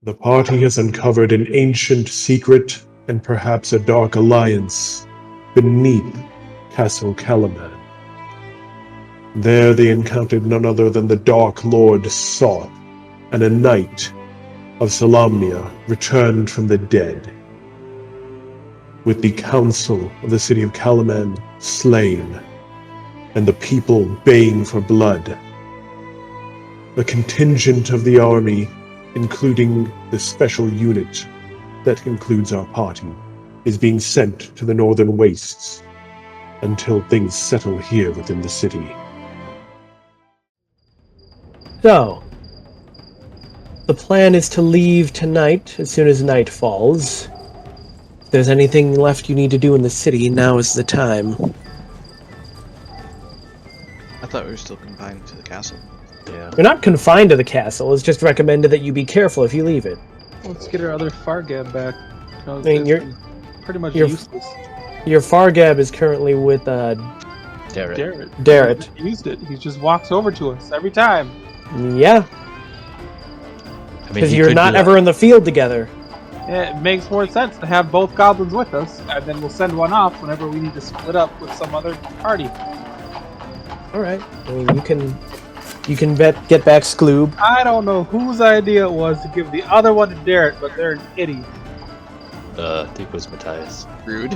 The party has uncovered an ancient secret and perhaps a dark alliance beneath Castle Kalaman. There they encountered none other than the Dark Lord Soth and a knight of Solamnia returned from the dead, with the council of the city of Kalaman slain and the people baying for blood. A contingent of the army, including the special unit that includes our party, is being sent to the northern wastes until things settle here within the city. So, the plan is to leave tonight as soon as night falls. If there's anything left you need to do in the city, now is the time. I thought we were still confined to the castle. Yeah. You're not confined to the castle, it's just recommended that you be careful if you leave it. Let's get our other Fargab back. I mean, you're pretty much you're- useless. Your Fargab is currently with Darret. Darret. He used it. He just walks over to us every time. Yeah, I mean, because he you're could not be ever in the field together. Yeah, it makes more sense to have both goblins with us, and then we'll send one off whenever we need to split up with some other party. All right. I mean, you can get back Skloob. I don't know whose idea it was to give the other one to Darret, but they're an idiot. I think it was Matthias. Rude.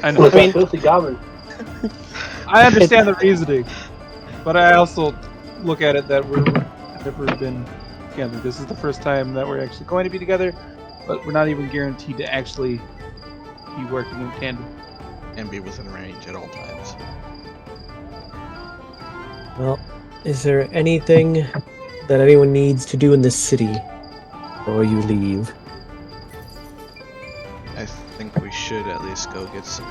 I know. I mean, filthy goblin. I understand the reasoning, but I also look at it that we've never been together. This is the first time that we're actually going to be together, but we're not even guaranteed to actually be working in tandem. And be within range at all times. well, is there anything that anyone needs to do in this city before you leave? I think we should at least go get some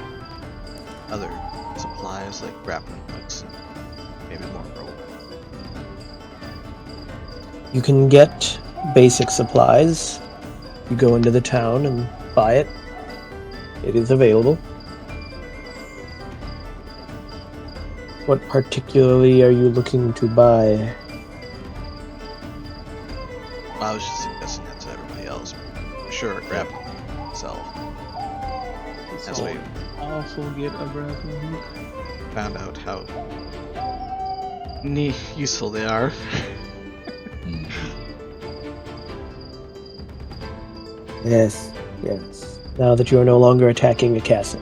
other supplies like grappling hooks and maybe more rope. You can get basic supplies. You go into the town and buy it. It is available. What particularly are you looking to buy? Well, I was just suggesting that to everybody else. For sure, grappling itself. As So we also get a grappling hook. found out how useful they are. Yes, yes. Now that you are no longer attacking a castle.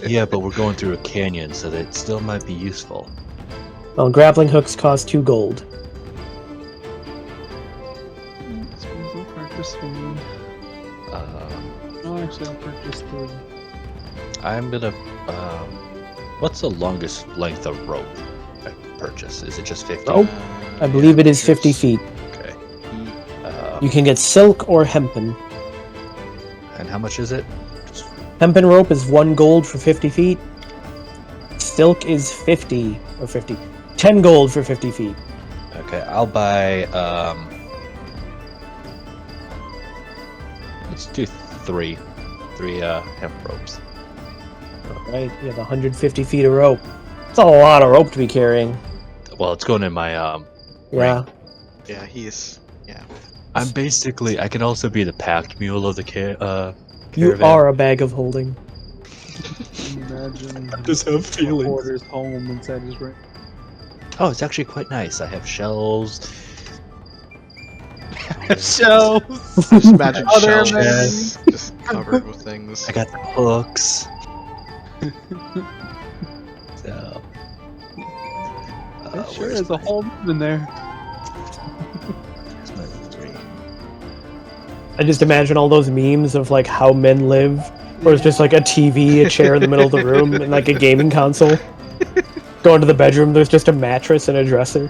Yeah, but we're going through a canyon, so that still might be useful. Well, grappling hooks cost 2 gold. I suppose I'll purchase one. Oh, actually, I'll purchase the. I'm gonna. What's the longest length of rope I can purchase? Is it just 50? Rope? I believe it is 50 feet. Okay. You can get silk or hempen. And how much is it? Just Hempen rope is 1 gold for 50 feet. Silk is 50 or 50. 10 gold for 50 feet. okay. I'll buy. Let's do three hemp ropes. Right? You have 150 feet of rope. It's a lot of rope to be carrying. Well, it's going in my Yeah. Yeah, he's. Yeah. I'm basically. I can also be the packed mule of the You caravan. are a bag of holding. Imagine. Just have feelings. Quarters home inside his brain. Oh, it's actually quite nice. I have shelves. Shelves. Just imagine Other shelves just covered with things. I got the hooks. So. There sure where's is a whole room in there. my three? I just imagine all those memes of like how men live, where it's just like a TV, a chair in the middle of the room, and like a gaming console. Go into the bedroom, there's just a mattress and a dresser.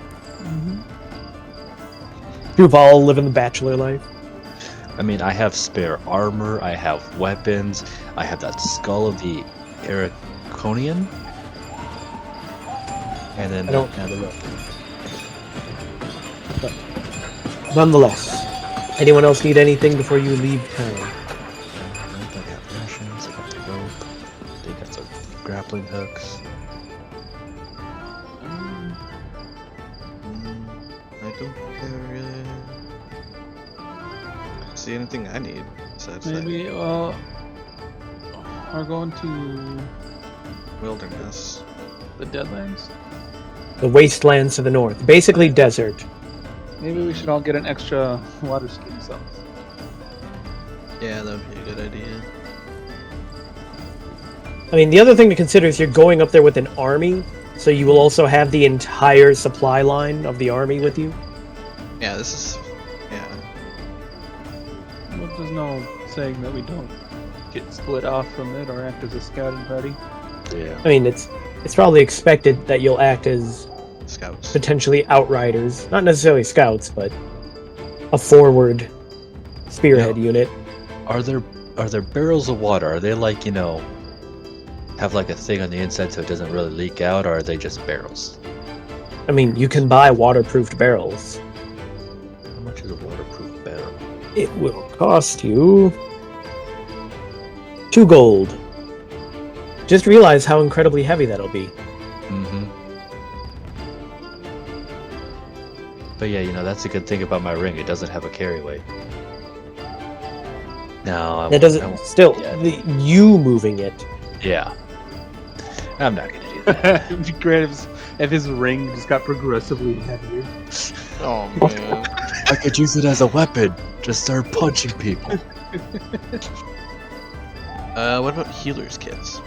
You've all living the bachelor life. I mean, I have spare armor. I have weapons. I have that skull of the Ericonian. And then I don't- the rope. Nonetheless, anyone else need anything before you leave town? I got rations. I got the rope. They got some grappling hooks. I don't really see anything I need besides Maybe, we're going to that wilderness. the Deadlands. The wastelands to the north. Basically desert. Maybe we should all get an extra water ski ourselves. Yeah, that would be a good idea. I mean, the other thing to consider is you're going up there with an army, so you will also have the entire supply line of the army with you. Yeah, this is. Yeah. Well, there's no saying that we don't get split off from it or act as a scouting party. Yeah. I mean, it's probably expected that you'll act as Scouts. potentially outriders. Not necessarily scouts, but a forward spearhead unit. Are there barrels of water? Are they like, have like a thing on the inside so it doesn't really leak out, or are they just barrels? I mean, you can buy waterproofed barrels. How much is a waterproof barrel? It will cost you 2 gold. Just realize how incredibly heavy that'll be. Mm-hmm. But yeah, that's a good thing about my ring. It doesn't have a carry weight. No, That doesn't. Still, yeah. You moving it. Yeah. I'm not gonna do that. It'd be great if his ring just got progressively heavier. Oh man. I could use it as a weapon. Just start punching people. What about healers kits?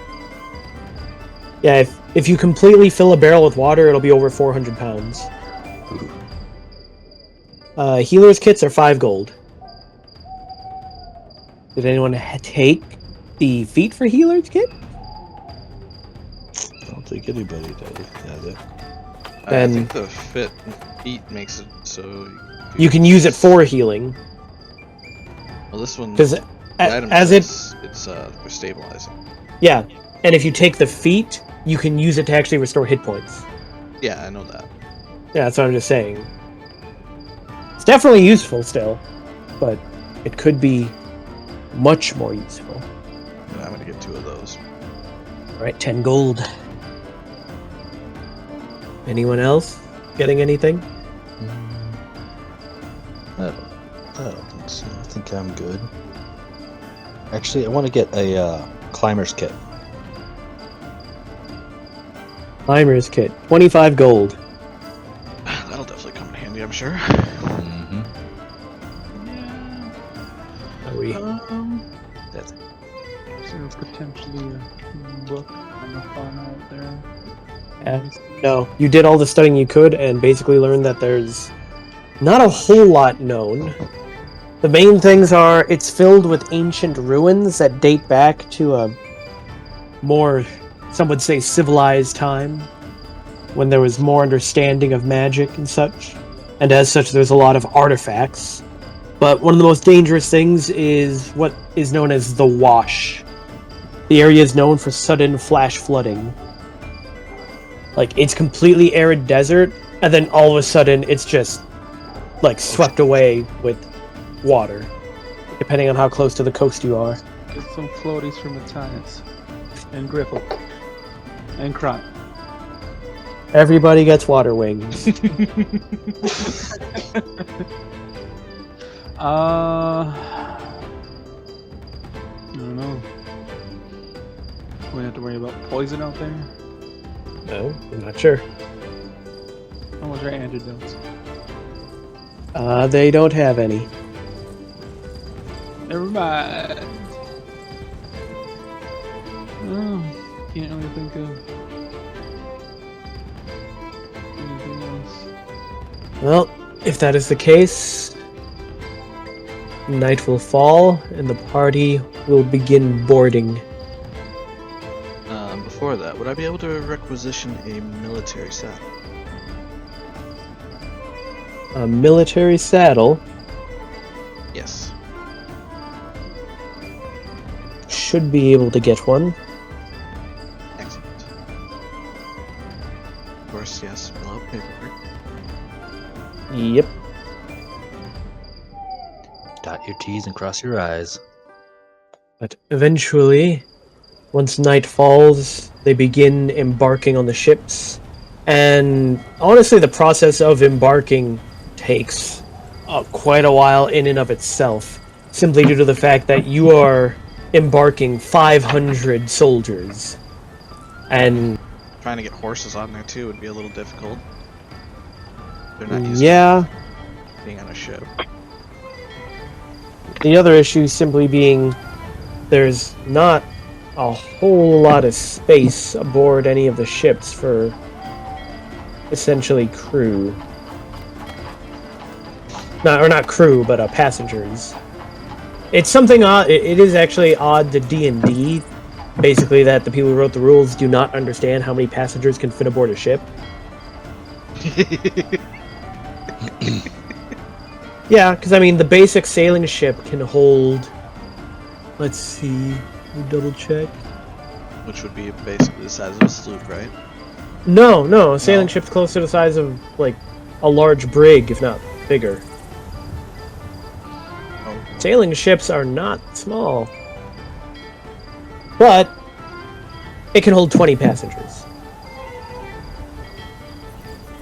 Yeah, if you completely fill a barrel with water, it'll be over 400 pounds. Healer's kits are 5 gold. Did anyone take the feat for healer's kit? I don't think anybody does it. I Then- think the feet makes it so You can use it for healing. Well, this one. Because the item as it, says it's for stabilizing. yeah, and if you take the feat, you can use it to actually restore hit points. Yeah, I know that. Yeah, that's what I'm just saying. It's definitely useful still, but it could be much more useful. And I'm gonna get 2 of those. Alright, 10 gold. Anyone else getting anything? I don't think so. I think I'm good. Actually, I want to get a climber's kit. Climber's kit, 25 gold. That'll definitely come in handy, I'm sure. Mm-hmm. Yeah. Are we? That's So potentially a book on the farm out there. Yeah. No, you did all the studying you could and basically learned that there's not a whole lot known. The main things are it's filled with ancient ruins that date back to a more, some would say, civilized time, when there was more understanding of magic and such. And as such, there's a lot of artifacts. But one of the most dangerous things is what is known as the Wash. The area is known for sudden flash flooding. Like, it's completely arid desert, and then all of a sudden it's just, like, swept away with water, depending on how close to the coast you are. Get some floaties from Matthias. And Griffle. And Crop. Everybody gets water wings. I don't know. We have to worry about poison out there. No, I'm not sure. How much are antidotes? They don't have any. Never mind. Oh, can't really think of anything else. Well, if that is the case, night will fall, and the party will begin boarding. Before that, would I be able to requisition a military saddle? A military saddle Yes. should be able to get one. Excellent. Of course, yes. We'll have paperwork. Yep. dot your T's and cross your I's. But eventually, once night falls, they begin embarking on the ships. And honestly, the process of embarking takes quite a while in and of itself, simply due to the fact that you are embarking 500 soldiers. And Trying to get horses on there too would be a little difficult. They're not used yeah, to being on a ship. the other issue simply being there's not a whole lot of space aboard any of the ships for essentially crew. Not crew, but passengers. It's something odd. It is actually odd to D&D, basically, that the people who wrote the rules do not understand how many passengers can fit aboard a ship. Yeah, because I mean, the basic sailing ship can hold. Let's see. Let me double check. Which would be basically the size of a sloop, right? No, a sailing ship's close to the size of like a large brig, if not bigger. Oh, Sailing ships are not small, but it can hold 20 passengers.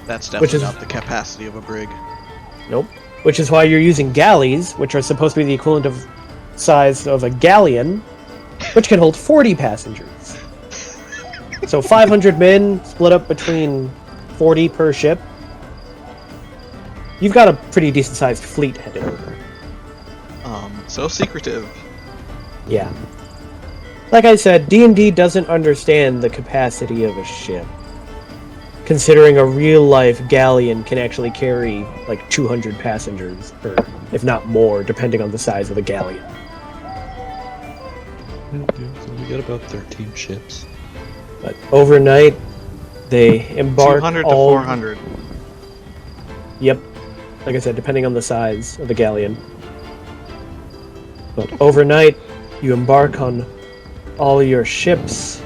that's Which definitely is- not the capacity of a brig. Nope. Which is why you're using galleys, which are supposed to be the equivalent of size of a galleon, which can hold 40 passengers. So 500 men split up between 40 per ship. You've got a pretty decent sized fleet headed over. So secretive. Yeah. Like I said, D&D doesn't understand the capacity of a ship. Considering a real-life galleon can actually carry like 200 passengers, or if not more, depending on the size of the galleon. So we got about 13 ships. But overnight, they embark 200 to all... 400. Yep. Like I said, depending on the size of the galleon. But overnight, you embark on all your ships,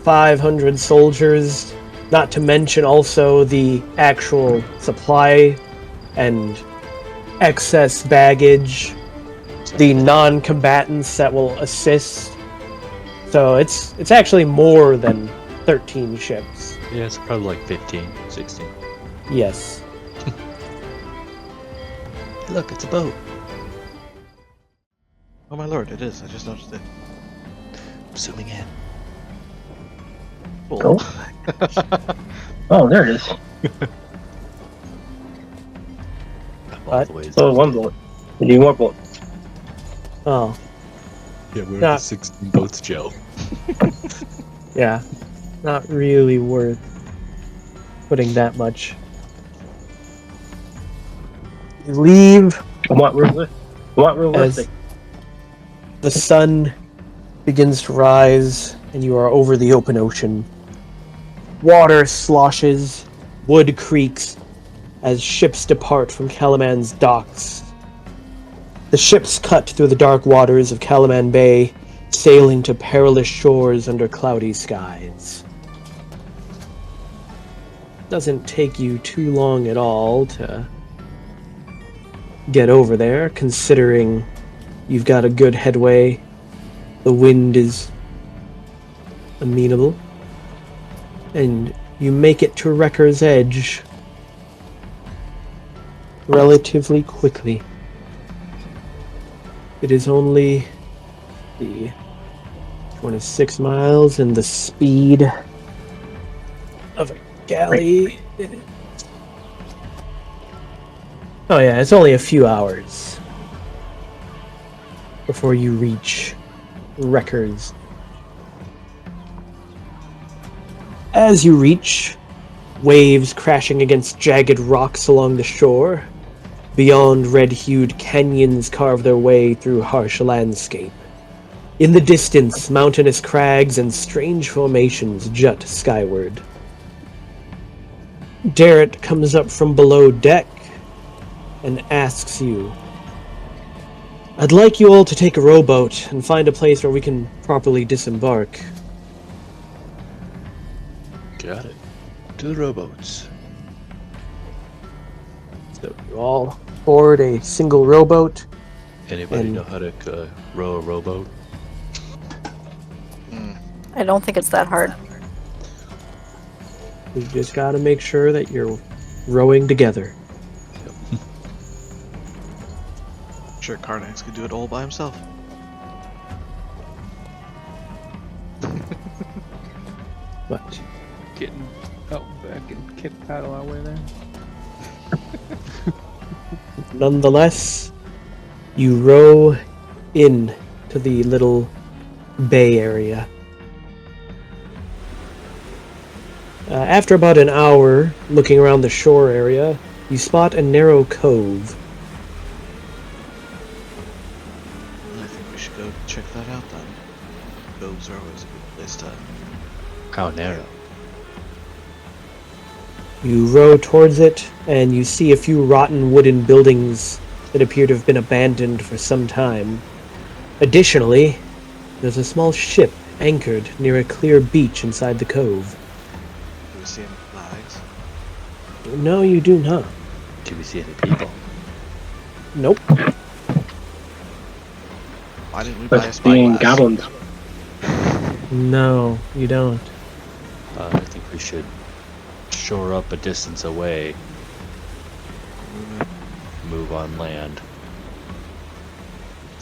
500 soldiers, not to mention also the actual supply and excess baggage, the non-combatants that will assist. So it's actually more than 13 ships. Yeah, it's probably like 15, 16. Yes. Look, it's a boat. Oh my lord, it is. I just noticed it. Zooming in. Cool. Oh, there it is. All the way. So one bullet. We need more bullets. Oh, Yeah, we're Nah. at 16 boats, Joe. yeah. Not really worth putting that much. You leave I want realistic. the sun begins to rise, and you are over the open ocean. Water sloshes, wood creaks, as ships depart from Kalaman's docks. The ships cut through the dark waters of Kalaman Bay, sailing to perilous shores under cloudy skies. Doesn't take you too long at all to get over there, considering you've got a good headway. The wind is amenable. And you make it to Wrecker's Edge relatively quickly. It is only the 26 miles, and the speed of a galley. Oh yeah, it's only a few hours before you reach Wrecker's. As you reach, waves crashing against jagged rocks along the shore. Beyond, red-hued canyons carve their way through harsh landscape. In the distance, mountainous crags and strange formations jut skyward. Darret comes up from below deck and asks you, "I'd like you all to take a rowboat and find a place where we can properly disembark." Got it. To the rowboats. So you all board a single rowboat. Anybody And- know how to row a rowboat? I don't think it's that hard. You just gotta make sure that you're rowing together. sure Karnax could do it all by himself. But Getting getting paddle our way there. nonetheless, you row in to the little bay area. After about an hour looking around the shore area, you spot a narrow cove. I think we should go check that out then. Coves are always a good place to. How narrow? You row towards it, and you see a few rotten wooden buildings that appear to have been abandoned for some time. Additionally, there's a small ship anchored near a clear beach inside the cove. Do we see any flags? No, you do not. Do we see any people? Nope. Why didn't we buy a But being spyglass? goblins. No, you don't. I think we should shore up a distance away, move on land.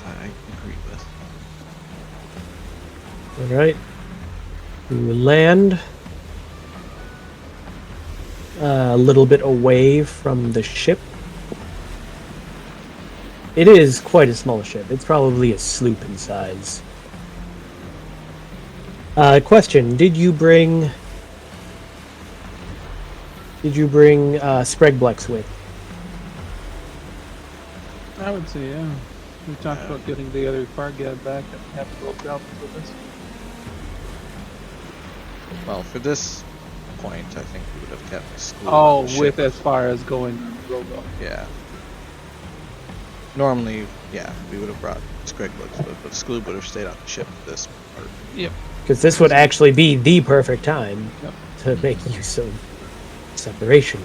I agree with. Alright. You land a little bit away from the ship. It is quite a small ship. It's probably a sloop in size. Question: Did you bring Spregblex with? I would say, yeah. We talked about getting the other Fargad back and have to go south with us. Well, for this point, I think we would have kept school. Oh, on the with ship. as far as going on the robo. Yeah. Normally, yeah, we would have brought Spregblex with, but Scoob would have stayed on the ship for this part. Yep. Because this would actually be the perfect time Yep. to make use of separation.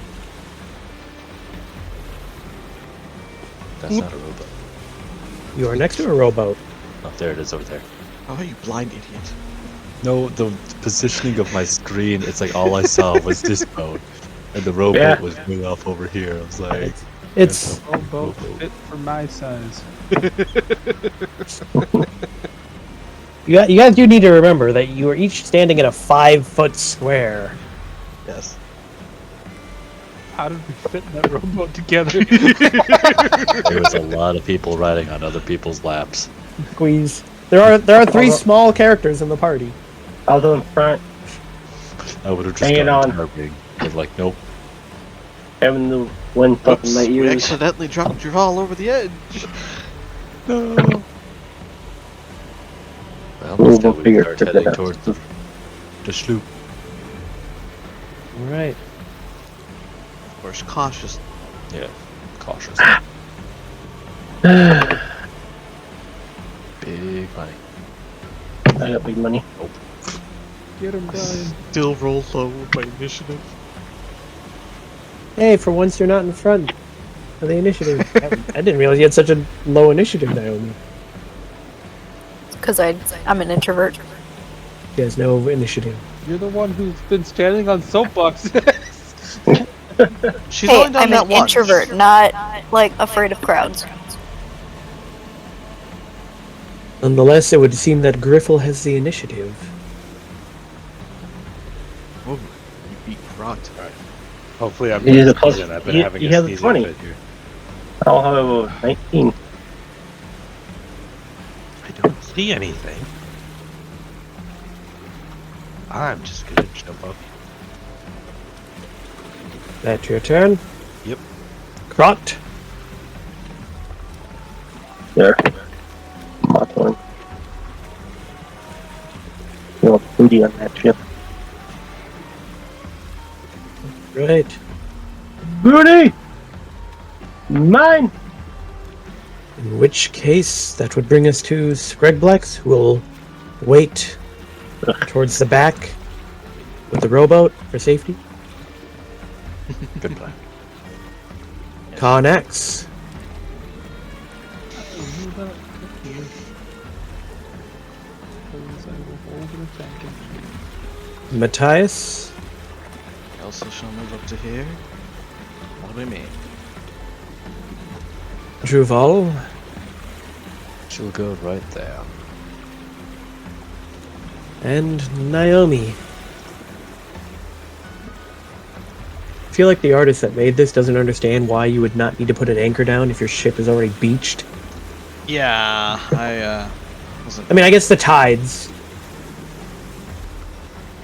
That's not a robot. You are next to a rowboat. Oh, there it is over there. Oh, you blind idiot. No, the positioning of my screen, it's like all I saw was this boat. And the rowboat Yeah. was way off over here. I was like, It's Rowboat fit for my size. you guys do need to remember that you are each standing in a 5-foot square. Yes. How did we fit in that rowboat together? there was a lot of people riding on other people's laps. Squeeze. There are 3 small characters in the party. Although in front, I would have just Hang it gone on. tarping. But like, nope. having the wind stuck in my Oops, we ears. accidentally dropped your all over the edge. No. Well, We'll instead we figure start that heading out. towards the sloop. Alright. Of course, cautious. Yeah, cautious. Big money. I got big money. Get him, Brian. Still roll low by initiative. Hey, for once you're not in front of the initiative. I didn't realize you had such a low initiative, Naomi. Because I'm an introvert. She has no initiative. You're the one who's been standing on soapbox. She's Hey, only done I'm that an once. introvert, not like afraid of crowds. Nonetheless, it would seem that Griffle has the initiative. Oh, you beat Rot. Hopefully I'm He is not a plus- sneezing. I've been he- having he a has a sneezing 20. fit here. I'll have a 19. I don't see anything. I'm just gonna jump up. That's your turn. Yep. Krot. There. Hot one. You want booty on that ship. Right. Booty! Mine! In which case, that would bring us to Spregblex, who will wait towards the back with the rowboat for safety. Good plan. Connex. Matthias. Elsa shall move up to here. What do we mean? Druval. She'll go right there. And Naomi. I feel like the artist that made this doesn't understand why you would not need to put an anchor down if your ship is already beached. Yeah, I wasn't I mean, I guess the tides.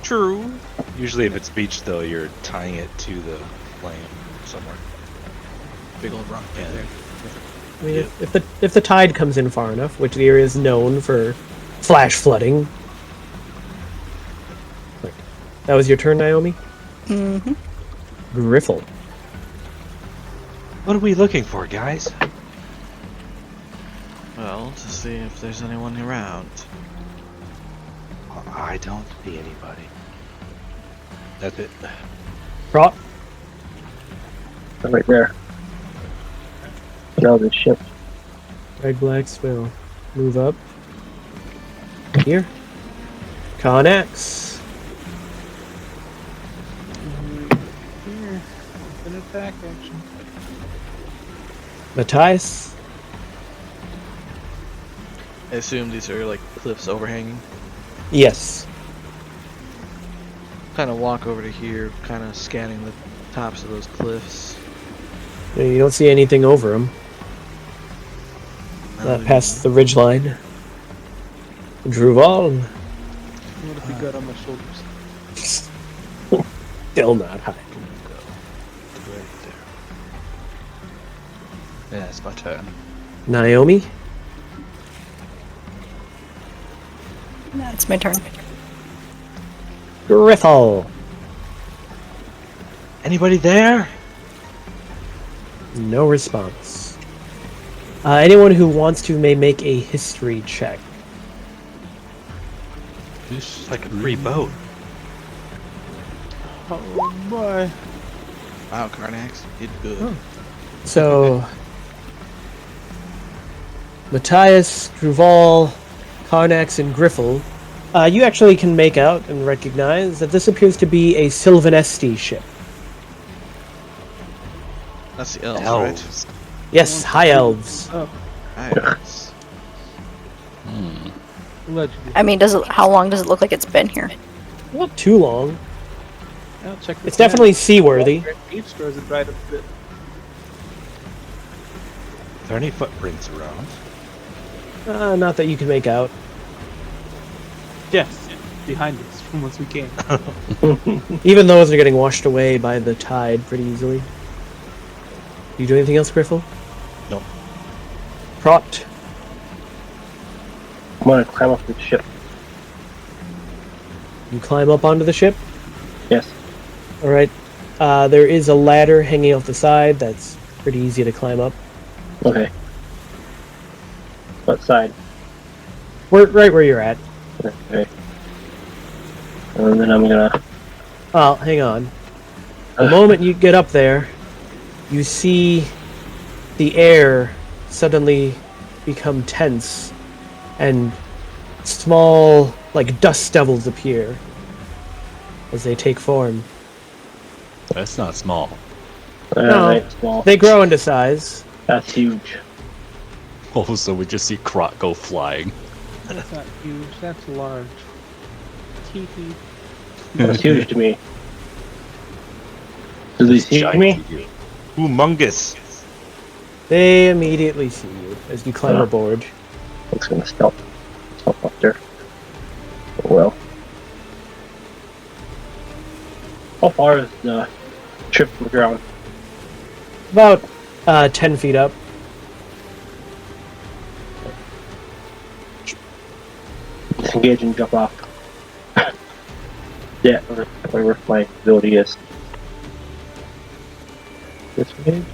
true. Usually, if it's beach, though, you're tying it to the plane somewhere. Big old rock pad there. I mean, if the tide comes in far enough, which the area is known for flash flooding. That was your turn, Naomi? Mm-hmm. Griffle. What are we looking for, guys? Well, to see if there's anyone around. I don't see anybody. That's it. Prop. Right there. Now the ship. Red Blacks will move up. Here. Connex. Here. An attack action. Matthias. I assume these are like cliffs overhanging. Yes. Kind of walk over to here, kind of scanning the tops of those cliffs. You don't see anything over them. Past the ridgeline. Druval. What if we got on my shoulders? Still not high. Right there. Yeah, it's my turn. Naomi. It's my turn. Griffle. Anybody there? No response. Anyone who wants to may make a history check. It's like a free boat. Oh boy. Wow, Carnax, you did good. So, Matthias, Druval, Carnax, and Griffle, you actually can make out and recognize that this appears to be a Sylvanesti ship. That's the elves, Elves. Yes, high elves. Oh, right? Nice. allegedly. I mean, how long does it look like it's been here? Not too long. I'll check this It's definitely seaworthy. Eight stores have dried up a bit. Are there any footprints around? Not that you can make out. Yes, behind us from whence we came. Even those are getting washed away by the tide pretty easily. Do you do anything else, Griffle? Nope. Prot. I'm gonna climb up the ship. You climb up onto the ship? Yes. Alright. There is a ladder hanging off the side that's pretty easy to climb up. Okay. What side? Right where you're at. Okay. And then I'm gonna. Oh, hang on. The moment you get up there, you see the air suddenly become tense, and small, like, dust devils appear as they take form. That's not small. No. Right, small. They grow into size. That's huge. Oh, so we just see Krot go flying. That's not huge, that's large. Teethy. That's huge to me. Does he see Giant me? to you. Humongous. They immediately see you as you climb aboard. It's gonna stop up there. Oh well. How far is the trip from the ground? About 10 feet up. Disengage and jump off. Yeah, whatever my ability is. Disengage.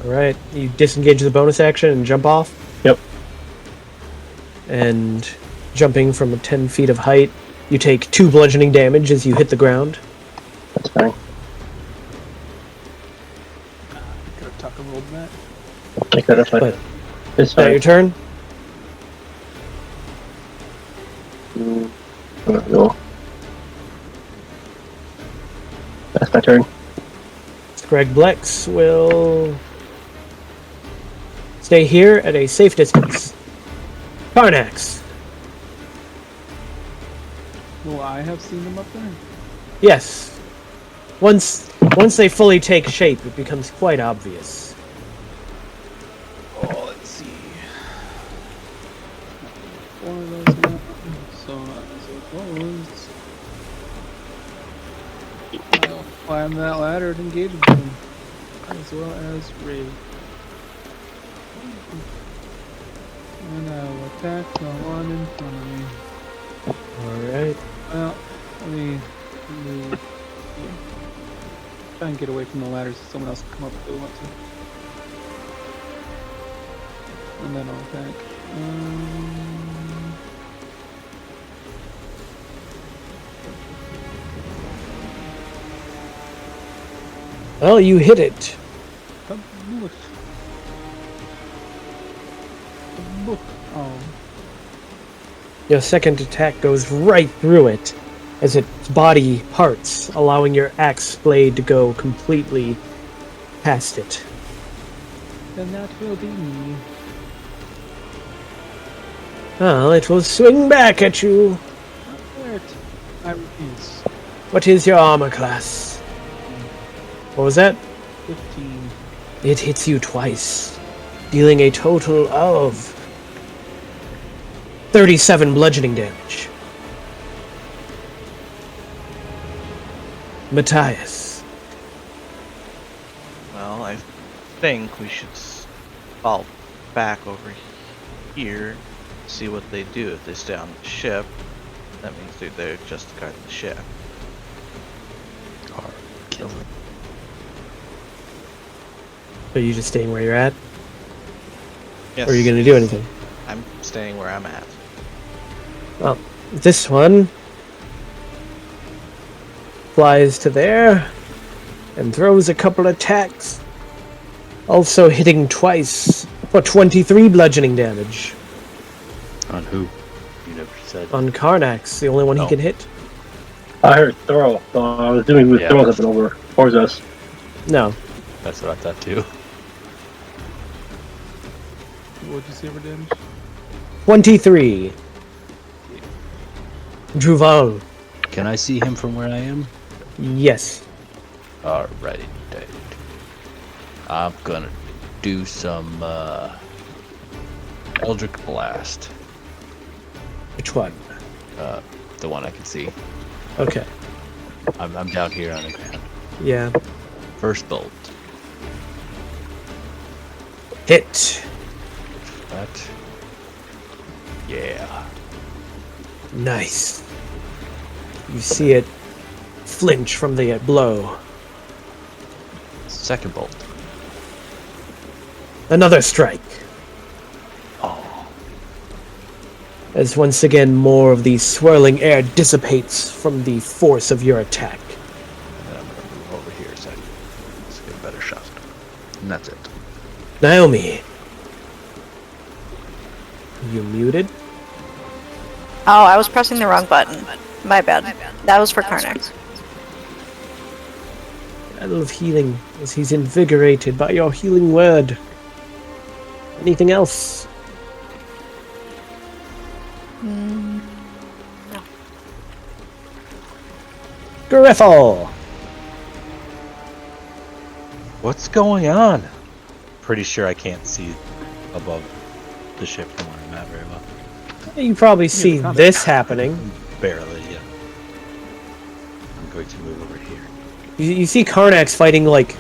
Alright, you disengage the bonus action and jump off. Yep. And jumping from 10 feet of height, you take 2 bludgeoning damage as you hit the ground. That's fine. Could have tuck and rolled that. I could have But- It's Is that your fine. turn? I'm gonna go. That's my turn. Greg Blex will Stay here at a safe distance. Karnax. Will I have seen them up there? Yes. Once they fully take shape, it becomes quite obvious. Oh, let's see. One of those now. So close. I'll climb that ladder and engage them, as well as raid. And I'll attack the one in front of me. Alright. Well, let me try and get away from the ladders so someone else can come up if they want to. And then I'll attack. Well, you hit it. Oh. Your second attack goes right through it as its body parts, allowing your axe blade to go completely past it. Then that will be me. Well, it will swing back at you. Alert. I refuse. What is your armor class? What was that? 15. It hits you twice, dealing a total of 37 bludgeoning damage. Matthias. Well, I think we should fall back over here, see what they do. If they stay on the ship, that means they're just guarding the ship. Or kill him. Are you just staying where you're at? Yes. Or are you going to do anything? I'm staying where I'm at. Well, this one flies to there and throws a couple attacks, also hitting twice for 23 bludgeoning damage. On who? You never said. On Karnax, the only one he Oh. can hit. I heard throw, so I was doing with Yeah. throwing something over towards us. No. That's what I thought too. What'd you say for damage? 23. Druval. Can I see him from where I am? Yes. Alrighty, dude. I'm gonna do some Eldritch Blast. Which one? The one I can see. Okay. I'm down here on the ground. Yeah. First bolt. Hit. That. Yeah. Nice. You see it flinch from the blow. Second bolt. Another strike. Oh. As once again more of the swirling air dissipates from the force of your attack. And I'm gonna move over here so I can get a better shot. And that's it. Naomi. You muted? Oh, I was pressing the wrong button. My bad. That was for Karnax. Battle of healing as he's invigorated by your healing word. Anything else? No. Griffle! What's going on? Pretty sure I can't see above the ship from where I'm at very well. You probably see this happening. Barely, yeah. I'm going to move over here. You see Karnax fighting like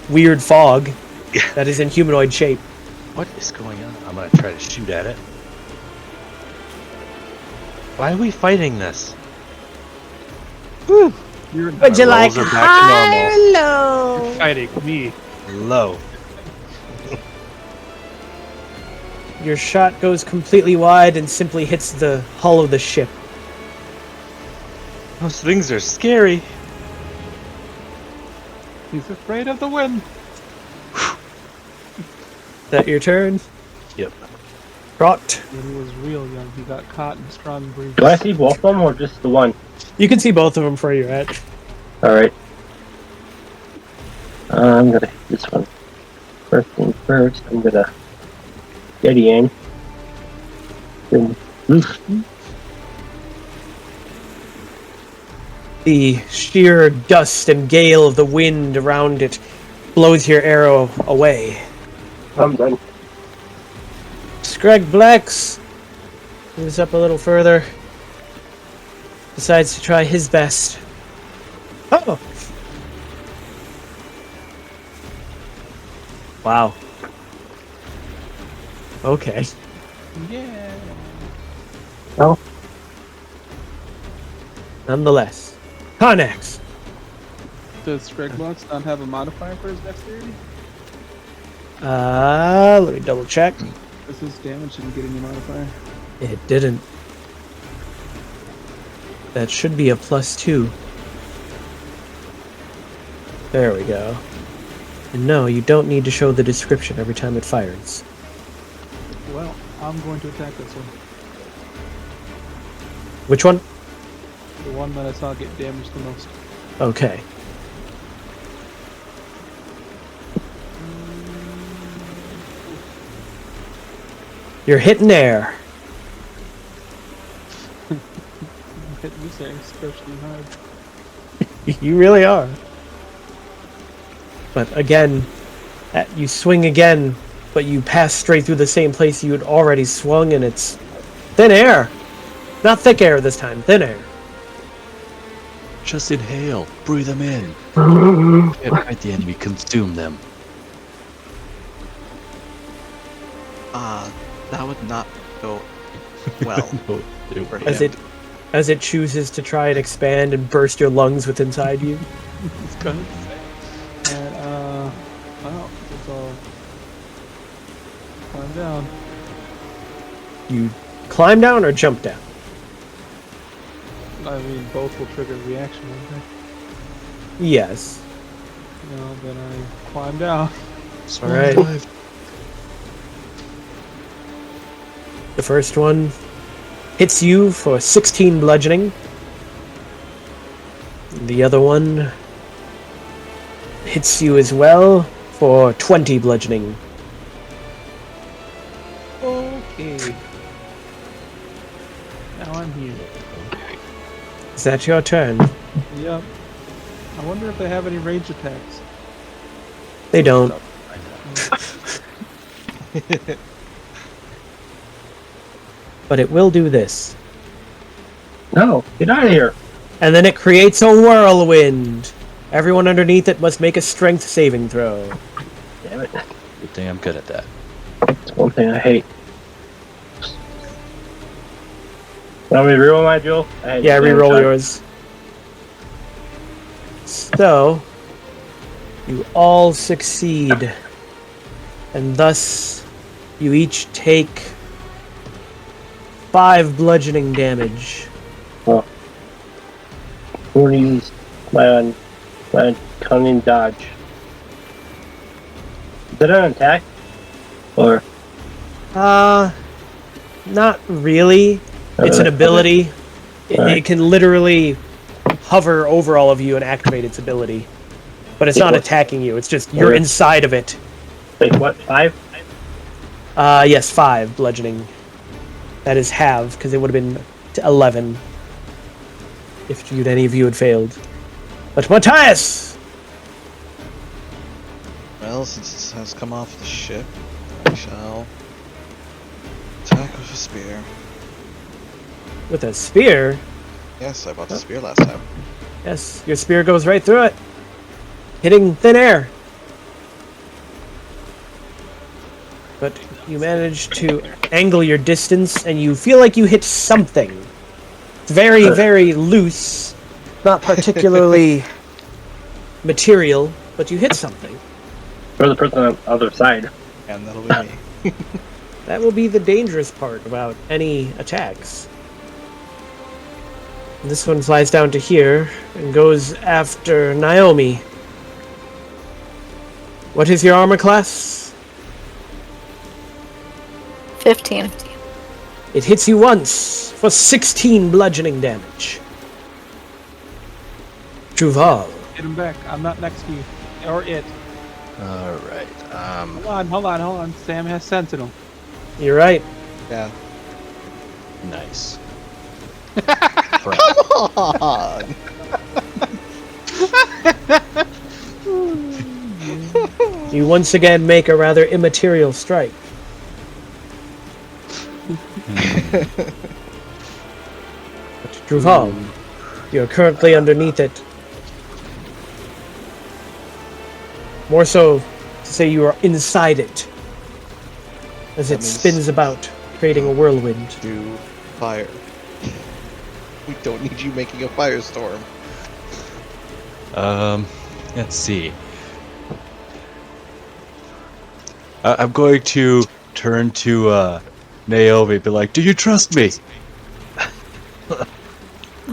weird fog that is in humanoid shape. What is going on? I'm gonna try to shoot at it. Why are we fighting this? You're Would you like rolls are back to low? fighting me. Low. Your shot goes completely wide and simply hits the hull of the ship. Those things are scary. He's afraid of the wind. Is that your turn? Yep. Rot. When he was real young, he got caught in strong breeze. Do I see both of them or just the one? You can see both of them from where you're at. Alright. I'm gonna hit this one. First thing first, I'm gonna Steady aim. The sheer dust and gale of the wind around it blows your arrow away. I'm done. Scrag Blacks moves up a little further. Decides to try his best. Oh! Wow. Okay. Yeah. Oh, Nonetheless. Connex! Does Greg Blocks not have a modifier for his dexterity? Let me double check. Does his damage didn't get any modifier? It didn't. That should be a +2. There we go. And no, you don't need to show the description every time it fires. Well, I'm going to attack this one. Which one? The one that I saw get damaged the most. Okay. You're hitting air. I'm hitting this air especially hard. You really are. But again, you swing again, but you pass straight through the same place you had already swung, and it's thin air. Not thick air this time, thin air. Just inhale. Breathe them in. Can't fight the enemy. Consume them. That would not go well No, for him. As it chooses to try and expand and burst your lungs with inside you. It's gonna say. And, well, it's all. Climb down. You climb down or jump down? I mean, both will trigger a reaction, won't they? Yes. No, then I climb down. Alright. The first one hits you for 16 bludgeoning. The other one hits you as well for 20 bludgeoning. Okay. Now I'm here. Is that your turn? Yep. I wonder if they have any range attacks. They don't. But it will do this. no, get out of here. And then it creates a whirlwind. Everyone underneath it must make a strength saving throw. Damn it. Good thing I'm good at that. That's one thing I hate. Want me to reroll my Joel? Yeah, reroll yours. So, you all succeed. And thus, you each take 5 bludgeoning damage. I'm going to use my cunning dodge. Is that an attack? Or? Not really. It's an ability. It can literally hover over all of you and activate its ability. But it's not attacking you, it's just you're inside of it. Wait, what? 5? Yes, 5 bludgeoning. That is half, because it would have been 11 if any of you had failed. But Matthias! Well, since it has come off the ship, I shall attack with a spear. With a spear? Yes, I bought the spear last time. Yes, your spear goes right through it, hitting thin air. But you manage to angle your distance, and you feel like you hit something. It's very, very loose, not particularly material, but you hit something. Or the person on the other side. And that'll be me. That will be the dangerous part about any attacks. This one flies down to here and goes after Naomi. What is your armor class? 15. It hits you once for 16 bludgeoning damage. Juval. Get him back. I'm not next to you. Or it. Alright. Hold on. Sam has Sentinel. You're right. Yeah. Nice. Come on! You once again make a rather immaterial strike. Druval, you're currently underneath it. More so to say you are inside it, as That it means- spins about, creating a whirlwind. Do fire. We don't need you making a firestorm. Let's see. I'm going to turn to Naomi and be like, "Do you trust me?"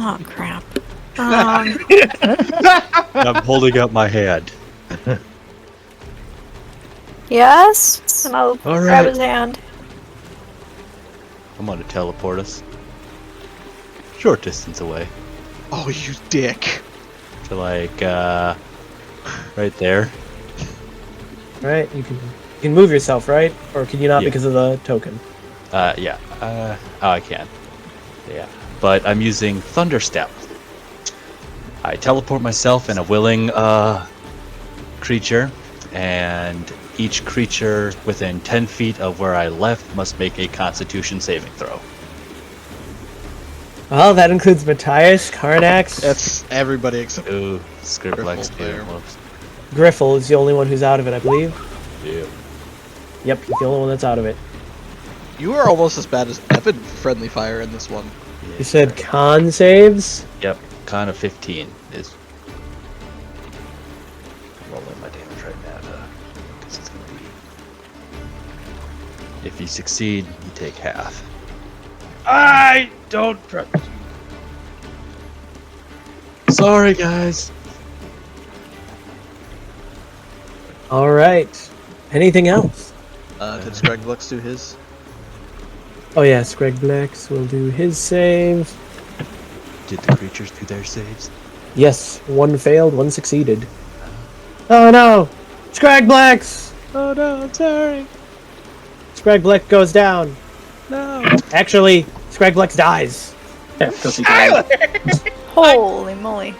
Oh crap. I'm holding up my hand. Yes? And I'll All grab right. his hand. I'm gonna teleport us. Short distance away. Oh, you dick. To like, right there. Right? You can move yourself, right? Or can you not Yeah. because of the token? Yeah. Oh, I can. Yeah. But I'm using Thunder Step. I teleport myself and a willing, creature, and each creature within 10 feet of where I left must make a Constitution saving throw. Well, that includes Matthias, Karnax. That's everybody except Ooh, Scribblex there. Griffle is the only one who's out of it, I believe. Yeah. Yep, he's the only one that's out of it. You are almost as bad as Evan friendly fire in this one. You said con saves? Yep. Con of 15 is rolling my damage right now. 'Cause it's gonna be. If you succeed, you take half. I don't trust you. Sorry, guys. Alright. Anything else? Did Scragglux do his? Oh yes, Greg Blex will do his save. Did the creatures do their saves? Yes, one failed, one succeeded. Oh no! Scragblex! Oh no, I'm sorry. Scragblex goes down. No. Actually, Scragblex dies. Yeah, filthy dog. Holy moly.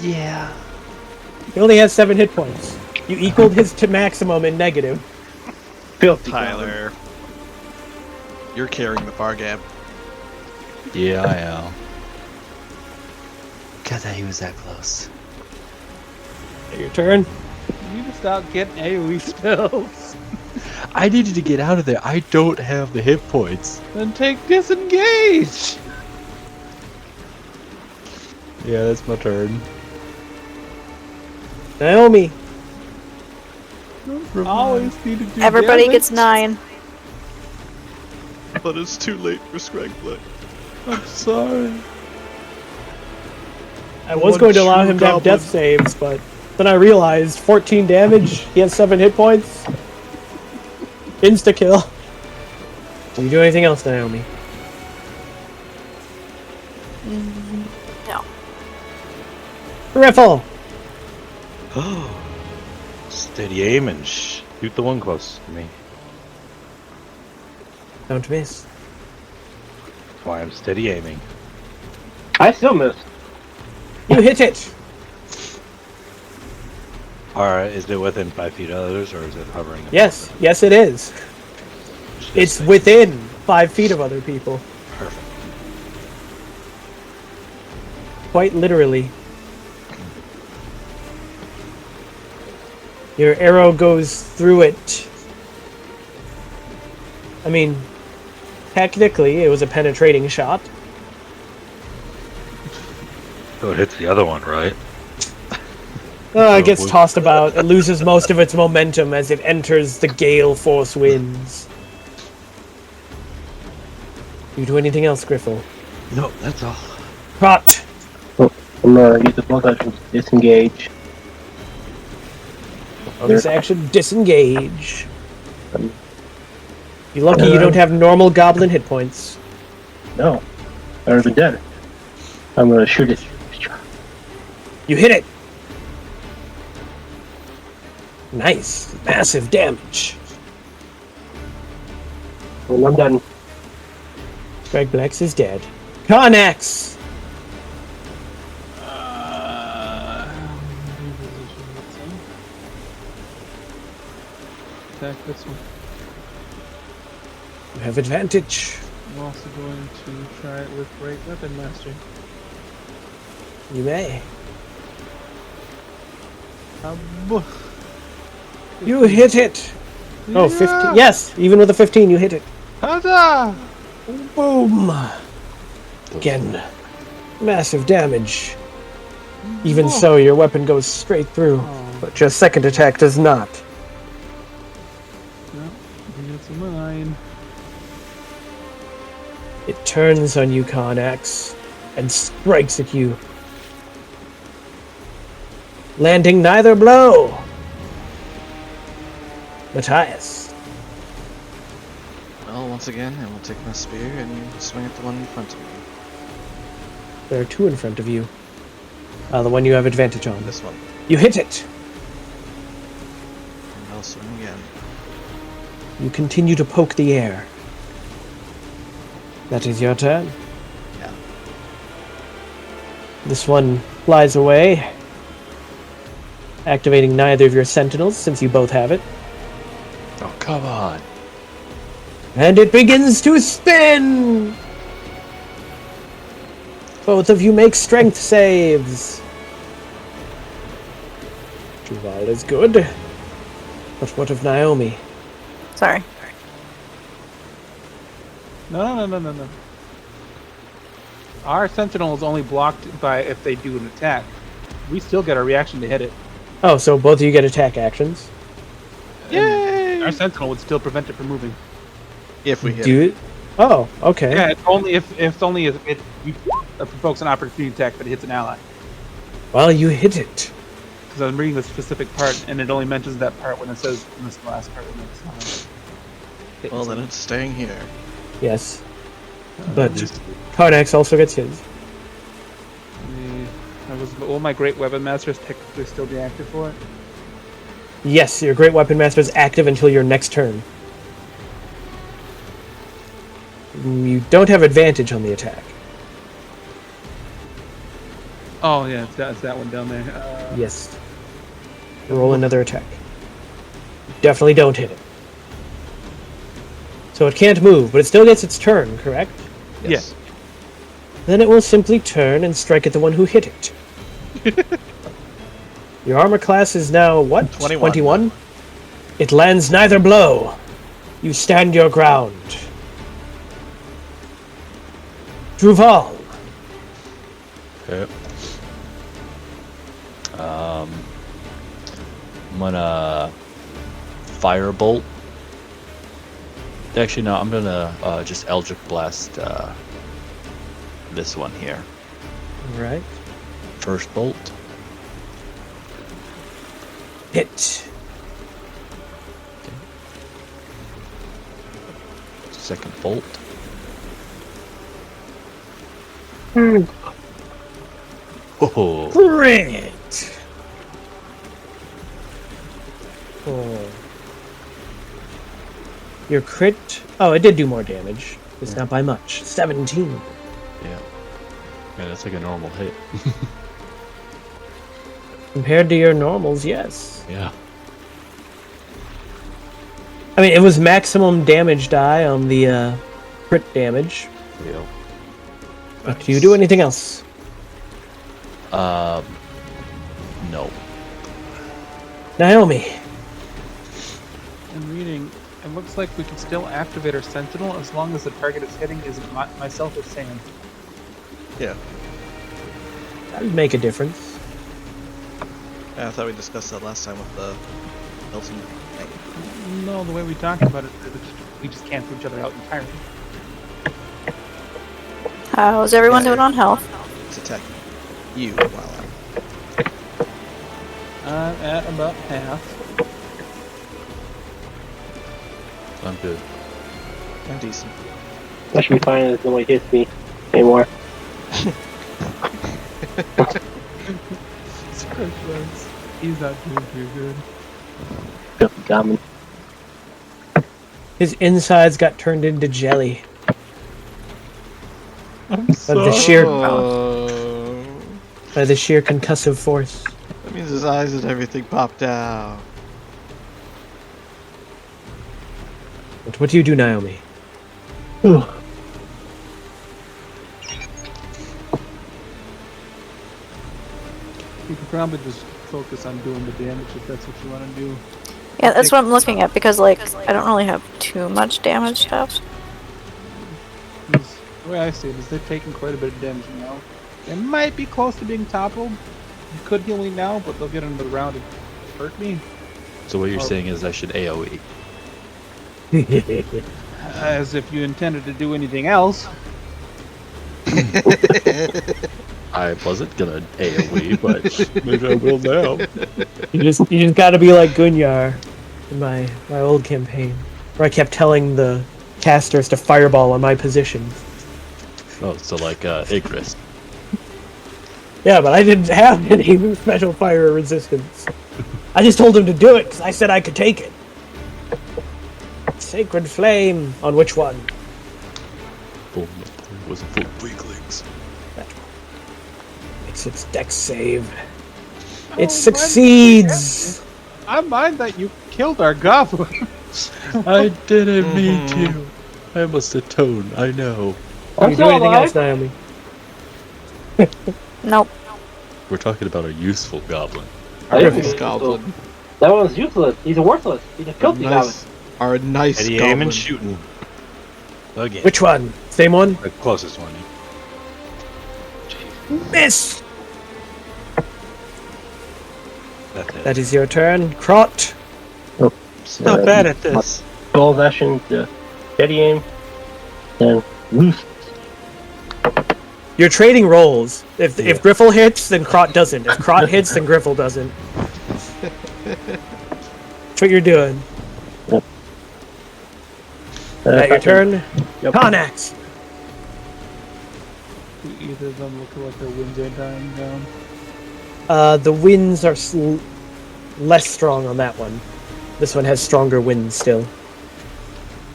Yeah. He only has 7 hit points. You equaled his to maximum in negative. Filthy Tyler. You're carrying the far gap. Yeah, I am. God, that he was that close. Your turn. You need to stop getting AoE spells. I needed to get out of there. I don't have the hit points. Then take disengage. Yeah, that's my turn. Naomi. Always need to do Everybody damage. gets 9. But it's too late for Scragglux. I'm sorry. I was One going to allow true him to have goblin. death saves, but then I realized 14 damage, he has 7 hit points. Insta kill. Can you do anything else, Naomi? No. Riffle! Steady aim and shoot the one close to me. Don't miss. That's why I'm steady aiming. I still missed. You hit it! Alright, is it within 5 feet of others or is it hovering? above Yes, them? yes it is. Just It's like- within 5 feet of other people. Perfect. Quite literally. Your arrow goes through it. I mean, technically it was a penetrating shot. So it hits the other one, right? It gets tossed about. It loses most of its momentum as it enters the gale force winds. You do anything else, Griffle? No, that's all. Trot! I'm gonna use the bonus action to disengage. Bonus action, disengage. Um, You're lucky you don't have normal goblin hit points. No, I'd already been dead. I'm gonna shoot it. You hit it! Nice. Massive damage. When I'm done. Greg Blex is dead. Connex! Attack this one. You have advantage. I'm also going to try it with Great Weapon Master. You may. You hit it! Oh, 15. Yes, even with a 15, you hit it. Huzzah! Boom! Again. Massive damage. Even so, your weapon goes straight through, but your second attack does not. Yep, it's mine. It turns on you, Connex, and strikes at you. Landing neither blow. Matthias. Well, once again, I will take my spear and swing at the one in front of me. There are two in front of you. The one you have advantage on. This one. You hit it. And I'll swing again. You continue to poke the air. That is your turn. Yeah. This one flies away, activating neither of your sentinels since you both have it. Oh, come on. And it begins to spin! Both of you make strength saves. Duval is good. But what of Naomi? Sorry. No. Our Sentinel is only blocked by if they do an attack. We still get a reaction to hit it. Oh, so both of you get attack actions? Yay! Our Sentinel would still prevent it from moving. If we hit Do it? Oh, okay. Yeah, it's only if it provokes an opportunity attack, but it hits an ally. Well, you hit it. Because I'm reading the specific part, and it only mentions that part when it says in this last part. Well, then it's staying here. Yes. But Karnax also gets his. Will my Great Weapon Masters technically still be active for it? Yes, your Great Weapon Master is active until your next turn. You don't have advantage on the attack. Oh yeah, it's that one down there. Yes. Roll another attack. Definitely don't hit it. So it can't move, but it still gets its turn, correct? Yes. Then it will simply turn and strike at the one who hit it. Your armor class is now what? 21? It lands neither blow. You stand your ground. Druval. Okay. I'm gonna firebolt. Actually, no. I'm gonna just Eldritch Blast this one here. All right. First bolt. Hit. Second bolt. Oh. Great. Oh. Your crit. Oh, it did do more damage. It's not by much. 17. Yeah. Yeah, that's like a normal hit. Compared to your normals, yes. Yeah. I mean, it was maximum damage die on the crit damage. Yeah. But do you do anything else? No. Naomi. I'm reading. It looks like we can still activate our Sentinel as long as the target it's hitting isn't myself or Sam. Yeah. That would make a difference. Yeah, I thought we discussed that last time with the Hilton thing. No, the way we talked about it, we just cancel each other out entirely. How's everyone doing on health? It's attacking you while I'm at about half. I'm good. I'm decent. I should be fine if nobody hits me anymore. He's not doing too good. Got me. His insides got turned into jelly. I'm By the sheer concussive force. That means his eyes and everything popped out. What do you do, Naomi? You could probably just focus on doing the damage if that's what you want to do. Yeah, that's what I'm looking at because, like, I don't really have too much damage stuff. The way I see it is they're taking quite a bit of damage now. They might be close to being toppled. You could heal me now, but they'll get into the round and hurt me. So what you're saying is I should AoE. As if you intended to do anything else. I wasn't gonna AoE, but maybe I will now. You just gotta be like Gunjar in my old campaign, where I kept telling the casters to fireball on my position. Oh, so like Igris. Yeah, but I didn't have any special fire resistance. I just told him to do it because I said I could take it. Sacred flame. On which one? Was it full weaklings? Makes its dex save. It succeeds. I mind that you killed our goblin. I didn't mean to. I must atone. I know. Can you do anything else, Naomi? Nope. We're talking about a useful goblin. This goblin. That one's useless. He's a worthless. He's a filthy goblin. Our nice Eddie goblin. aim and shooting. Again. Which one? Same one? The closest one. Miss! That's it. That is your turn. Krot. Not bad at this. Full action to steady aim. Then loose. You're trading rolls. If Griffle hits, then Krot doesn't. If Krot hits, then Griffle doesn't. That's what you're doing. Yep. Is that your turn? Yep. Connex. Either of them look like their winds are dying down. The winds are less strong on that one. This one has stronger winds still.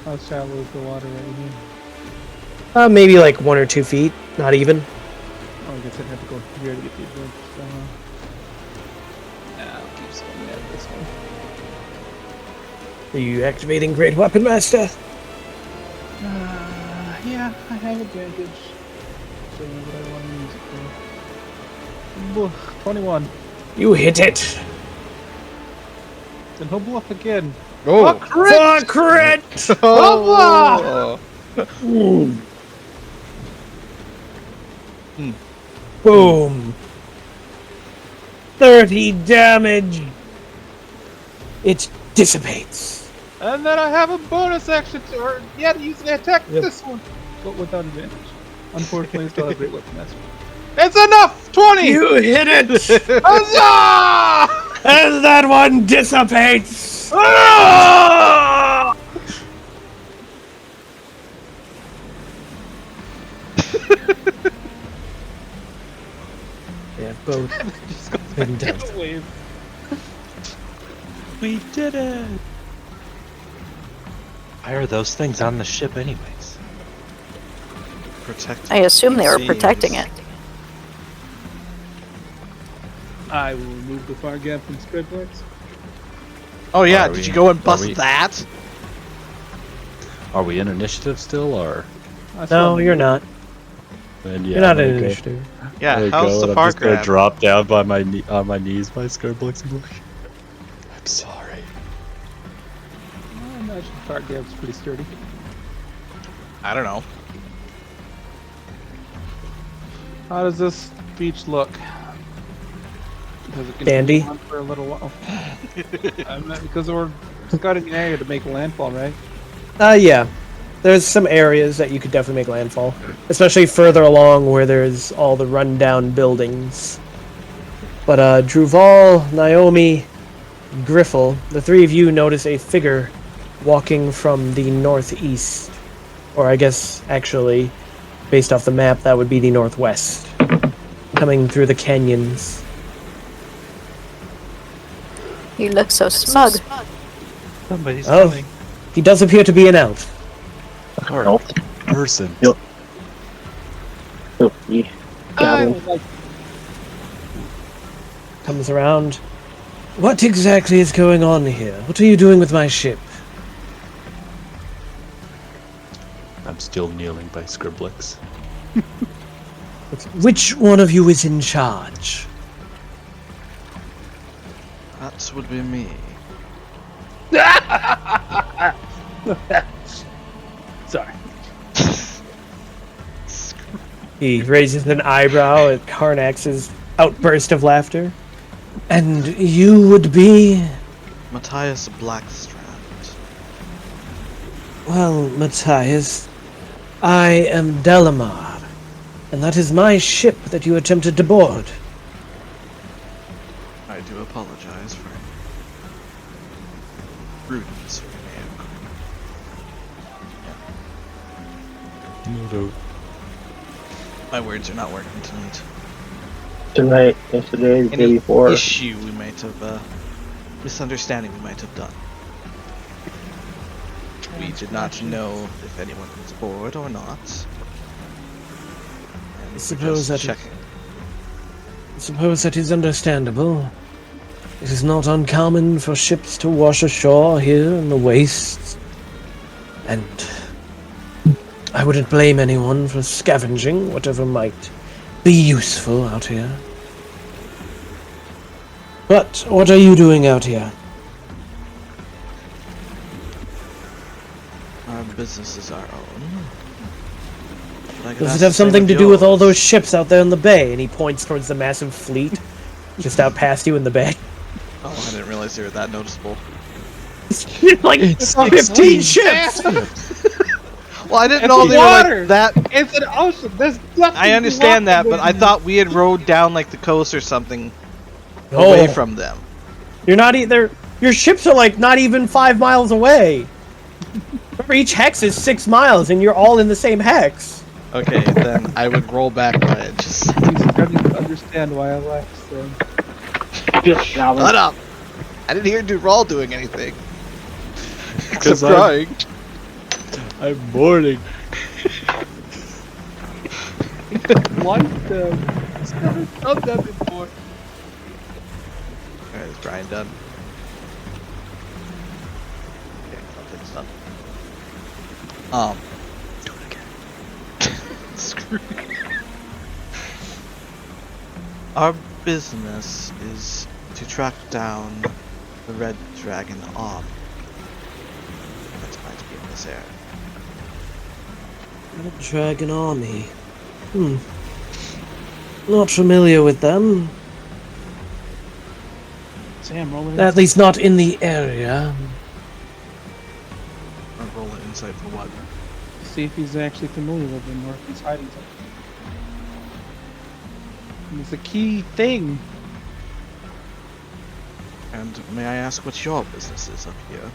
How shallow is the water right here? Maybe like 1 or 2 feet. Not even. Oh, I guess I'd have to go here to get the advantage. I'll keep going at this one. Are you activating Great Weapon Master? Yeah, I have advantage. So what I want to use it for. 21. You hit it. Then he'll bluff again. Oh! For crit! Oh! Boom. 30 damage. It dissipates. And then I have a bonus action to use an attack this one. But without advantage. Unfortunately, I still have Great Weapon Master. It's enough! 20! You hit it! Huzzah! And that one dissipates! Ah! Yeah, both been dealt. We did it! Why are those things on the ship anyways? Protect. I assume they were protecting it. I will remove the fire gap from spread points. Oh yeah, Are did we- you go and are bust we- that? Are we in initiative still, or? No, you're not. Then, yeah, You're not I'm in gonna go- initiative. Yeah, I'm gonna how's go the and far I'm just gonna grab? drop down by on my knees by Scarblux and like, I'm sorry. I imagine the fire gap's pretty sturdy. I don't know. How does this beach look? Does it Dandy. continue on for a little while? Because we're scouting an area to make a landfall, right? Yeah. There's some areas that you could definitely make landfall. Especially further along where there's all the rundown buildings. But Druval, Naomi, Griffle, the three of you notice a figure walking from the northeast. Or I guess, actually, based off the map, that would be the northwest. Coming through the canyons. You look so smug. Somebody's Oh. coming. He does appear to be an elf. Or Elf. person. Yep. Filthy goblin. Comes around. What exactly is going on here? What are you doing with my ship? I'm still kneeling by Scriblix. Which one of you is in charge? That would be me. Sorry. He raises an eyebrow at Karnax's outburst of laughter. And you would be? Matthias Blackstrand. Well, Matthias, I am Delamar, and that is my ship that you attempted to board. I do apologize for rudeness we may have. No. My words are not working tonight. Tonight, yesterday, the day Any before. issue we might have, misunderstanding we might have done. We did not know if anyone was bored or not. And I suppose just that I suppose that is understandable. It is not uncommon for ships to wash ashore here in the wastes. And I wouldn't blame anyone for scavenging whatever might be useful out here. But what are you doing out here? Our business is our own. But I could Does ask it the have same something of to do with all yours. those ships out there in the bay? And he points towards the massive fleet just out past you in the bay. Oh, I didn't realize they were that noticeable. Like 15 ships! Well, I didn't It's know they were water! like that. It's an ocean. There's nothing. I understand that, but I thought we had rowed down like the coast or something away from them. You're not either. Your ships are like not even 5 miles away. Remember, each hex is 6 miles, and you're all in the same hex. Okay, then I would roll back my edges. He's starting to understand why I laughed. So. Shut up! I didn't hear Duval doing anything. Except I'm- crying. I'm mourning. Like them. It's never done that before. Alright, is Brian done? Okay, something's done. Do it again. Screw it. Our business is to track down the Red Dragon arm that might be in this area. Red Dragon Army. Not familiar with them. Sam, roll it. At least not in the area. Or roll an insight for what? See if he's actually familiar with them or if he's hiding something. It's a key thing. And may I ask what your business is up here?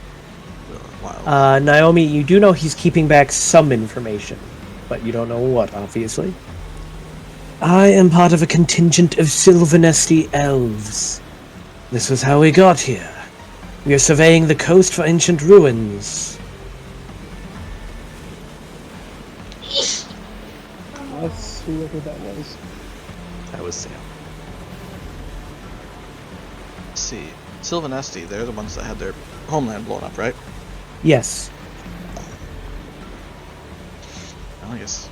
Wild. Naomi, you do know he's keeping back some information, but you don't know what, obviously. I am part of a contingent of Sylvanesti elves. This was how we got here. We are surveying the coast for ancient ruins. That's whoever that was. That was Sam. Let's see. Sylvanesti, they're the ones that had their homeland blown up, right? Yes. Well, I guess.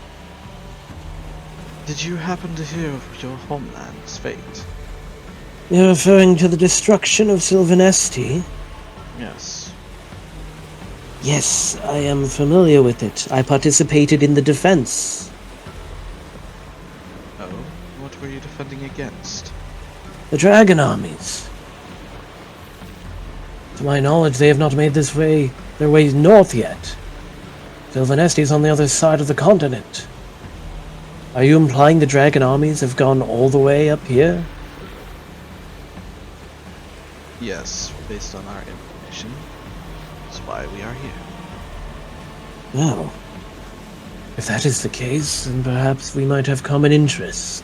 Did you happen to hear of your homeland's fate? You're referring to the destruction of Sylvanesti? Yes. Yes, I am familiar with it. I participated in the defense. Oh, what were you defending against? The dragon armies. To my knowledge, they have not made their way north yet. Sylvanesti is on the other side of the continent. Are you implying the dragon armies have gone all the way up here? Yes, based on our information. That's why we are here. Well, if that is the case, then perhaps we might have common interests.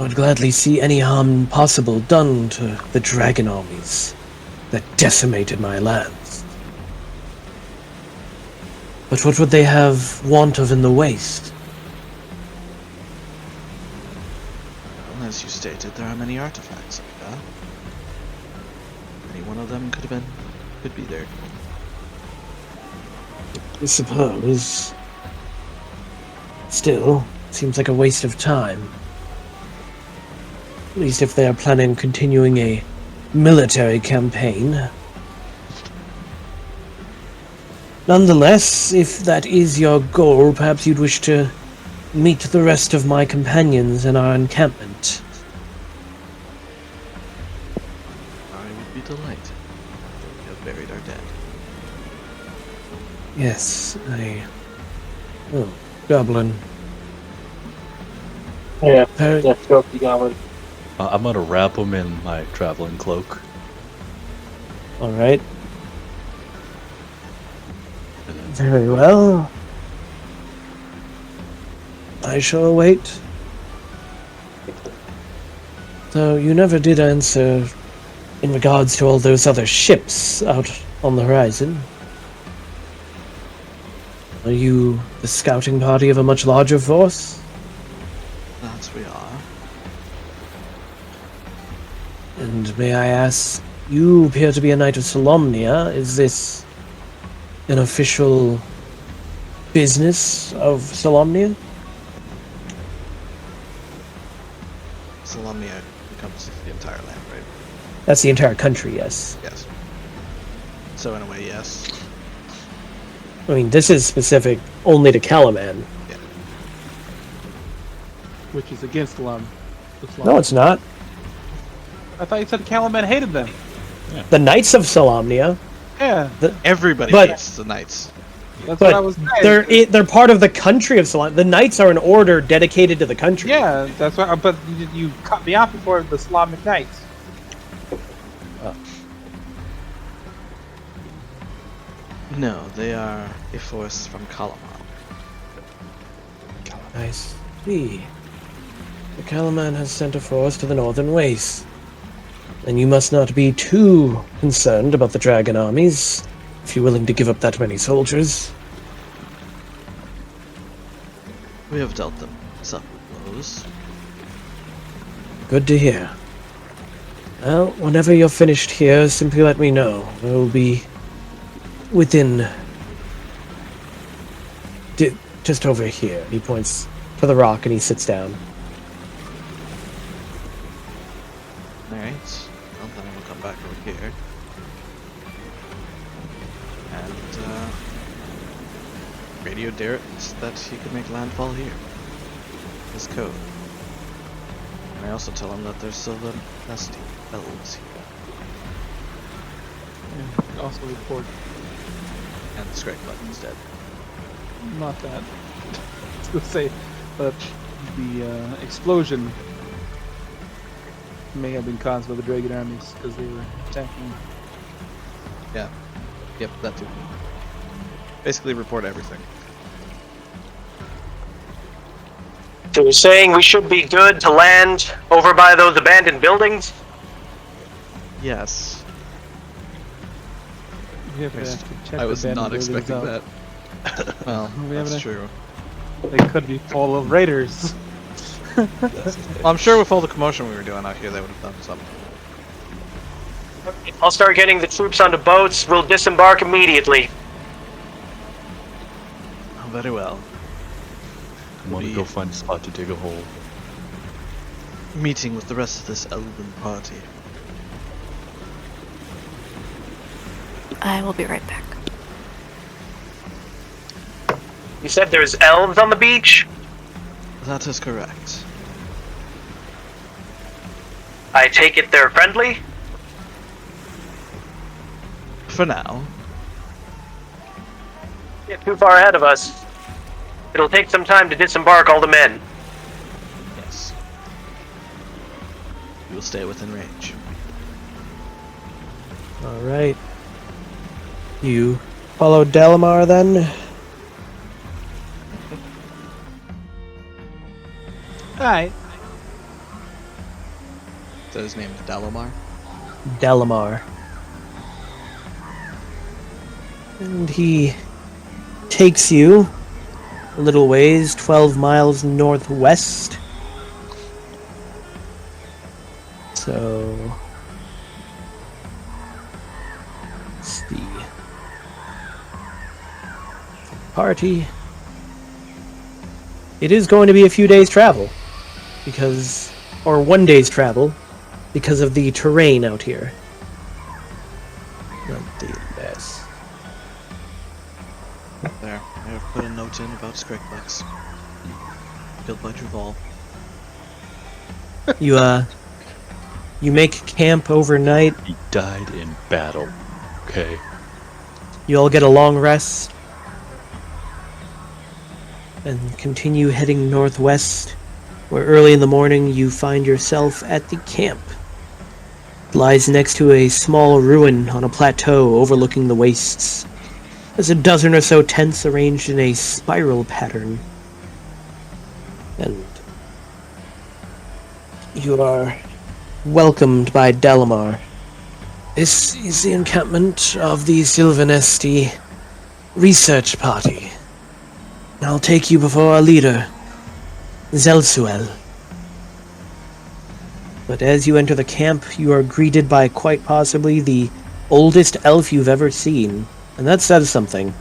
I'd gladly see any harm possible done to the dragon armies that decimated my lands. But what would they have want of in the waste? Well, as you stated, there are many artifacts up there. Any one of them could be there. I suppose. Still, seems like a waste of time. At least if they are planning on continuing a military campaign. Nonetheless, if that is your goal, perhaps you'd wish to meet the rest of my companions in our encampment. I would be delighted. We have buried our dead. Yes, Oh, goblin. Yeah, let's go the goblin. I'm gonna wrap him in my traveling cloak. Alright. Very well. I shall wait. Though you never did answer in regards to all those other ships out on the horizon. Are you the scouting party of a much larger force? That we are. And may I ask, you appear to be a knight of Solamnia. Is this an official business of Solamnia? Salamia encompasses the entire land, right? That's the entire country, yes. Yes. So in a way, yes. I mean, this is specific only to Kalaman. Yeah. Which is against the No, it's not. I thought you said Kalaman hated them. The Knights of Solamnia. Yeah. Everybody but- hates the knights. That's what I But was saying. they're part of the country of Solamnia. The Knights are an order dedicated to the country. Yeah, that's why. But you cut me off before the Islamic Knights. No, they are a force from Kalaman. I see. The Kalaman has sent a force to the northern waste. And you must not be too concerned about the dragon armies, if you're willing to give up that many soldiers. We have dealt them some blows. Good to hear. Well, whenever you're finished here, simply let me know. I will be within... just over here. He points to the rock and he sits down. Alright. Well, then we'll come back over here. And, radio Darret that he could make landfall here. His code. And I also tell him that there's still the nasty elves here. Yeah, also report. And the strike button is dead. Not that. I was gonna say, but the explosion may have been caused by the dragon armies because they were attacking. Yeah. Yep, that too. Basically report everything. So you're saying we should be good to land over by those abandoned buildings? Yes. We have to check I was the not abandoned expecting buildings that. Well, We have that's a- true. out. They could be full of raiders. Well, I'm sure with all the commotion we were doing out here, they would have done something. I'll start getting the troops onto boats. We'll disembark immediately. Oh, very well. I'm gonna go find a spot to dig a hole. Meeting with the rest of this elven party. I will be right back. You said there's elves on the beach? That is correct. I take it they're friendly? For now. Get too far ahead of us. It'll take some time to disembark all the men. Yes. We will stay within range. Alright. You follow Delamar then? Alright. Is that his name? Dalomar? Delamar. And he takes you a little ways, 12 miles northwest. So, let's see. Party. It is going to be a few days' travel, or 1 day's travel, because of the terrain out here. Not the best. There, I have put a note in about Scrakebucks. Built by Duval. You make camp overnight. He died in battle. Okay. You all get a long rest. And continue heading northwest, where early in the morning you find yourself at the camp. It lies next to a small ruin on a plateau overlooking the wastes. There's a dozen or so tents arranged in a spiral pattern. And you are welcomed by Delamar. This is the encampment of the Sylvanesti research party. I'll take you before our leader, Zelsuel. But as you enter the camp, you are greeted by quite possibly the oldest elf you've ever seen. And that says something.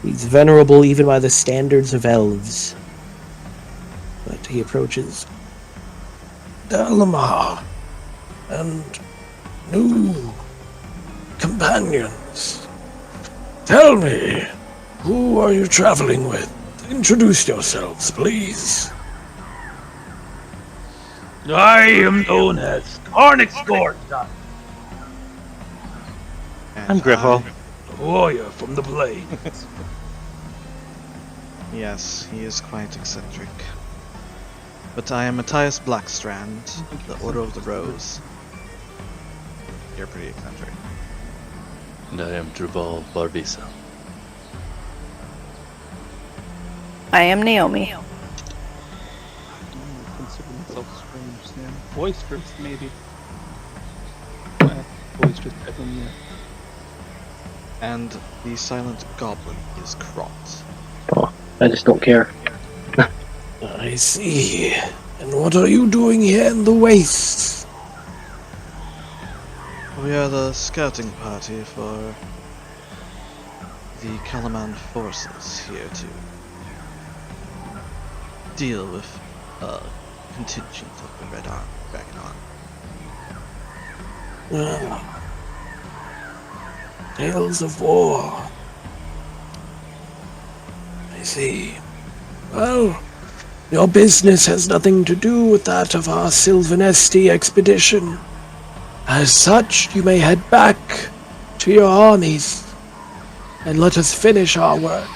He's venerable even by the standards of elves. But he approaches. Delamar and new companions. Tell me, who are you traveling with? Introduce yourselves, please. I am known as Carnix Gordon, I'm Griffo. a warrior from the Blade. Yes, he is quite eccentric. But I am Matthias Blackstrand, the Order of the Rose. You're pretty eccentric. And I am Duval Barbisa. I am Naomi. Consider myself strange now. Boisterous, maybe. Boisterous, definitely. And the silent goblin is Krot. Oh, I just don't care. I see. And what are you doing here in the wastes? We are the scouting party for the Kalaman forces here to deal with a contingent of the Red Army back on. Tales of war. I see. Well, your business has nothing to do with that of our Sylvanesti expedition. As such, you may head back to your armies and let us finish our work.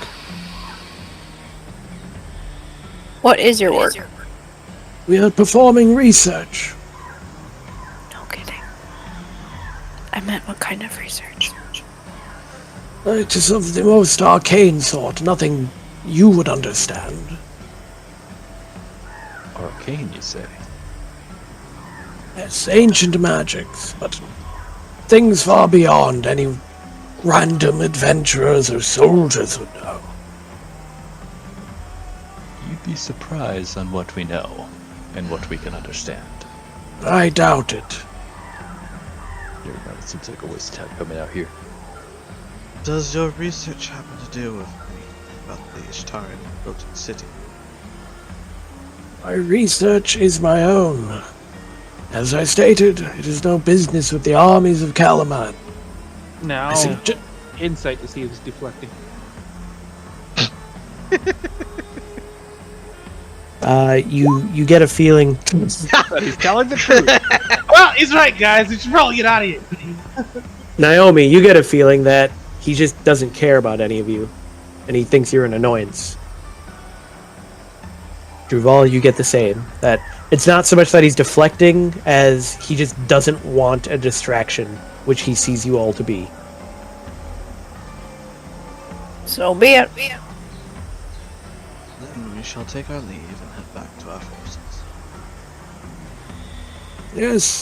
What is your work? We are performing research. No kidding. I meant what kind of research? It is of the most arcane sort, nothing you would understand. Arcane, you say? Yes, ancient magics, but things far beyond any random adventurers or soldiers would know. You'd be surprised on what we know and what we can understand. I doubt it. Here, now it seems like a waste of time coming out here. Does your research happen to do with anything about the Ishtarian Floating City? My research is my own. As I stated, it is no business with the armies of Kalaman. Now, I see insight to see if he's deflecting. You get a feeling. But he's telling the truth. Well, he's right, guys. We should probably get out of here. Naomi, you get a feeling that he just doesn't care about any of you, and he thinks you're an annoyance. Duval, you get the same. That it's not so much that he's deflecting as he just doesn't want a distraction, which he sees you all to be. So be it. Then we shall take our leave and head back to our forces.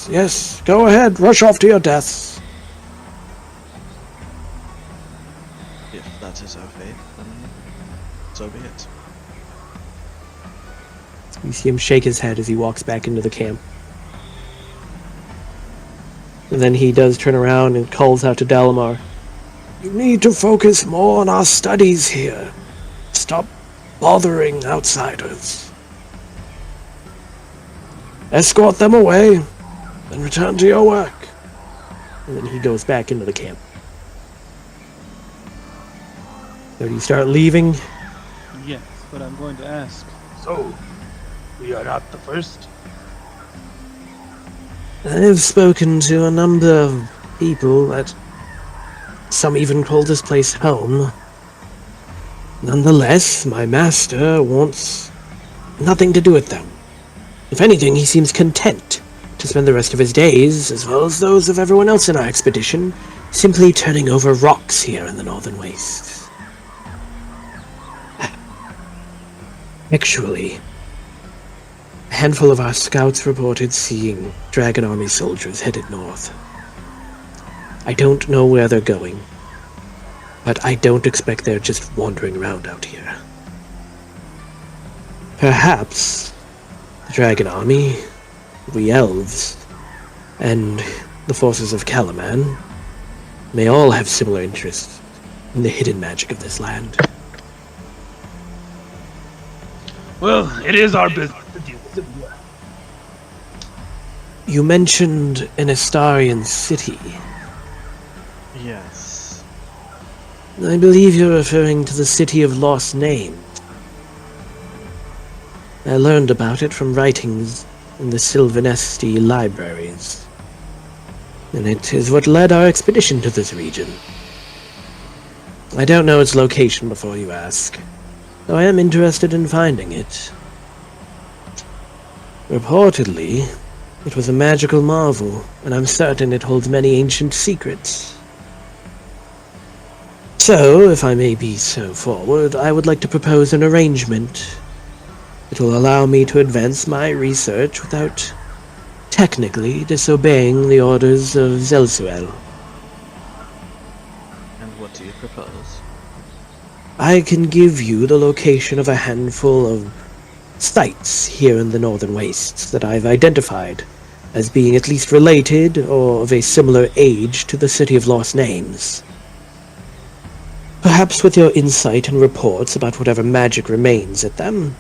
Yes, go ahead, rush off to your deaths. You see him shake his head as he walks back into the camp. And then he does turn around and calls out to Dalamar. You need to focus more on our studies here. Stop bothering outsiders. Escort them away, and return to your work. And then he goes back into the camp. So do you start leaving? Yes, but I'm going to ask. So, we are not the first? I've spoken to a number of people that some even call this place home. Nonetheless, my master wants nothing to do with them. If anything, he seems content to spend the rest of his days, as well as those of everyone else in our expedition, simply turning over rocks here in the Northern Wastes. Actually, a handful of our scouts reported seeing Dragon Army soldiers headed north. I don't know where they're going, but I don't expect they're just wandering around out here. Perhaps the Dragon Army, the Elves, and the forces of Kalaman may all have similar interests in the hidden magic of this land. Well, it is our business to deal with it. You mentioned an Ishtarian city. Yes. I believe you're referring to the City of Lost Names. I learned about it from writings in the Sylvanesti libraries, and it is what led our expedition to this region. I don't know its location before you ask, though I am interested in finding it. Reportedly, it was a magical marvel, and I'm certain it holds many ancient secrets. So, if I may be so forward, I would like to propose an arrangement. It will allow me to advance my research without technically disobeying the orders of Zelsuel. And what do you propose? I can give you the location of a handful of sites here in the Northern Wastes that I've identified as being at least related or of a similar age to the City of Lost Names. Perhaps with your insight and reports about whatever magic remains at them,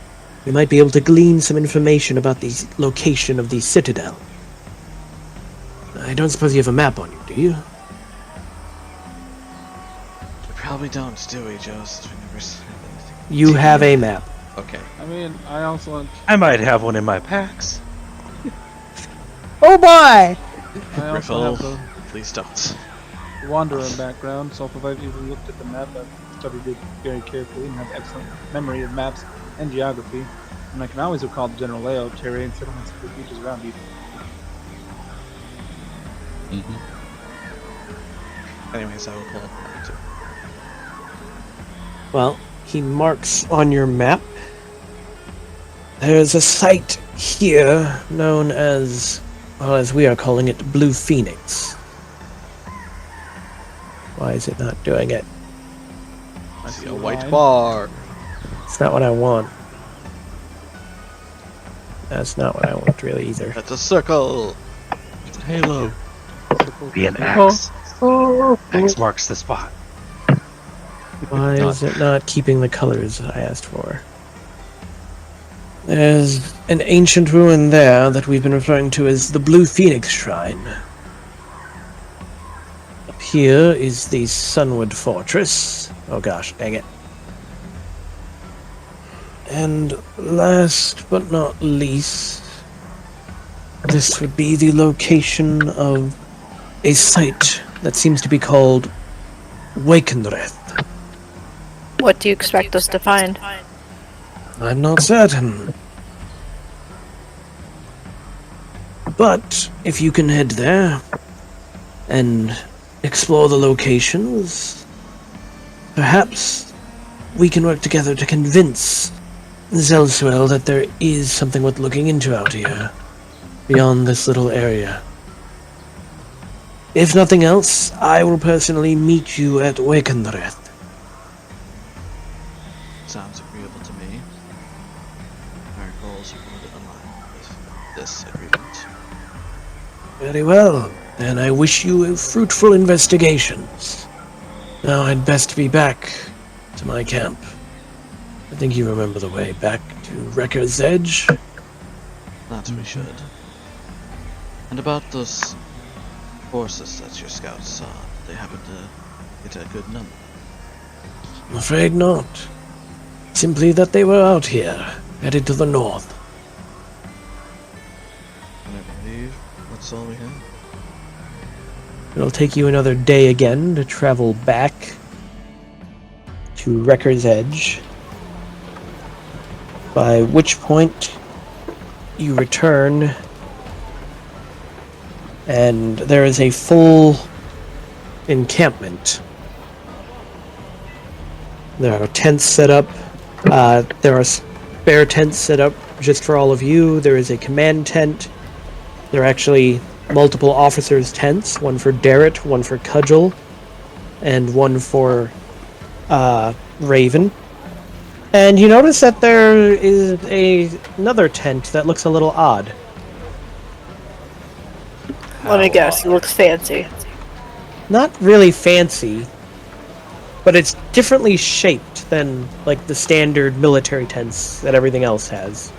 we might be able to glean some information about the location of the citadel. I don't suppose you have a map on you, do you? We probably don't, do we, Joe? Since we never said anything. You have a map. Okay. I mean, I also I might have one in my packs. Oh boy! I also Riffle, have the please don't. Wanderer background, so if I've even looked at the map, I've studied it very carefully and have excellent memory of maps and geography. And I can always recall the general layout of terrain, settlements, and the beaches around you. Anyways, I will pull up mine too. Well, he marks on your map. There's a site here known as, well, as we are calling it, Blue Phoenix. Why is it not doing it? I see a white bar. It's not what I want. That's not what I want really either. That's a circle. It's a halo. Be an X. X marks the spot. Why is it not keeping the colors I asked for? There's an ancient ruin there that we've been referring to as the Blue Phoenix Shrine. Up here is the Sunwood Fortress. Oh gosh, dang it. And last but not least, this would be the location of a site that seems to be called Wakenreth. What do you expect us to find? I'm not certain. But if you can head there and explore the locations, perhaps we can work together to convince Zelsuel that there is something worth looking into out here, beyond this little area. If nothing else, I will personally meet you at Wakenreth. Sounds agreeable to me. Alright, cool. falls more than in line with this agreement. Very well. Then I wish you fruitful investigations. Now I'd best be back to my camp. I think you remember the way back to Wrecker's Edge. That we should. And about those forces that your scouts saw, they happen to get a good number. I'm afraid not. Simply that they were out here, headed to the north. And I believe that's all we have. It'll take you another day again to travel back to Wrecker's Edge. By which point you return and there is a full encampment. There are tents set up. There are spare tents set up just for all of you. There is a command tent. There are actually multiple officers' tents, one for Darret, one for Cudgel, and one for Raven. And you notice that there is another tent that looks a little odd. Let me guess, it looks fancy. Not really fancy, but it's differently shaped than like the standard military tents that everything else has.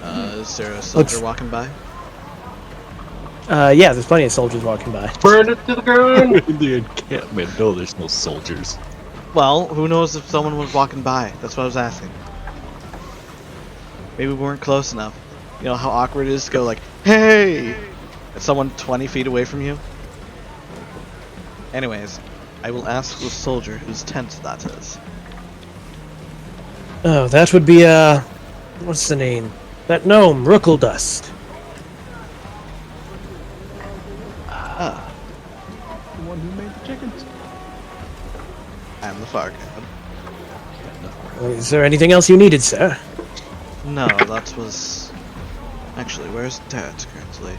Is there a soldier walking by? Yeah, there's plenty of soldiers walking by. Burn it to the ground! In the encampment, no, there's no soldiers. Well, who knows if someone was walking by? That's what I was asking. Maybe we weren't close enough. You know how awkward it is to go like, hey! At someone 20 feet away from you? Anyways, I will ask the soldier whose tent that is. Oh, that would be, what's the name? That gnome, Rookeldust. Ah. The one who made the chickens. And the far cab. Is there anything else you needed, sir? No, that was... Actually, where's Darret currently?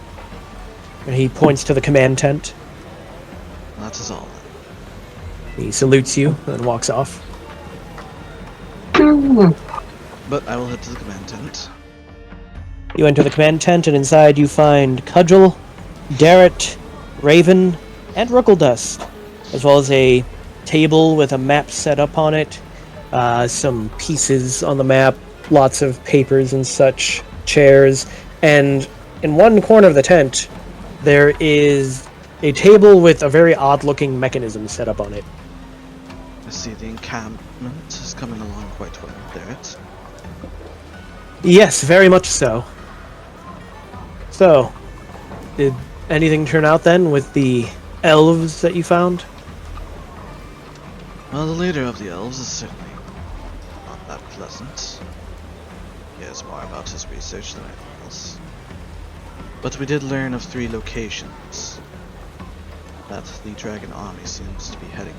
And he points to the command tent. That is all. He salutes you and walks off. But I will head to the command tent. You enter the command tent, and inside you find Cudgel, Darret, Raven, and Rookeldust, as well as a table with a map set up on it, some pieces on the map, lots of papers and such, chairs, and in one corner of the tent, there is a table with a very odd-looking mechanism set up on it. I see the encampment is coming along quite well, Darret. Yes, very much so. So, did anything turn out then with the elves that you found? Well, the leader of the elves is certainly not that pleasant. He has more about his research than anything else. But we did learn of 3 locations that the dragon army seems to be heading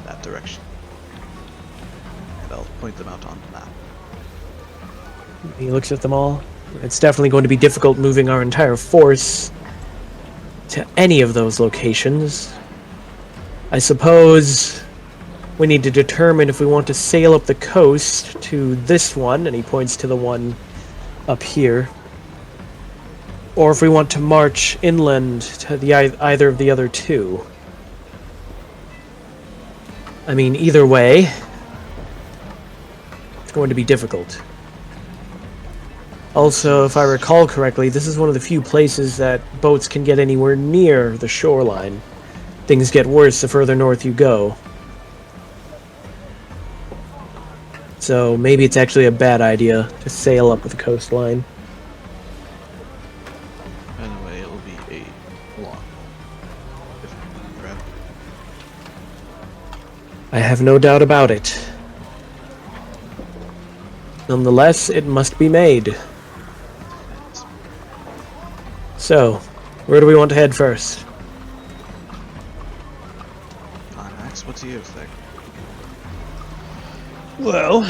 that direction. And I'll point them out on the map. He looks at them all. It's definitely going to be difficult moving our entire force to any of those locations. I suppose we need to determine if we want to sail up the coast to this one, and he points to the one up here, or if we want to march inland to either of the other 2. I mean, either way, it's going to be difficult. Also, if I recall correctly, this is one of the few places that boats can get anywhere near the shoreline. Things get worse the further north you go. So maybe it's actually a bad idea to sail up the coastline. Anyway, it will be a long, difficult trip. I have no doubt about it. Nonetheless, it must be made. So, where do we want to head first? Max, what do you think? Well,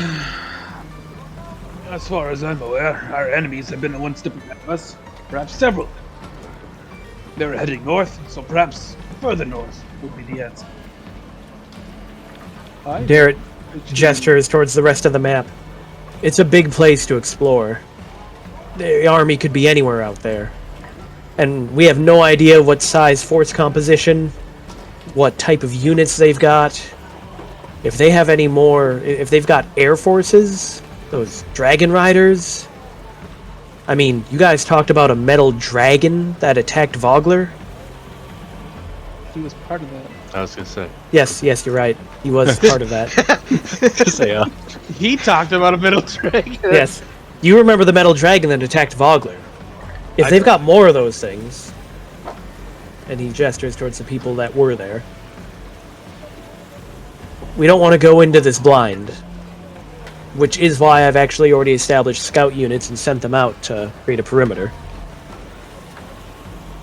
as far as I'm aware, our enemies have been the ones stepping ahead of us. Perhaps several. They were heading north, so perhaps further north would be the answer. Darret gestures towards the rest of the map. It's a big place to explore. the army could be anywhere out there. And we have no idea what size force composition, what type of units they've got. If they have any more, if they've got air forces, those dragon riders. I mean, you guys talked about a metal dragon that attacked Vogler. He was part of that. I was gonna say. Yes, you're right. He was part of that. Say, He talked about a metal dragon. Yes. You remember the metal dragon that attacked Vogler. If they've got more of those things, and he gestures towards the people that were there, we don't want to go into this blind, which is why I've actually already established scout units and sent them out to create a perimeter.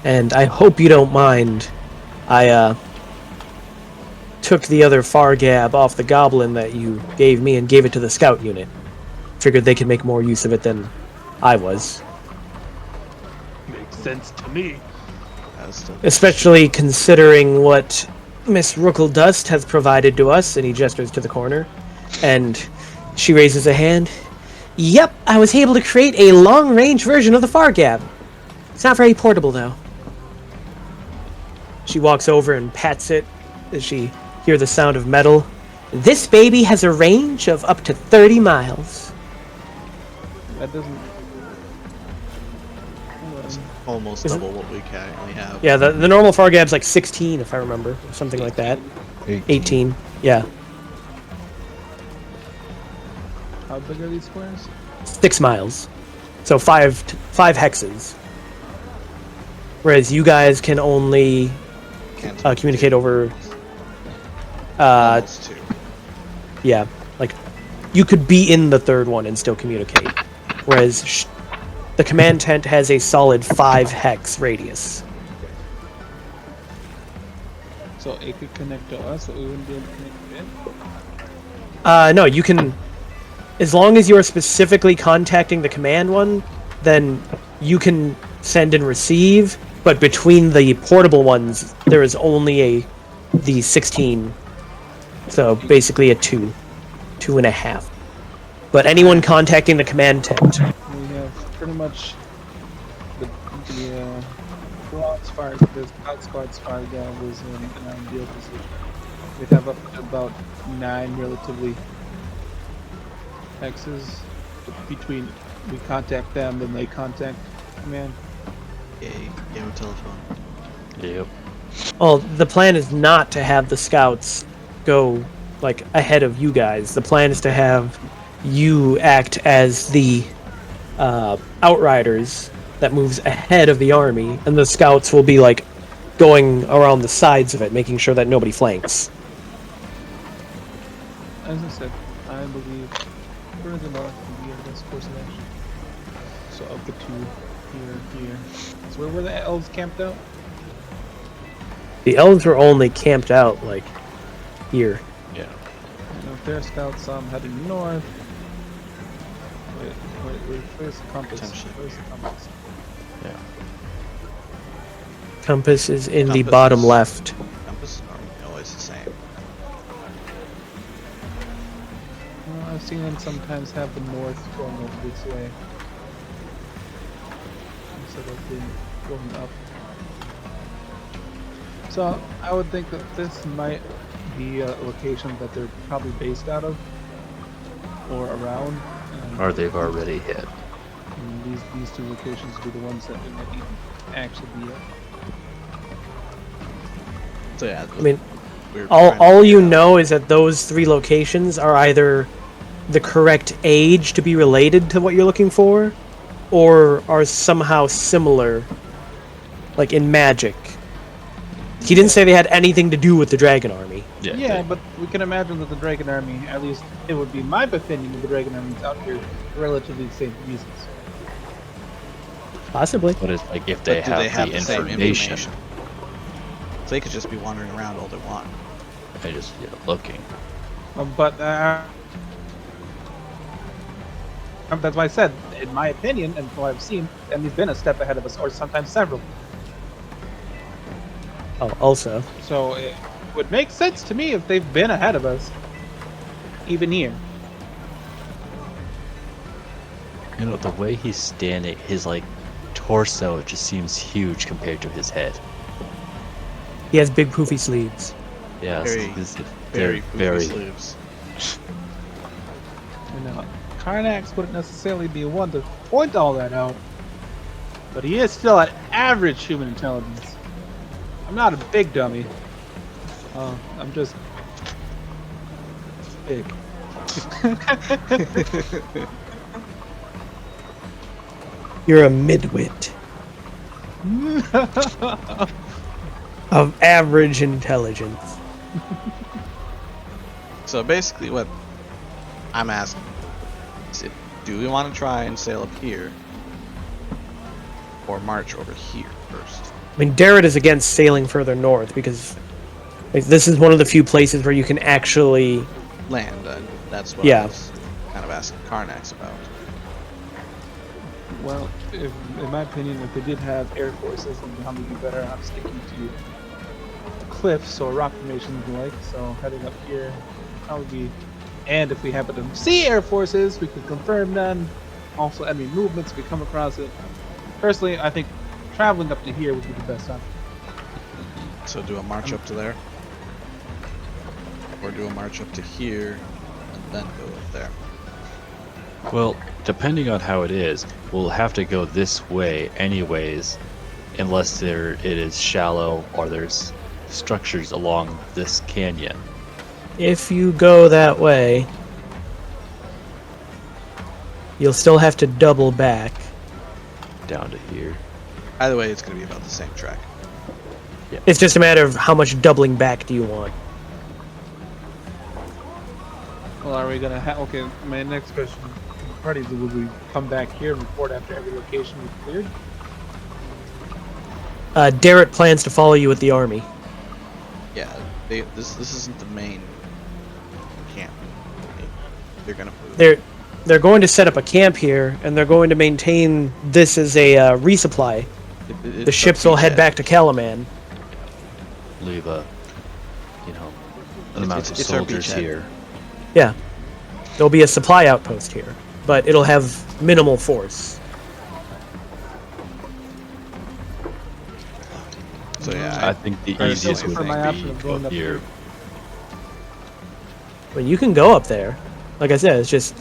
And I hope you don't mind, I took the other Fargab off the goblin that you gave me and gave it to the scout unit. Figured they could make more use of it than I was. Makes sense to me. Especially considering what Miss Rookledust has provided to us, and he gestures to the corner, and she raises a hand. Yep, I was able to create a long-range version of the Fargab. It's not very portable, though. She walks over and pats it as she hears the sound of metal. This baby has a range of up to 30 miles. That doesn't... Almost double what we currently have. Yeah, the normal Fargab's like 16, if I remember, or something like that. 18, yeah. How big are these squares? 6 miles. So 5 hexes. Whereas you guys can only communicate over... Almost 2. Yeah, like, you could be in the third one and still communicate. Whereas the command tent has a solid 5 hex radius. So it could connect to us, but we wouldn't be able to connect to it? No, you can... As long as you're specifically contacting the command one, then you can send and receive, but between the portable ones, there is only the 16. So basically a 2.5. But anyone contacting the command tent. We have pretty much the scout squad's fire down was in an ideal position. We'd have up to about 9 relatively hexes between we contact them, then they contact command. Yeah, telephone. Yep. Well, the plan is not to have the scouts go like ahead of you guys. The plan is to have you act as the outriders that moves ahead of the army, and the scouts will be like going around the sides of it, making sure that nobody flanks. As I said, I believe further north would be our best course of action. So of the 2, here. So where were the elves camped out? The elves were only camped out like here. Yeah. Now if their scouts saw them heading north. Wait, where's the compass? Where's the compass? Yeah. Compass is in the Compass bottom is- left. Compass are always the same. Well, I've seen them sometimes have the north going over this way. Instead of being going up. So I would think that this might be a location that they're probably based out of. Or around. Or they've already hit. And these 2 locations would be the ones that we might even actually be at. So yeah, I mean, we're trying to all you figure out- know is that those 3 locations are either the correct age to be related to what you're looking for, or are somehow similar, like in magic. He didn't say they had anything to do with the Dragon Army. Yeah, but we can imagine that the Dragon Army, at least it would be my opinion, that the Dragon Army is out here for relatively the same reasons. Possibly. But it's like if But they do they have the the same information, information? So they could just be wandering around all they want. they just looking. But that's why I said, in my opinion, and from what I've seen, Emmy's been a step ahead of us, or sometimes several. Oh, also. So it would make sense to me if they've been ahead of us, even here. You know, the way he's standing, his like torso just seems huge compared to his head. He has big poofy sleeves. Yeah, Very, they're very. sleeves. You know, Karnax wouldn't necessarily be one to point all that out, but he is still at average human intelligence. I'm not a big dummy. I'm just big. You're a midwit of average intelligence. So basically what I'm asking is, do we want to try and sail up here? Or march over here first? I mean, Darret is against sailing further north because like, this is one of the few places where you can actually land, that's what I was kind of asking Karnax about. Well, in my opinion, if they did have air forces, then they'd probably be better off sticking to cliffs or rock formations and the like. So heading up here probably be. And if we happen to see air forces, we could confirm them. Also, enemy movements if we come across it. Personally, I think traveling up to here would be the best option. So do a march up to there? Or do a march up to here and then go up there? Well, depending on how it is, we'll have to go this way anyways, unless it is shallow or there's structures along this canyon. if you go that way, you'll still have to double back. Down to here. Either way, it's going to be about the same track. Yeah. It's just a matter of how much doubling back do you want. Well, are we gonna have? Okay, my next question: parties, will we come back here and report after every location we've cleared? Darret plans to follow you with the army. Yeah, this isn't the main camp. They're gonna move. They're going to set up a camp here, and they're going to maintain this as a resupply. The ships will head back to Kalaman. Leave an amount of soldiers here. Yeah. There'll be a supply outpost here, but it'll have minimal force. So yeah, I think the easiest would be go here. But you can go up there. Like I said, it's just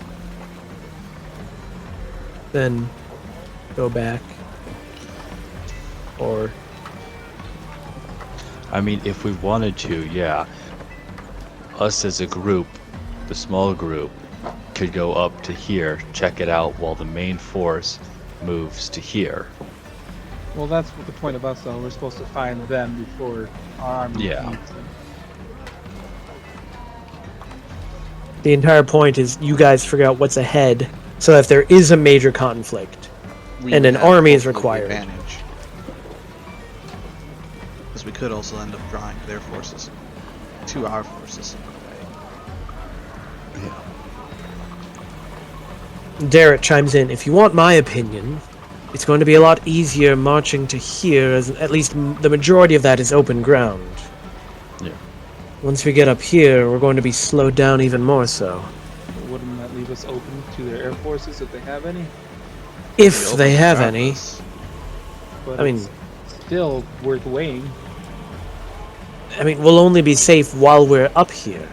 then go back. Or I mean, if we wanted to, yeah. Us as a group, the small group, could go up to here, check it out, while the main force moves to here. Well, that's what the point of us, though. We're supposed to find them before our army. Yeah. meets them. the entire point is you guys figure out what's ahead, so that if there is a major conflict, and an army is required. Because we could also end up drawing their forces to our forces. Darret chimes in, if you want my opinion, it's going to be a lot easier marching to here, as at least the majority of that is open ground. Yeah. Once we get up here, we're going to be slowed down even more so. Wouldn't that leave us open to their air forces if they have any? If they have any. But I mean, it's still worth weighing. I mean, we'll only be safe while we're up here.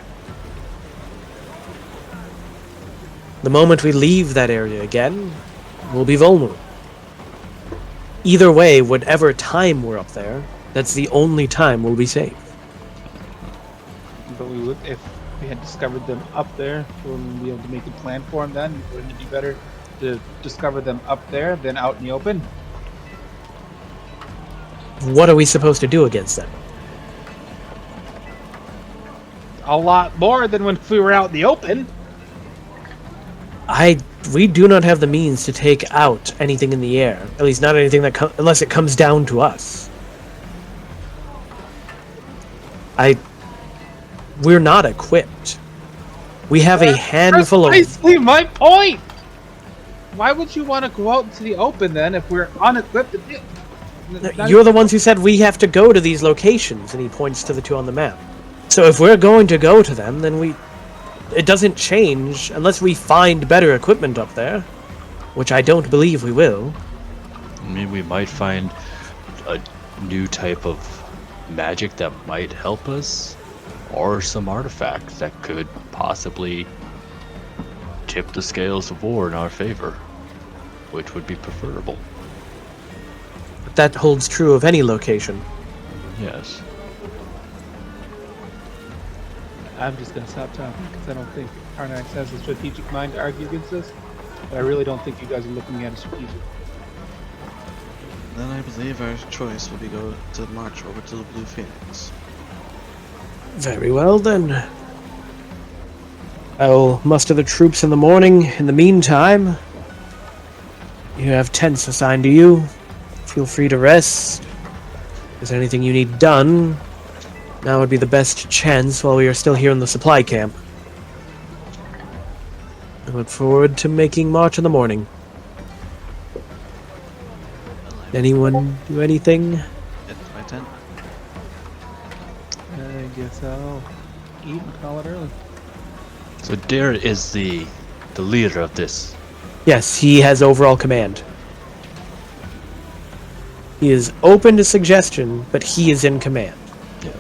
The moment we leave that area again, we'll be vulnerable. Either way, whatever time we're up there, that's the only time we'll be safe. But we would, if we had discovered them up there, wouldn't we be able to make a plan for them then? Wouldn't it be better to discover them up there than out in the open? What are we supposed to do against them? A lot more than when we were out in the open. We do not have the means to take out anything in the air. At least not anything that unless it comes down to us. We're not equipped. We have a handful of... Precisely my point! Why would you want to go out into the open then if we're unequipped to do? You're the ones who said we have to go to these locations, and he points to the two on the map. So if we're going to go to them, then it doesn't change unless we find better equipment up there. which I don't believe we will. I mean, we might find a new type of magic that might help us, or some artifact that could possibly tip the scales of war in our favor, which would be preferable. But that holds true of any location. Yes. I'm just gonna stop talking because I don't think Karnax has a strategic mind to argue against this. But I really don't think you guys are looking at it strategic. Then I believe our choice will be go to march over to the Blue Phoenix. Very well, then. I will muster the troops in the morning. In the meantime, you have tents assigned to you. Feel free to rest. If there's anything you need done, now would be the best chance while we are still here in the supply camp. I look forward to making march in the morning. Anyone do anything? At my tent. I guess I'll eat and call it early. So Darret is the leader of this. Yes, he has overall command. He is open to suggestion, but he is in command. Yeah.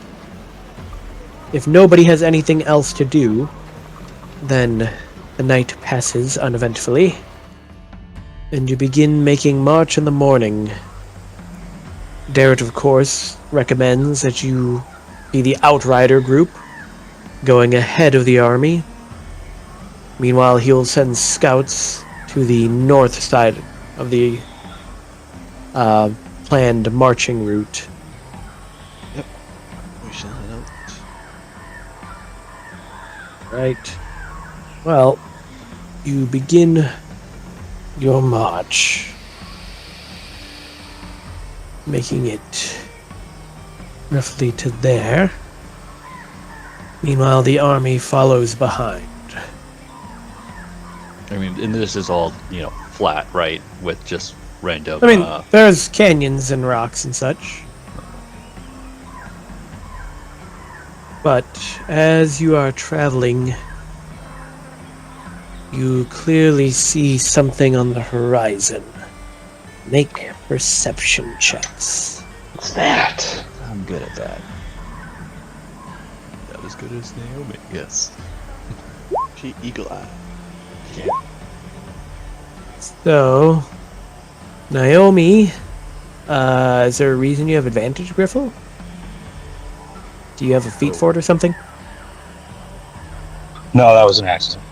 If nobody has anything else to do, then the night passes uneventfully, and you begin making march in the morning. Darret, of course, recommends that you be the outrider group, going ahead of the army. Meanwhile, he'll send scouts to the north side of the planned marching route. Yep. We shall head out. Right. Well, you begin your march, making it roughly to there. Meanwhile, the army follows behind. I mean, and this is all, flat, right? With just random... I mean, there's canyons and rocks and such. But as you are traveling, you clearly see something on the horizon. Make perception checks. What's that? I'm good at that. Not as good as Naomi, yes. She eagle eye. Yeah. So, Naomi, is there a reason you have advantage, Griffle? Do you have a feat for it or something? No, that was an accident.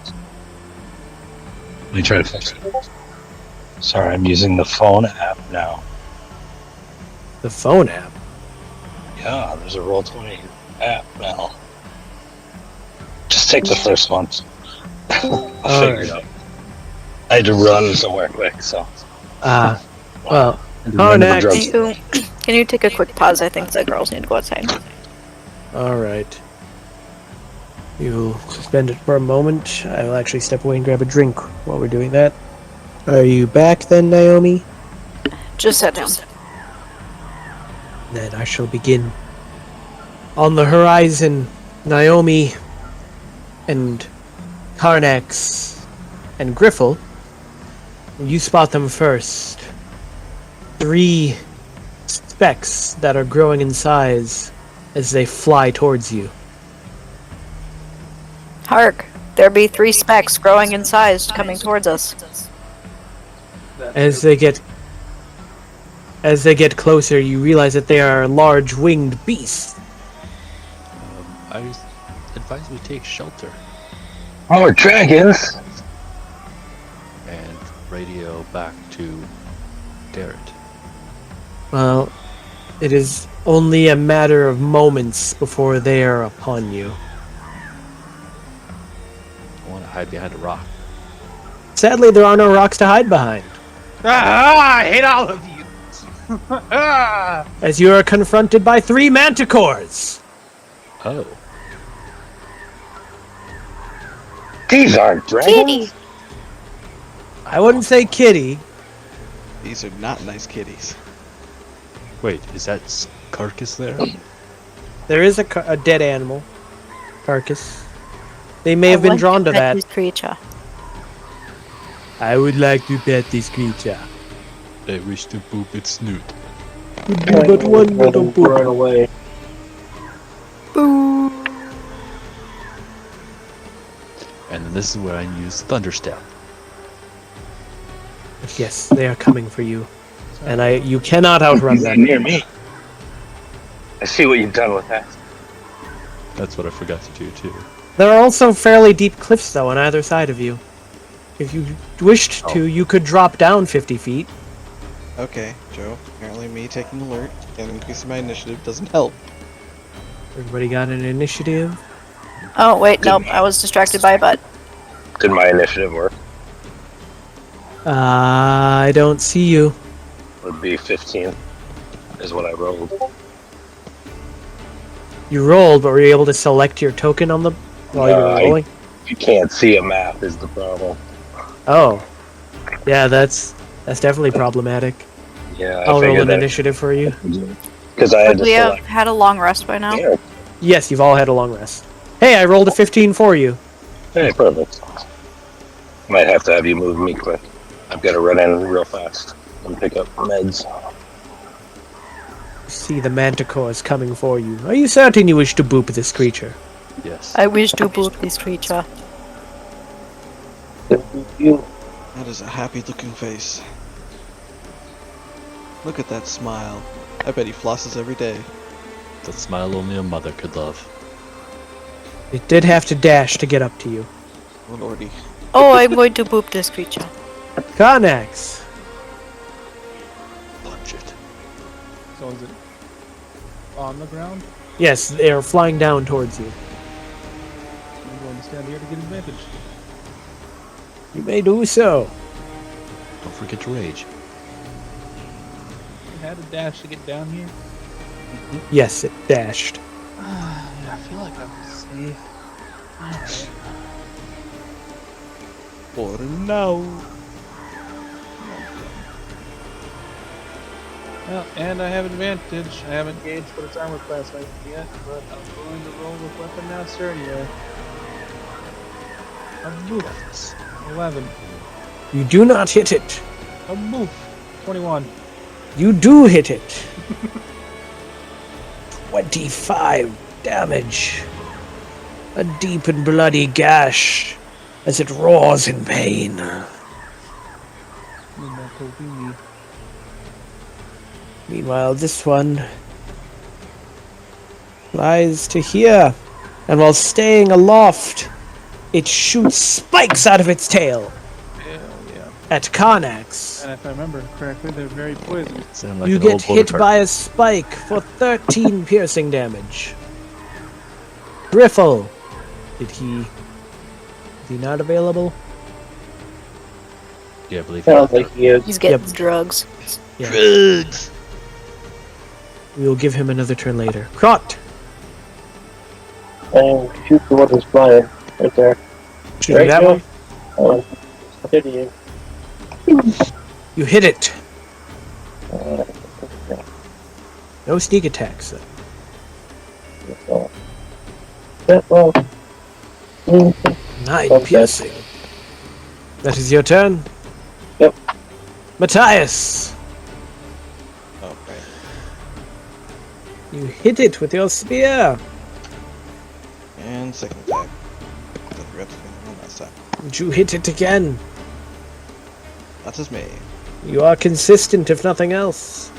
Let me try to fix it. Sorry, I'm using the phone app now. The phone app? Yeah, there's a Roll20 app now. Just take the first one. I'll figure it out. I had to run somewhere quick, so. Well, Karnax. Can you take a quick pause? I think the girls need to go outside. Alright. You'll suspend it for a moment. I will actually step away and grab a drink while we're doing that. Are you back then, Naomi? Just sit down. Then I shall begin. On the horizon, Naomi and Karnax and Griffle, you spot them first. 3 specks that are growing in size as they fly towards you. Hark! There be 3 specks growing in size coming towards us. As they get closer, you realize that they are large winged beasts. I advise we take shelter Oh, we're dragons! and radio back to Darret. Well, it is only a matter of moments before they are upon you. I want to hide behind a rock. Sadly, there are no rocks to hide behind, I hate all of you! as you are confronted by 3 manticores. Oh. These aren't dragons! I wouldn't say kitty. These are not nice kitties. Wait, is that carcass there? There is a dead animal carcass. They may have been drawn to that. Creature. I would like to pet this creature. I wish to poop its snoot. But one little poop. Run away. And then this is where I use Thunderstep. Yes, they are coming for you. And you cannot outrun He's not them. near me. I see what you've done with that. That's what I forgot to do too. There are also fairly deep cliffs, though, on either side of you. If you wished to, you could drop down 50 feet. Okay, Joe. Apparently me taking alert and increasing my initiative doesn't help. Everybody got an initiative? Oh, wait, nope. I was distracted by a butt. Did my initiative work? I don't see you. Would be 15 is what I rolled. You rolled, but were you able to select your token on the while you were rolling? You can't see a map is the problem. Oh. Yeah, that's definitely problematic. Yeah, I I'll roll figured an that initiative for you. because I had Would to we have select. had a long rest by now? Yeah. Yes, you've all had a long rest. Hey, I rolled a 15 for you. Hey, perfect. Might have to have you move me quick. I've got to run in real fast and pick up meds. See, the manticore is coming for you. Are you certain you wish to boop this creature? Yes. I wish to boop this creature. That is a happy-looking face. Look at that smile. I bet he flosses every day. That smile only a mother could love. It did have to dash to get up to you. Oh lordy. Oh, I'm going to boop this creature. Connex. Punch it. So is it on the ground? Yes, they are flying down towards you. I'm going to stand here to get advantage. You may do so. Don't forget to rage. I had a dash to get down here. Yes, it dashed. I feel like I'm safe. For now. Well, and I have advantage. I haven't gauged what its armor class might be yet, but I'm going to roll with weapon master anyway. A boof. 11. You do not hit it. A boof. 21. You do hit it. 25 damage. A deep and bloody gash as it roars in pain. Meanwhile, this one flies to here, and while staying aloft, it shoots spikes out of its tail Hell yeah. at Karnax. And if I remember correctly, they're very poisonous. Sound like You an get old hit Bonaparte. by a spike for 13 piercing damage. Griffle. Is he not available? Yeah, I believe Sounds like he is. He's getting Yep. drugs. Yeah. Drugs! We will give him another turn later. Krot. And shoot the one who's flying. Right there. Shooting Right that now? one. Oh, hit you. You hit it. Uh, No sneak attacks. yeah, well. 9 Okay. piercing. That is your turn. Yep. Matthias. Okay. You hit it with your spear. And second attack. I forgot to finish one last time. And you hit it again. That is me. You are consistent, if nothing else.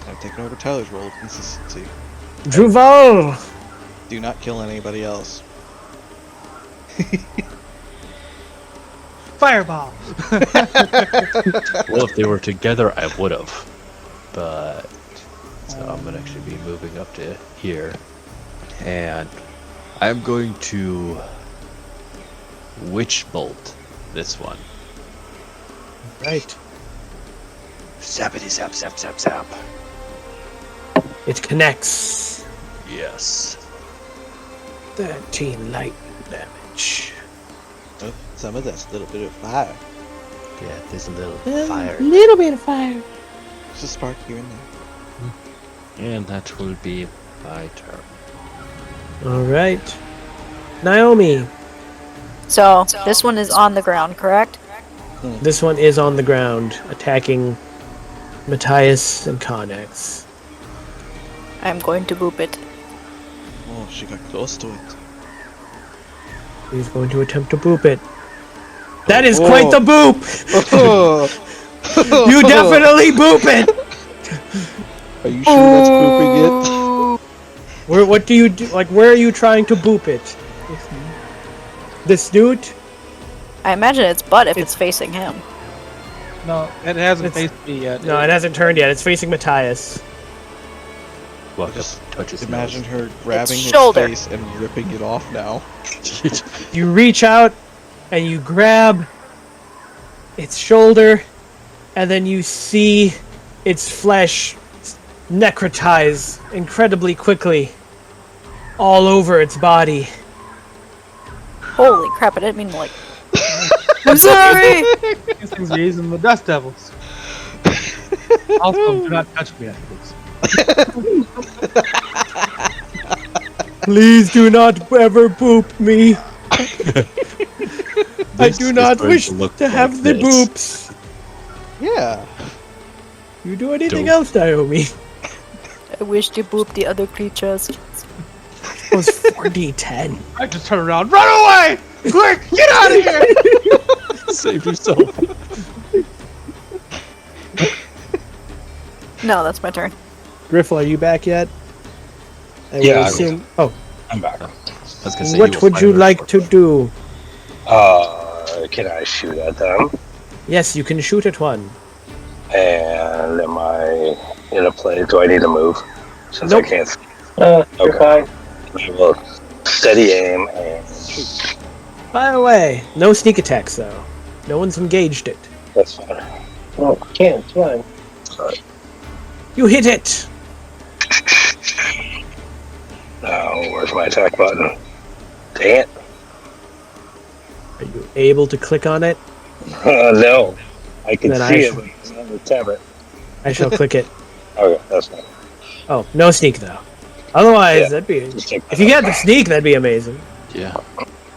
I've taken over Tyler's role of consistency. Druval. Do not kill anybody else. Fireball! Well, if they were together, I would have. But so I'm gonna actually be moving up to here, and I'm going to witch bolt this one. Right. Zappity zap zap zap zap. It connects. Yes. 13 lightning damage. Oh, some of that's a little bit of fire. Yeah, there's a little fire, Little bit of fire. Just a spark here and there. and that will be my turn. All right. Naomi. So, this one is on the ground, correct? This one is on the ground, attacking Matthias and Connex. I'm going to boop it. Oh, she got close to it. He's going to attempt to boop it. That is quite the boop! You definitely boop it! Are you sure that's booping it? What do you do? Like, where are you trying to boop it? The snoot? I imagine it's butt if it's facing him. No, it hasn't faced me yet. No, it hasn't turned yet. It's facing Matthias. Well, Just touch his imagine nose. her grabbing It's his shoulder. face and ripping it off now. You reach out and you grab its shoulder, and then you see its flesh necrotize incredibly quickly all over its body. Holy crap, I didn't mean to, like... I'm sorry! These things are using the Dust Devils. Also, do not touch me afterwards. Please do not ever boop me. I do not wish to have the boops. Yeah. You do anything else, Naomi? I wish to boop the other creatures. It was 4d10. I just turn around. Run away! Quick! Get out of here! Save yourself. No, that's my turn. Griffle, are you back yet? I will Yeah, assume. Oh, I'm back. I was gonna say, what would you like to do? Can I shoot at them? Yes, you can shoot at one. And am I in a place? Do I need to move? Since Nope. I can't. You're fine. I will steady aim and shoot. Fire away. No sneak attacks, though. No one's engaged it. That's fine. No, can't. It's fine. You hit it! Now, where's my attack button? Dang it. Are you able to click on it? No. I can Then see I it, but it's on the tablet. I shall click it. Okay, that's fine. Oh, no sneak, though. Otherwise, Yeah. that'd be... Just take If you get the sneak, that'd be amazing. Yeah.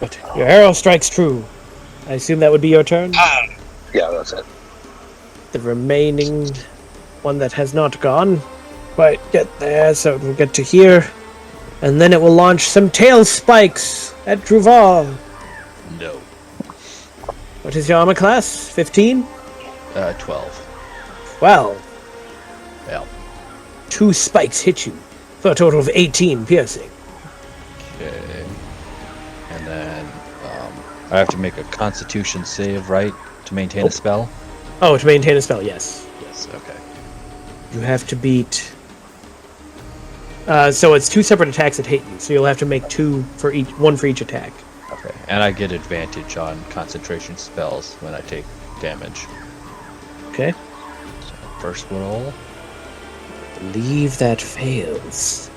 But your arrow strikes true. I assume that would be your turn? Yeah, that's it. The remaining one that has not gone quite get there, so it will get to here. And then it will launch some tail spikes at Druval. No. What is your armor class? 15? 12. 12. Well. 2 spikes hit you for a total of 18 piercing. Okay. And then I have to make a Constitution save, right, to maintain a spell. Oh, to maintain a spell, yes. Yes. Okay. You have to beat... so it's 2 separate attacks that hit you, so you'll have to make 2 for each, 1 for each attack. Okay. And I get advantage on concentration spells when I take damage. Okay. So first roll. Believe that fails.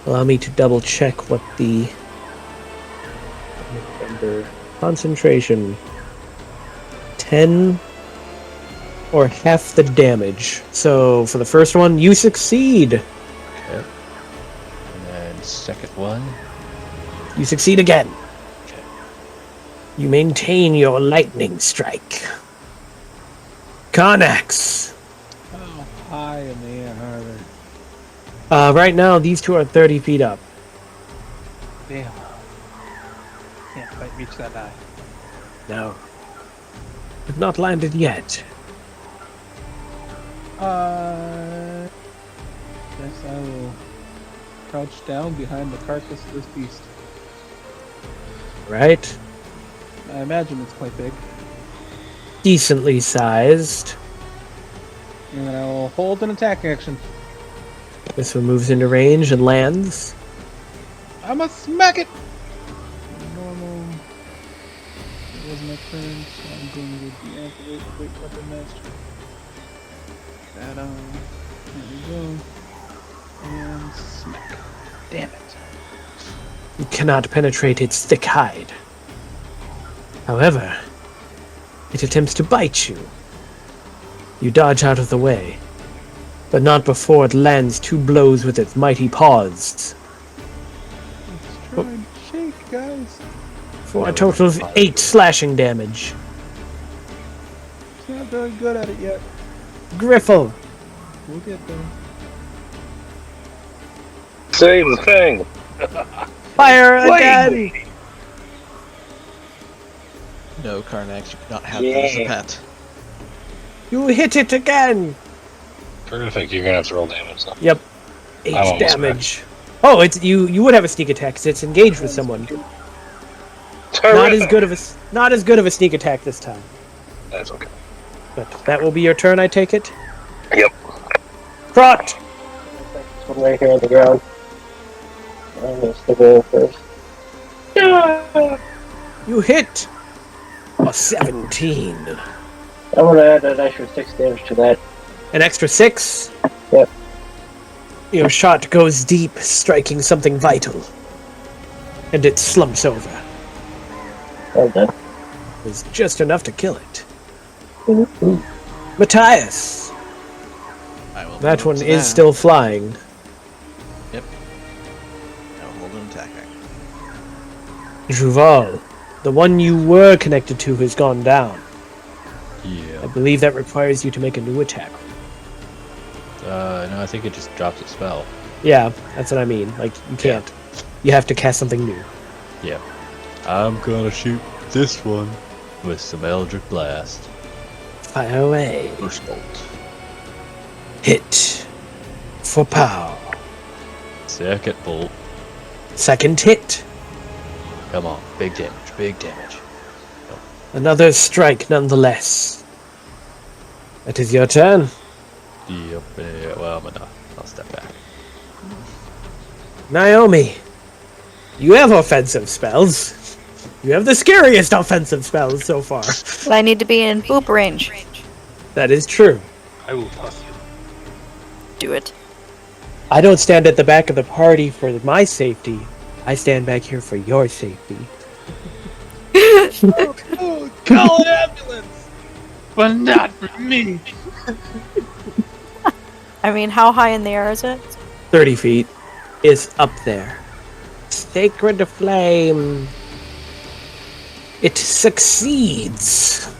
Allow me to double check what the under concentration 10 or half the damage. So for the first one, you succeed. Okay. And then second one. You succeed again. Okay. You maintain your lightning strike. Connex. How high in the air are they? Right now, these 2 are 30 feet up. Damn. Can't quite reach that high. No. Have not landed yet. Guess I will crouch down behind the carcass of this beast. Right? I imagine it's quite big. Decently sized. And then I will hold an attack action. This one moves into range and lands. I must smack it! Normal. It wasn't my turn, so I'm going to deactivate Great Weapon Master. That on. There we go. And smack. Damn it. You cannot penetrate its thick hide. However, it attempts to bite you. You dodge out of the way, but not before it lands 2 blows with its mighty paws. Let's try and shake, guys. For a total of 8 slashing damage. He's not very good at it yet. Griffle. We'll get there. Same thing. Fire again! No, Karnax, you cannot have that as a pet. You hit it again! Perfect. You're gonna have to roll damage though. Yep. I'm 8 almost damage. Oh, it's you would have a sneak attack because it's engaged with someone. Terrific. Not as good of a sneak attack this time. That's okay. But that will be your turn, I take it? Yep. Trot! This one right here on the ground. I'm gonna stick it in first. You hit! A 17. I'm gonna add an extra 6 damage to that. An extra 6? Yep. Your shot goes deep, striking something vital. And it slumps over. Well done. It's just enough to kill it. Matthias! I will That move one to is that. still flying. Yep. I will hold an attack action. Juval, the one you were connected to has gone down. I Yeah. believe that requires you to make a new attack. No, I think it just drops a spell. Yeah, that's what I mean. Like, you can't. You have to cast something new. Yeah. I'm gonna shoot this one with some Eldritch Blast. Fire away. First bolt. Hit. For power. Second bolt. Second hit. Come on. Big damage. Big damage. Another strike nonetheless. It is your turn. Yep. Yeah, well, I'll step back. Naomi, you have offensive spells. You have the scariest offensive spells so far. But I need to be in boop range. That is true. I will toss you. Do it. I don't stand at the back of the party for my safety. I stand back here for your safety. Call an ambulance! But not for me! I mean, how high in the air is it? 30 feet is up there. Sacred flame. It succeeds.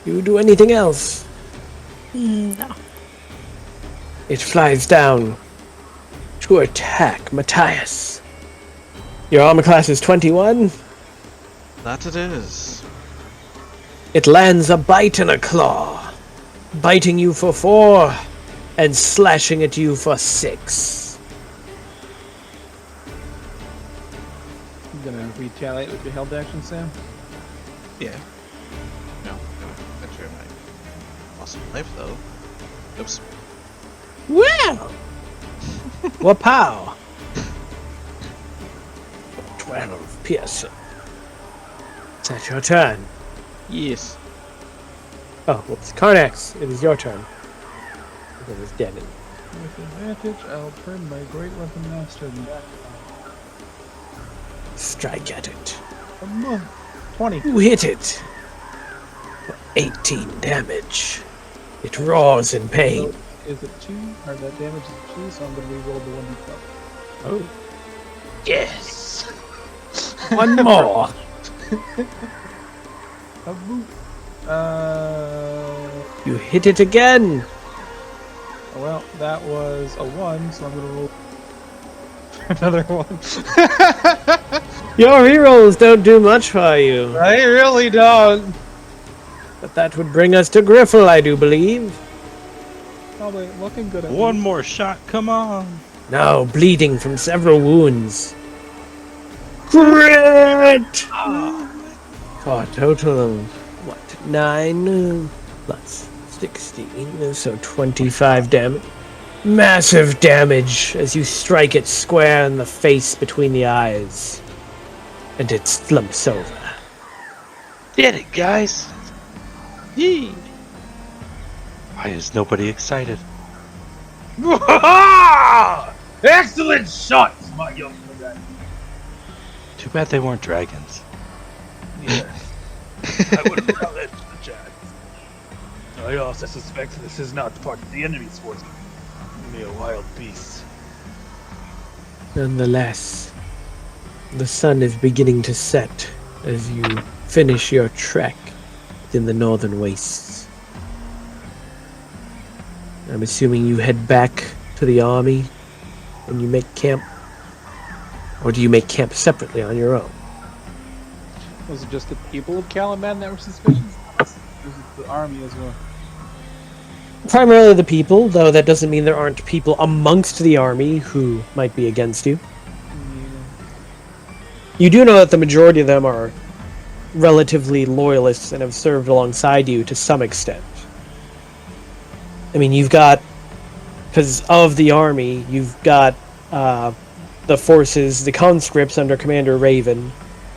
You do anything else? No. It flies down to attack Matthias. Your armor class is 21. That it is. It lands a bite and a claw, biting you for 4 and slashing at you for 6. You gonna retaliate with your held action, Sam? Yeah. No, that's my awesome life though. Oops. Well, wapow. 12 piercing. Is that your turn? Yes. Oh, whoops. Karnax, it is your turn. It is dead. With advantage, I'll turn my Great Weapon Master back. Strike at it. 20. You hit it. For 18 damage. It roars in pain. Is it 2? Or that damage is 2, so I'm gonna re-roll the 1d12. Oh. Yes. One more. A boop. You hit it again. Well, that was a 1, so I'm gonna roll another 1. Your rerolls don't do much for you. I really don't. But that would bring us to Griffle, I do believe. Probably looking good at One more shot, come on. Now bleeding from several wounds. Crit! For a total of, what, 9 plus 16, so 25 damage. Massive damage as you strike it square in the face between the eyes. And it slumps over. Did it, guys. Yee. Why is nobody excited? Excellent shots, my young friend. Too bad they weren't dragons. Yes. I would have acknowledged the chance. I also suspect this is not part of the enemy's force. Only a wild beast. Nonetheless, The sun is beginning to set as you finish your trek within the northern wastes. I'm assuming you head back to the army when you make camp? Or do you make camp separately on your own? Was it just the people of Kalaman that were suspicious? Or was it the army as well? Primarily the people, though that doesn't mean there aren't people amongst the army who might be against you. You do know that the majority of them are relatively loyalists and have served alongside you to some extent. I mean, you've got, because of the army, you've got the forces, the conscripts under Commander Raven,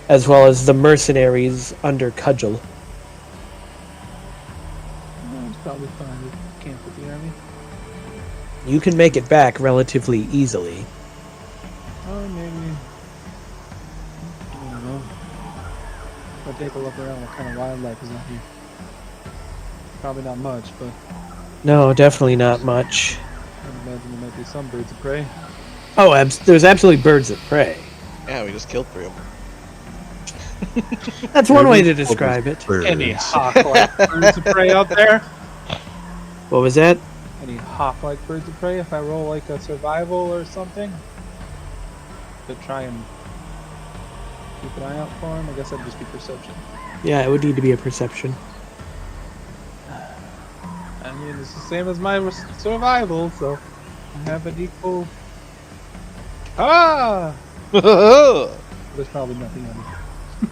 as well as the mercenaries under Cudgel. No, it's probably fine to camp with the army. You can make it back relatively easily. Oh, maybe. I don't know. I'll take a look around what kind of wildlife is out here. Probably not much, but No, definitely not much. I imagine there might be some birds of prey. Oh, there's absolutely birds of prey. Yeah, we just killed 3 of them. That's one way to describe it. Any hawk-like birds of prey out there? What was that? Any hawk-like birds of prey? If I roll like a survival or something? To try and keep an eye out for them? I guess that'd just be perception. Yeah, it would need to be a perception. I mean, it's the same as my survival, so I have an equal... Ah! There's probably nothing on it.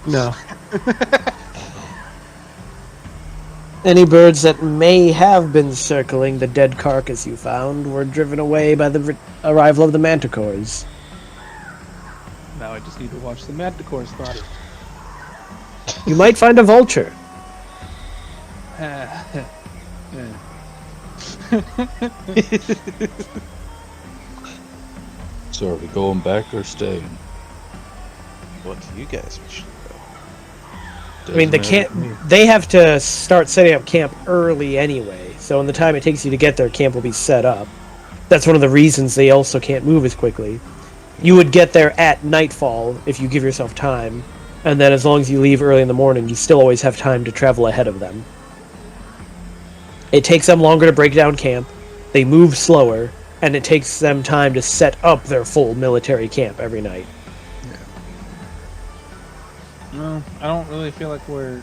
No. Any birds that may have been circling the dead carcass you found were driven away by the arrival of the manticores. Now I just need to watch the manticore spotted. You might find a vulture. So are we going back or staying? What do you guys wish to go? I mean, they have to start setting up camp early anyway, so in the time it takes you to get there, camp will be set up. That's one of the reasons they also can't move as quickly. You would get there at nightfall if you give yourself time, and then as long as you leave early in the morning, you still always have time to travel ahead of them. It takes them longer to break down camp, they move slower, and it takes them time to set up their full military camp every night. No, I don't really feel like we're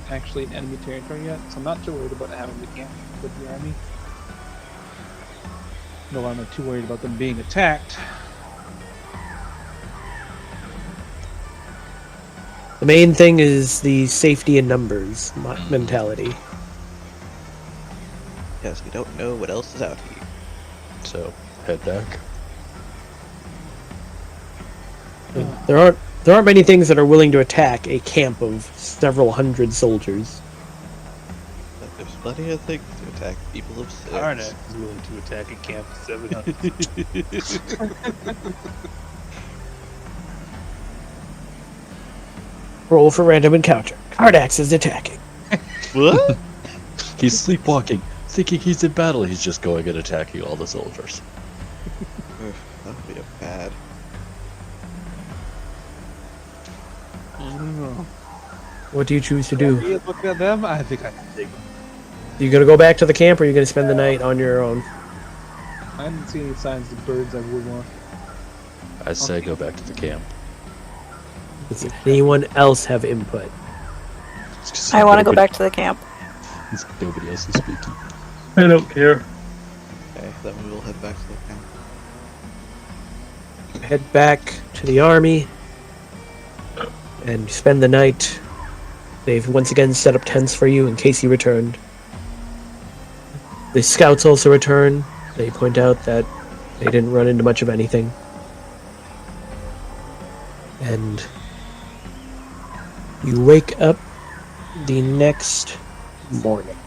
actually in enemy territory yet, so I'm not too worried about having to camp with the army. No, I'm not too worried about them being attacked. The main thing is the safety in numbers mentality. Yes, we don't know what else is out here. So, head back. There aren't many things that are willing to attack a camp of several hundred soldiers. But there's plenty of things to attack people of 6. Darret is willing to attack a camp of 700. Roll for random encounter. Cardax is attacking. What? He's sleepwalking, thinking he's in battle. He's just going and attacking all the soldiers. That would be a bad. What do you choose to do? Look at them. I think I can take them. You gonna go back to the camp, or are you gonna spend the night on your own? I didn't see any signs of birds I would want. I say go back to the camp. Does anyone else have input? I want to go back to the camp. Nobody else is speaking. I don't care. Okay, then we will head back to the camp. Head back to the army and spend the night. They've once again set up tents for you in case you returned. The scouts also return. They point out that they didn't run into much of anything. And you wake up the next morning,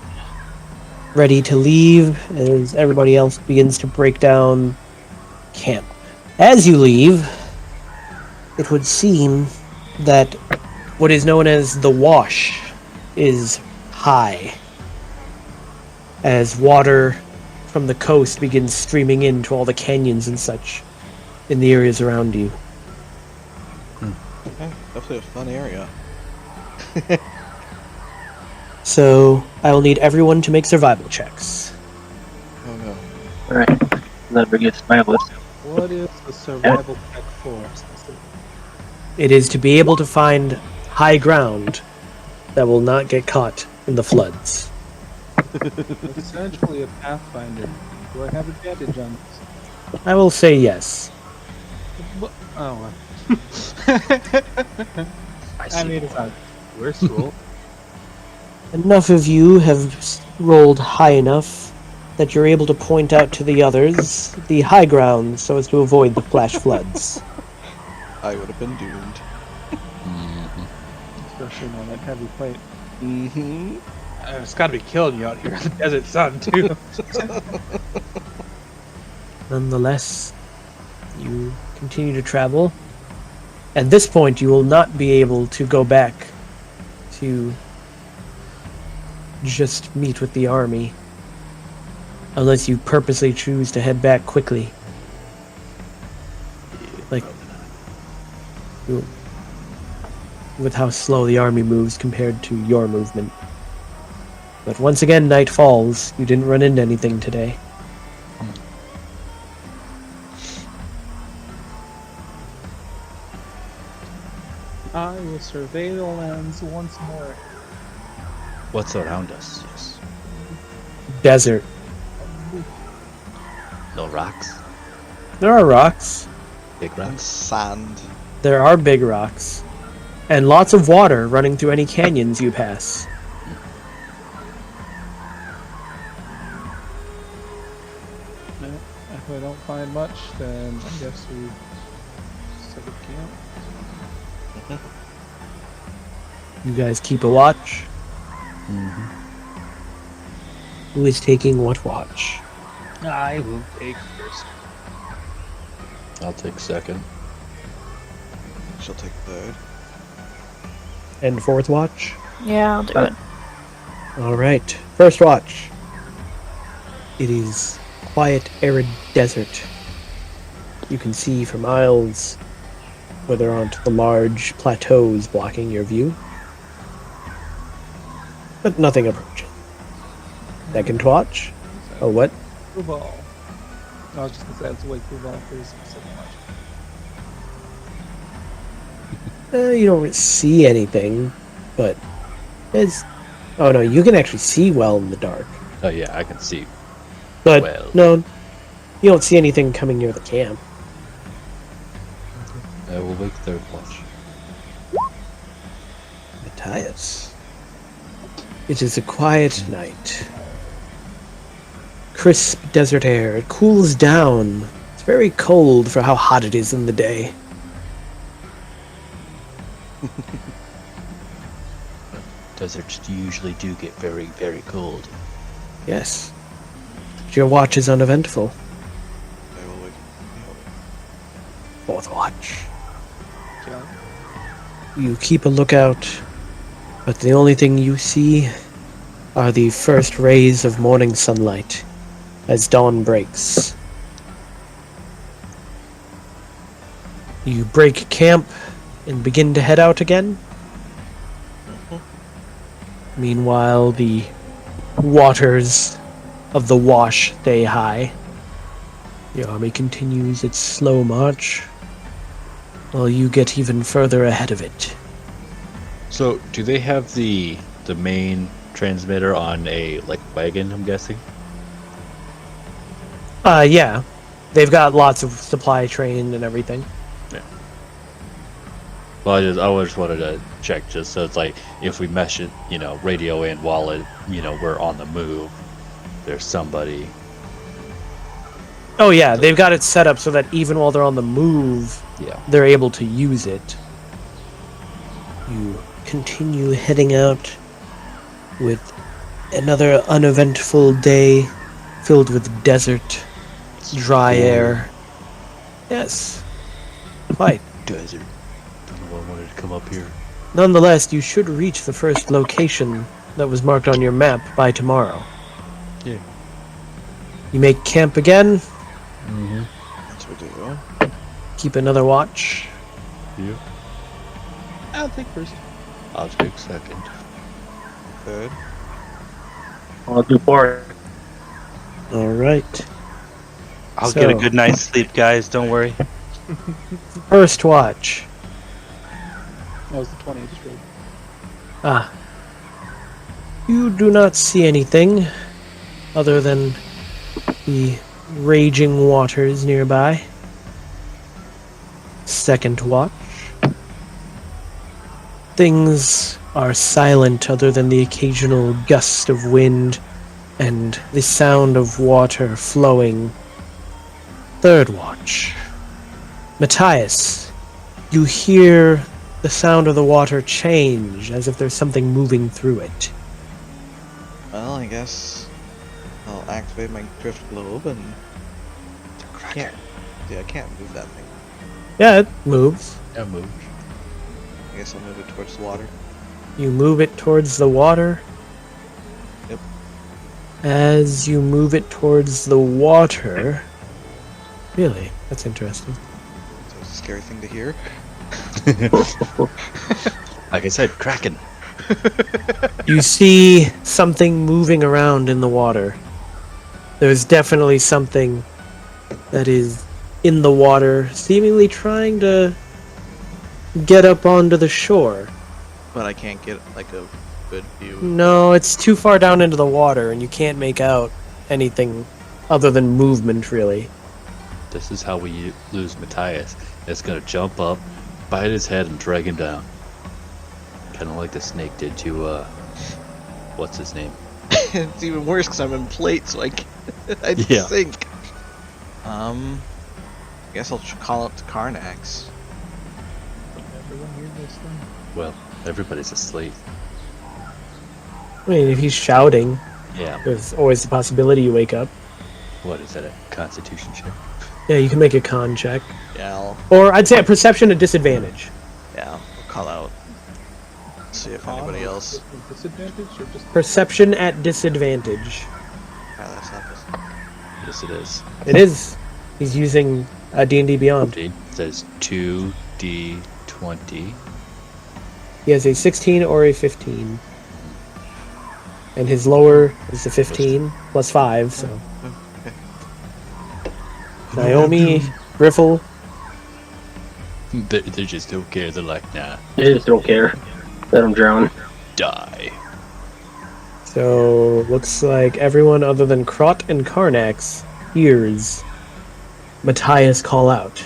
ready to leave as everybody else begins to break down camp. As you leave, it would seem that what is known as the wash is high, as water from the coast begins streaming into all the canyons and such in the areas around you. Yeah, definitely a fun area. So I will need everyone to make survival checks. Oh no. Alright. Never gets my list. What is the survival check for? It is to be able to find high ground that will not get caught in the floods. Essentially a pathfinder. Do I have advantage on this? I will say yes. Oh, well. I mean, it's not worst roll. Enough of you have rolled high enough that you're able to point out to the others the high ground so as to avoid the flash floods. I would have been doomed. Especially on that heavy plate. Mm-hmm. It's got to be killing you out here in the desert sun, too. Nonetheless, you continue to travel. At this point, you will not be able to go back to just meet with the army unless you purposely choose to head back quickly. Like, with how slow the army moves compared to your movement. But once again, night falls. You didn't run into anything today. I will survey the lands once more. What's around us? Yes. Desert. No rocks? There are rocks. Big And rocks? sand. There are big rocks. And lots of water running through any canyons you pass. If I don't find much, then I guess we set up camp. You guys keep a watch. Who is taking what watch? I will take first. I'll take second. She'll take third. And fourth watch? Yeah, I'll do it. Alright. First watch. It is quiet, arid desert. You can see for miles where there aren't the large plateaus blocking your view. But nothing approaching. Second watch. Oh, what? Football. I was just going to say that's way football for this specific watch. You don't see anything, but it's... Oh no, you can actually see well in the dark. Oh yeah, I can see. But Well. no, you don't see anything coming near the camp. I will wake third watch. Matthias. It is a quiet night. Crisp desert air. It cools down. It's very cold for how hot it is in the day. Deserts usually do get very, very cold. Yes. But your watch is uneventful. I will wait. Fourth watch. Yeah. You keep a lookout, but the only thing you see are the first rays of morning sunlight as dawn breaks. You break camp and begin to head out again. Meanwhile, the waters of the wash stay high. The army continues its slow march, while you get even further ahead of it. So, do they have the main transmitter on a wagon? I'm guessing. Yeah. They've got lots of supply train and everything. Well, I just wanted to check, just so it's like if we mesh it, radio in while it, we're on the move. There's somebody. Oh yeah, they've got it set up so that even while they're on the move, Yeah. they're able to use it. You continue heading out with another uneventful day filled with desert, dry air. Yes, quite. Desert. Don't know why I wanted to come up here. Nonetheless, you should reach the first location that was marked on your map by tomorrow. Yeah. You make camp again, Mm-hmm. That's what we do. keep another watch. Yeah. I'll take first. I'll take second. Third. I'll do 4. All right. I'll get a So- good night's sleep, guys. Don't worry. First watch. That was the 20 I just rolled. Ah. You do not see anything other than the raging waters nearby. Second watch. Things are silent other than the occasional gust of wind and the sound of water flowing. Third watch. Matthias, you hear the sound of the water change as if there's something moving through it. Well, I guess I'll activate my drift globe and can't. Yeah, I can't move that thing. Yeah, it moves. Yeah, move. I guess I'll move it towards the water. You move it towards the water. Yep. As you move it towards the water. Really? That's interesting. So it's a scary thing to hear. Like I said, Kraken. You see something moving around in the water. There's definitely something that is in the water, seemingly trying to get up onto the shore. But I can't get like a good view. No, it's too far down into the water, and you can't make out anything other than movement, really. This is how we lose Matthias. It's gonna jump up, bite his head, and drag him down. Kind of like the snake did to, what's his name? It's even worse because I'm in plate, so I'd Yeah. sink. I guess I'll call up the Karnax. Everyone hear this thing? Well, everybody's asleep. I mean, if he's shouting, Yeah. there's always the possibility you wake up. What is that, a constitution check? Yeah, you can make a con check. Yeah, Or I'd say a perception at disadvantage. I'll call out. See if anybody else. Disadvantage or just Perception at disadvantage. That's not this. Yes, it is. It is. He's using D&D Beyond. It says 2d20. He has a 16 or a 15. And his lower is a 15 plus 5, so. Naomi, Griffle. They just don't care. They're like, nah, They just don't care. Let him drown. die. So, looks like everyone other than Krot and Karnax hears Matthias call out.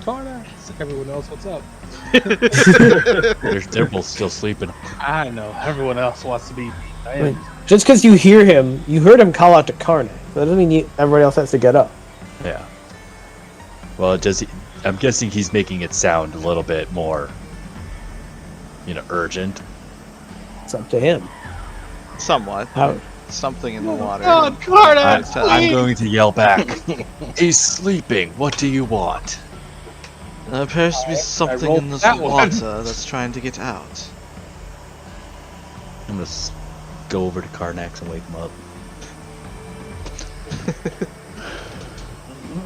Karnax. Everyone else, what's up? They're both still sleeping. I know. Everyone else wants to be. Wait, just because you hear him, you heard him call out to Karnax. That doesn't mean everybody else has to get up. Yeah. Well, does he? I'm guessing he's making it sound a little bit more, urgent. It's up to him. Somewhat. How? Something in the water. God, Karnax! I'm going to yell back. He's sleeping. What do you want? There appears to be something rolled in this that one. water that's trying to get out. I'm gonna go over to Karnax and wake him up.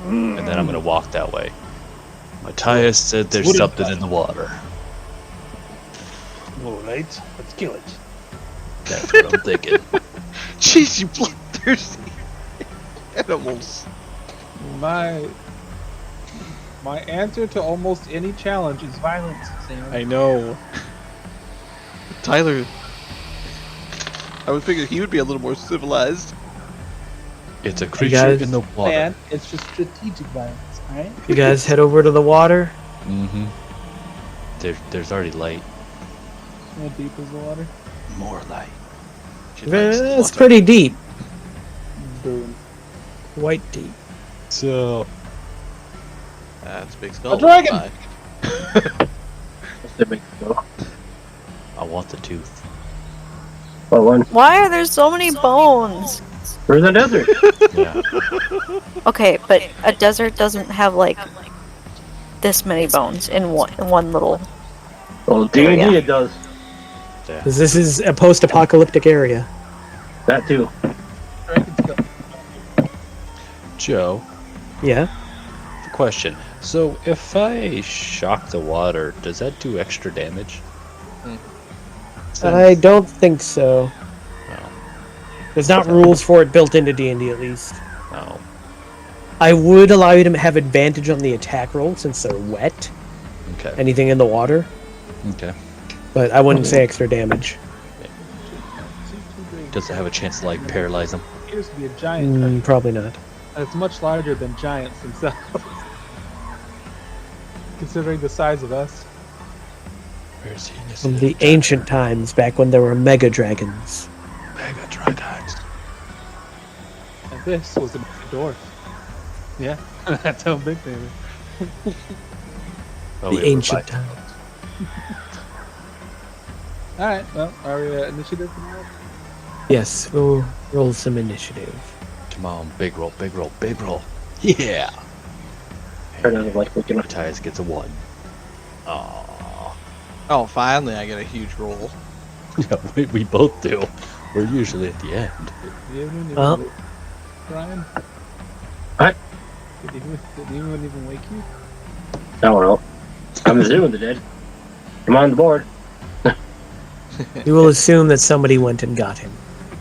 And then I'm gonna walk that way. Matthias said there's something in the water. Alright, let's kill it. That's what I'm thinking. Jeez, you bloodthirsty animals. My answer to almost any challenge is violence, Sam. I know. Tyler, I would figure he would be a little more civilized. It's a creature guys- in the water. Man, it's just strategic violence, alright? You guys head over to the water. Mm-hmm. There's already light. How deep is the water? More light. It's pretty deep. Boom. Quite deep. So That's a big skull. A dragon! Bye. There we go. I want the tooth. What one? Why are there so many bones? We're in the desert. Yeah. Okay, but a desert doesn't have like this many bones in one little. Well, D&D it does. Because this is a post-apocalyptic area. That too. Dragon's go. Joe, Yeah. question. So if I shock the water, does that do extra damage? I don't think so. No. There's not rules for it built into D&D at least. No. I would allow you to have advantage on the attack roll since they're wet. Okay. Anything in the water. Okay. But I wouldn't say extra damage. Does it have a chance to like paralyze them? Appears to be a giant. Probably not. It's much larger than giants themselves. Considering the size of us. Where's he? From the ancient times, back when there were mega dragons. Mega dragons. And this was a dwarf. Yeah, that's how big they were. The ancient times. Alright, well, are we initiative now? Yes, we'll roll some initiative. Come on, big roll, big roll, big roll. Yeah. Matthias gets a 1. Aww. Oh, finally I get a huge roll. Yeah, we both do. We're usually at the end. Well, Brian? What? Did anyone even wake you? I don't know. I'm assuming they did. I'm on the board. we will assume that somebody went and got him.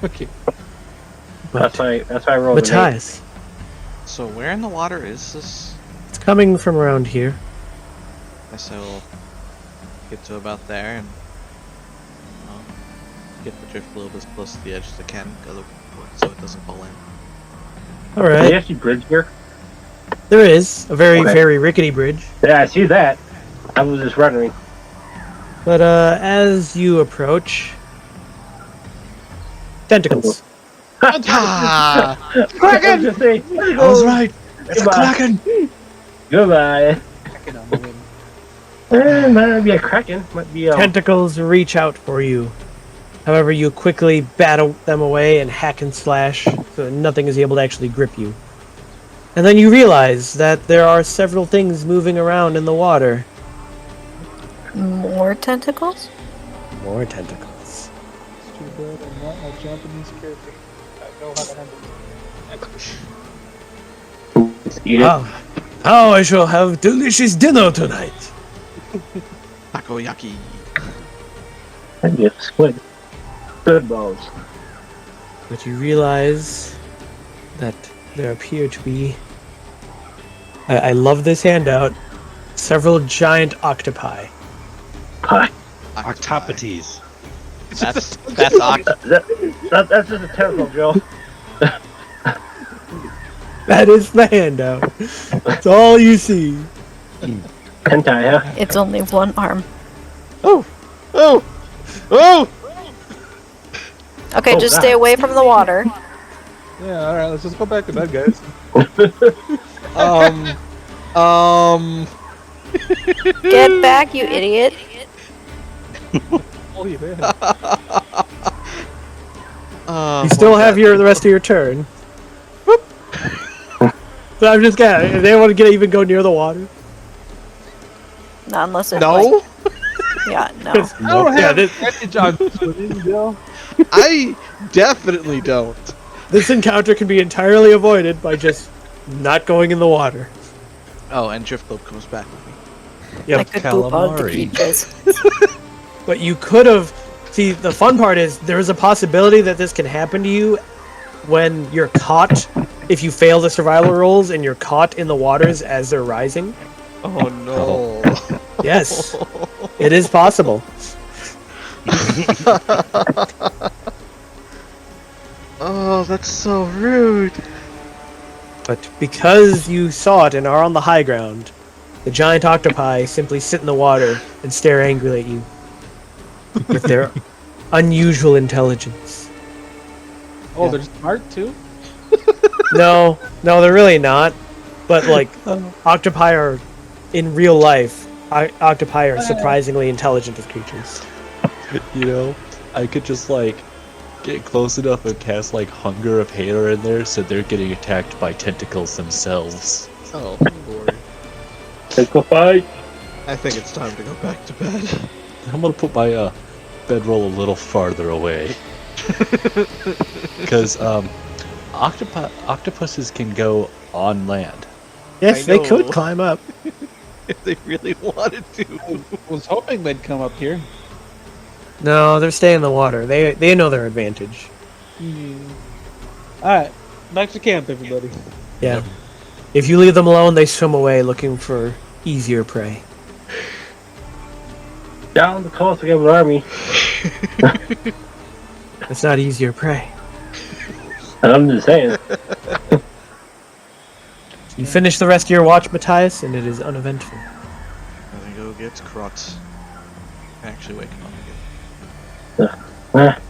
Okay. That's why I rolled Matthias. So where in the water is this? It's coming from around here. Guess I will get to about there and get the drift globe as close to the edge as I can, so it doesn't fall in. All Is right. there actually bridge here? There is a very, Okay. very rickety bridge. Yeah, I see that. I was just wondering. But as you approach, tentacles. Ah! Kraken! I was right. It's a kraken. Goodbye. Kraken on the wind. Might not be a kraken. Might be a. Tentacles reach out for you. However, you quickly battle them away and hack and slash, so that nothing is able to actually grip you. And then you realize that there are several things moving around in the water. More tentacles? More tentacles. It's too bad I'm not a Japanese character. I know how to handle it. Eat it. How I shall have delicious dinner tonight. Takoyaki. I'd be a squid. Good balls. But you realize that there appear to be... I love this handout. Several giant octopi. Pie. Octopodes. That's That's just a tentacle, Joe. That is the handout. That's all you see. Hentai, huh? It's only one arm. Oh! Okay, Oh, just God. stay away from the water. Yeah, alright, let's just go back to bed, guys. Get back, you idiot. Holy man. You still have the rest of your turn. So I'm just kidding. If they want to even go near the water. Not unless it's No? like... Yeah, no. I don't Yeah, have this- advantage on swimming, Bill. I definitely don't. This encounter can be entirely avoided by just not going in the water. Oh, and drift globe comes back with me. Yep. I could poop on the calamari. beaches. But you could have... See, the fun part is there is a possibility that this can happen to you when you're caught. If you fail the survival rolls and you're caught in the waters as they're rising. Oh no. Yes. It is possible. Oh, that's so rude. But because you saw it and are on the high ground, the giant octopi simply sit in the water and stare angrily at you with their unusual intelligence. Oh, they're smart too? No, they're really not. But like, octopi are, in real life, octopi are surprisingly intelligent as creatures. You know, I could just like get close enough and cast like Hunger of Hater in there, so they're getting attacked by tentacles themselves. Oh lord. Tentacle fight. I think it's time to go back to bed. I'm gonna put my bedroll a little farther away, because octopuses can go on land. Yes, I they could know. climb up. If they really wanted to. I was hoping they'd come up here. No, they're staying in the water. They know their advantage. Alright, back to camp, everybody. Yeah. If you leave them alone, they swim away looking for easier prey. Down the coast, we have an army. It's not easier prey. I'm just saying. You finish the rest of your watch, Matthias, and it is uneventful. I'm gonna go get Krot. Actually, wake him up again.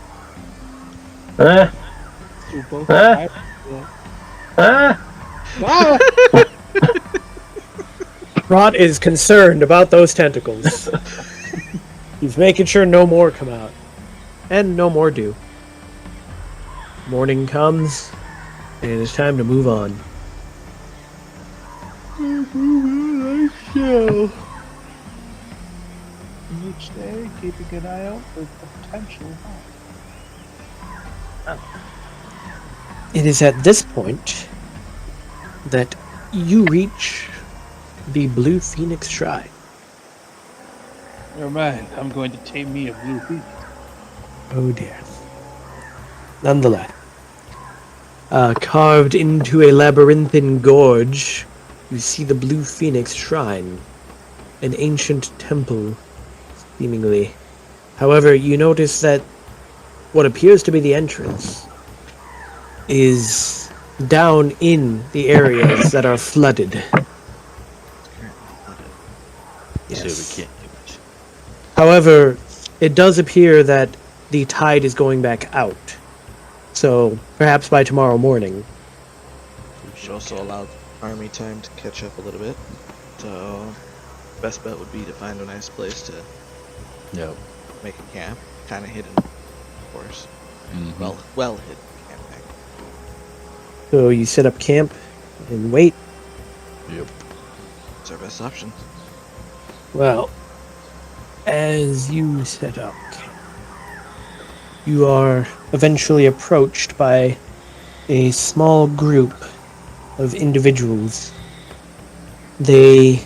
Rot is concerned about those tentacles. He's making sure no more come out. And no more do. Morning comes, and it is time to move on. Each day, keeping an eye out for potential harm. It is at this point that you reach the Blue Phoenix Shrine. Never mind, I'm going to tame me a blue phoenix. Oh dear. Nonetheless, carved into a labyrinthine gorge, you see the Blue Phoenix Shrine, an ancient temple, seemingly. However, you notice that what appears to be the entrance is down in the areas that are flooded. So Yes. we can't do much. However, it does appear that the tide is going back out. So, perhaps by tomorrow morning. We should also allow army time to catch up a little bit. So, best bet would be to find a nice place to make a camp. Kind of hidden, of course. Mhm. Well hidden camping. So you set up camp and wait. Yep. It's our best option. Well, as you set up camp, you are eventually approached by a small group of individuals. They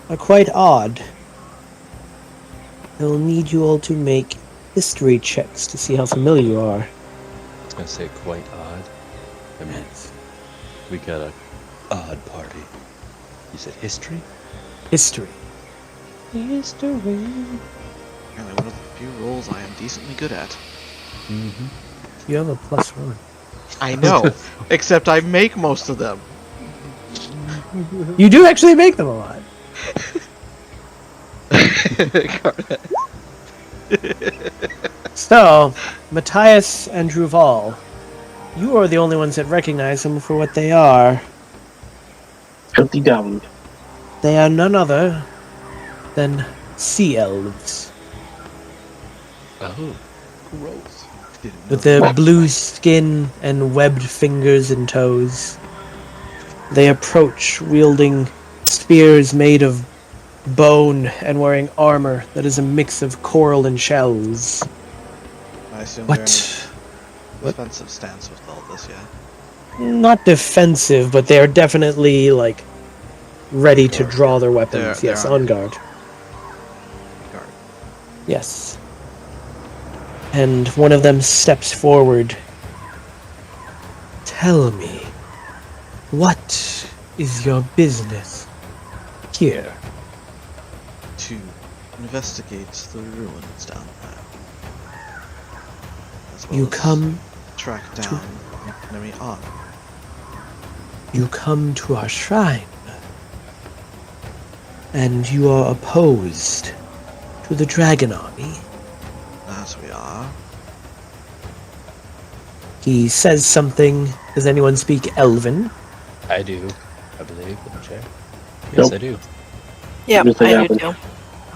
are quite odd. They'll need you all to make history checks to see how familiar you are. I was gonna say quite odd. I mean, we got a odd party. You said history? History. Apparently one of the few roles I am decently good at. Mm-hmm. You have a +1. I know, except I make most of them. You do actually make them a lot. So, Matthias and Druval, you are the only ones that recognize them for what they are. Filthy dumb. They are none other than sea elves. Oh. Gross. With their blue skin and webbed fingers and toes. They approach wielding spears made of bone and wearing armor that is a mix of coral and shells. I assume What? they're in a defensive stance with all this, yeah. Not defensive, but they are definitely, like, ready to draw their weapons. They're Yes, on on guard. guard. Yes. And one of them steps forward. Tell me, what is your business here? To investigate the ruins down there. As well You as come track down enemy armor. You come to our shrine, and you are opposed to the dragon army. As we are. He says something. Does anyone speak Elven? I do, I believe. Let me check. Yes, Nope. I do. Yep, Just like I do happened. too.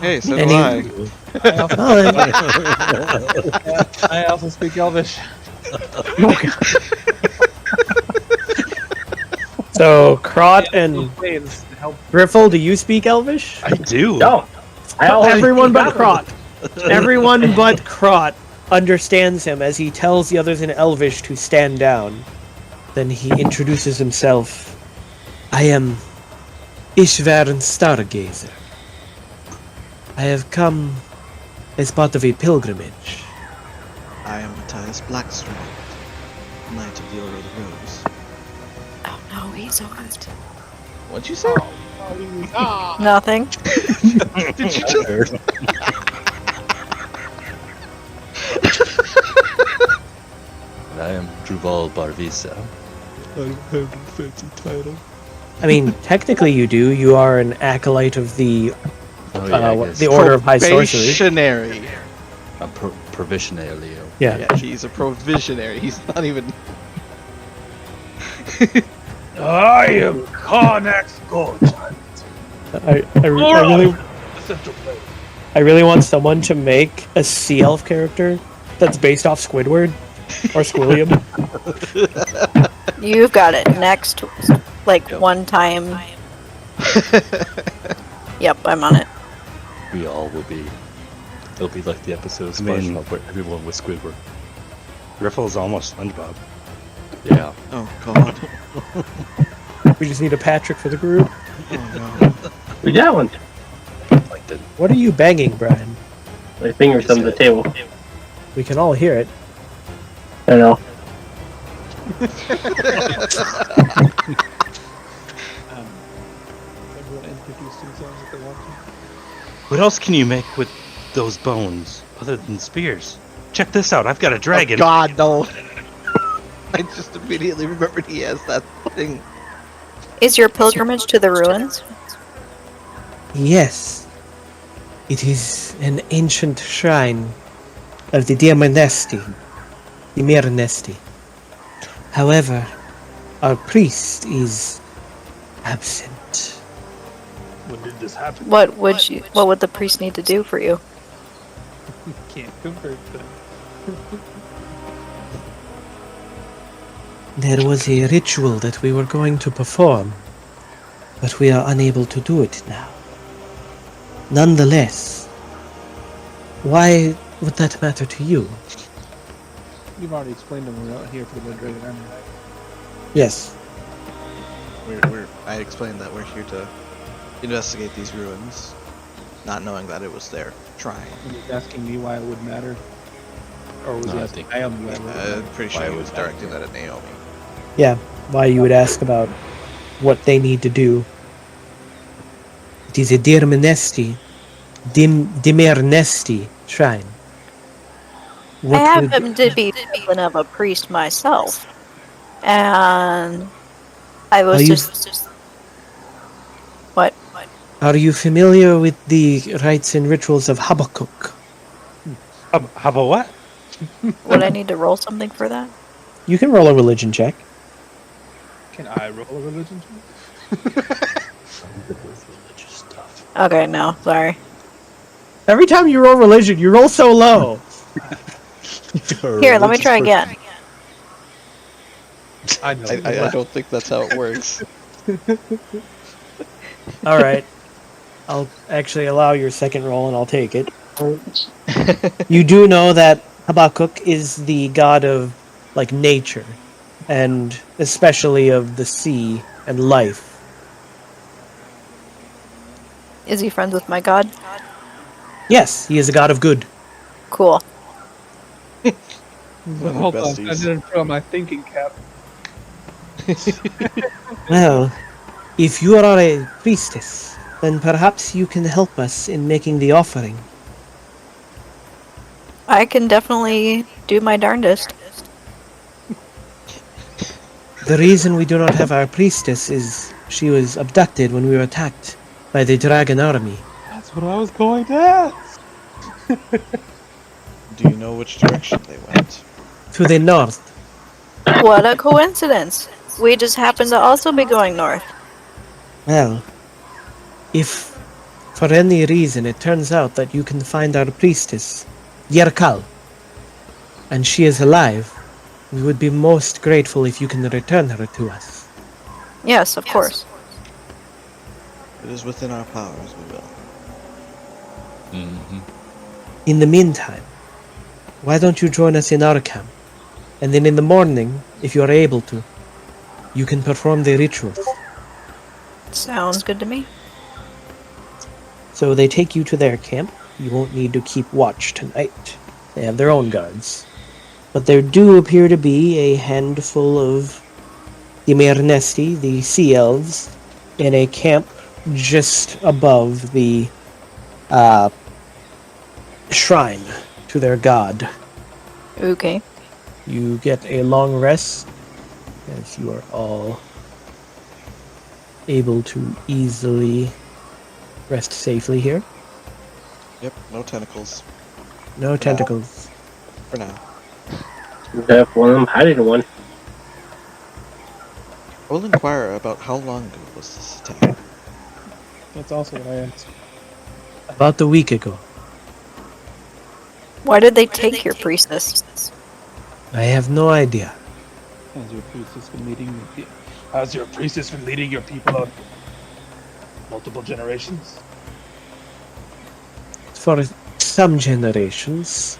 Hey, so do Any- I. I also speak Elvish. So, Krot and Waves to help. Griffle, do you speak Elvish? I do. No. I always Everyone but Krot. Everyone but Krot understands him as he tells the others in Elvish to stand down. Then he introduces himself. I am Ishvaran Stargazer. I have come as part of a pilgrimage. I am Matthias Blackstrand, Knight of the Order of the Rose. Oh no, he's aren't. What'd you say? Nothing. Did you just... And I am Druval Barvisa. I don't have a fancy title. I mean, technically you do. You are an acolyte of the Oh yeah, I guess. the Order of High Sorcery. Probationary. I'm provisionally. Yeah. Yeah, he's a provisionary. He's not even... I am Karnak's godchild. I really want someone to make a sea elf character that's based off Squidward or Squilliam. You've got it. Next, like one time. Yep, I'm on it. We all will be. It'll be like the episode of I mean- SpongeBob where everyone was Squidward. Riffle's almost SpongeBob. Yeah. Oh god. We just need a Patrick for the group. Oh no. We got one. Like the What are you banging, Brian? My fingers on the table. We can all hear it. I know. Everyone introduced themselves if they want to. What else can you make with those bones other than spears? Check this out. I've got a dragon. Oh, God, no. I just immediately remembered he has that thing. Is your pilgrimage to the ruins? Yes. It is an ancient shrine of the Diamondesti, the Miranesti. However, our priest is absent. When did this happen? What would the priest need to do for you? Can't convert them. There was a ritual that we were going to perform, but we are unable to do it now. Nonetheless, why would that matter to you? You've already explained them. We're not here for the Red Dragon Army. Yes. I explained that we're here to investigate these ruins, not knowing that it was their shrine. He was asking me why it would matter. Or was No, he I asking think- Naomi why it would matter? I'm pretty sure he was directing that at Naomi. Yeah, why you would ask about what they need to do. It is a Dimernesti shrine. I What would, happen to be something of a priest myself, and I was Are you- just what? are you familiar with the rites and rituals of Habakkuk? How about what? Would I need to roll something for that? You can roll a religion check. Can I roll a religion check? religious stuff. Okay, no, sorry. Every time you roll religion, you roll so low. Here, let me try again. I know. I don't think that's how it works. All right. I'll actually allow your second roll and I'll take it. You do know that Habakkuk is the god of like nature and especially of the sea and life. Is he friends with my god? Yes, he is a god of good. Cool. Hold on, I besties. didn't throw my thinking cap. Well, if you are a priestess, then perhaps you can help us in making the offering. I can definitely do my darndest. The reason we do not have our priestess is she was abducted when we were attacked by the dragon army. That's what I was going to ask. Do you know which direction they went? To the north. What a coincidence! We just happen to also be going north. Well, if for any reason it turns out that you can find our priestess, Yerkal, and she is alive, we would be most grateful if you can return her to us. Yes, of course. It is within our powers, we will. Mm-hmm. In the meantime, why don't you join us in our camp? And then in the morning, if you are able to, you can perform the rituals. Sounds good to me. So they take you to their camp. You won't need to keep watch tonight. They have their own guards. But there do appear to be a handful of the Mernesti, the Sea Elves, in a camp just above the shrine to their god. Okay. You get a long rest, as you are all able to easily rest safely here. Yep, no tentacles. No tentacles. For now. We have one of them hiding one. I will inquire about how long ago was this attack. That's also what I asked. About a week ago. Why did they take your priestess? I have no idea. How's your priestess been leading your people on multiple generations? For some generations,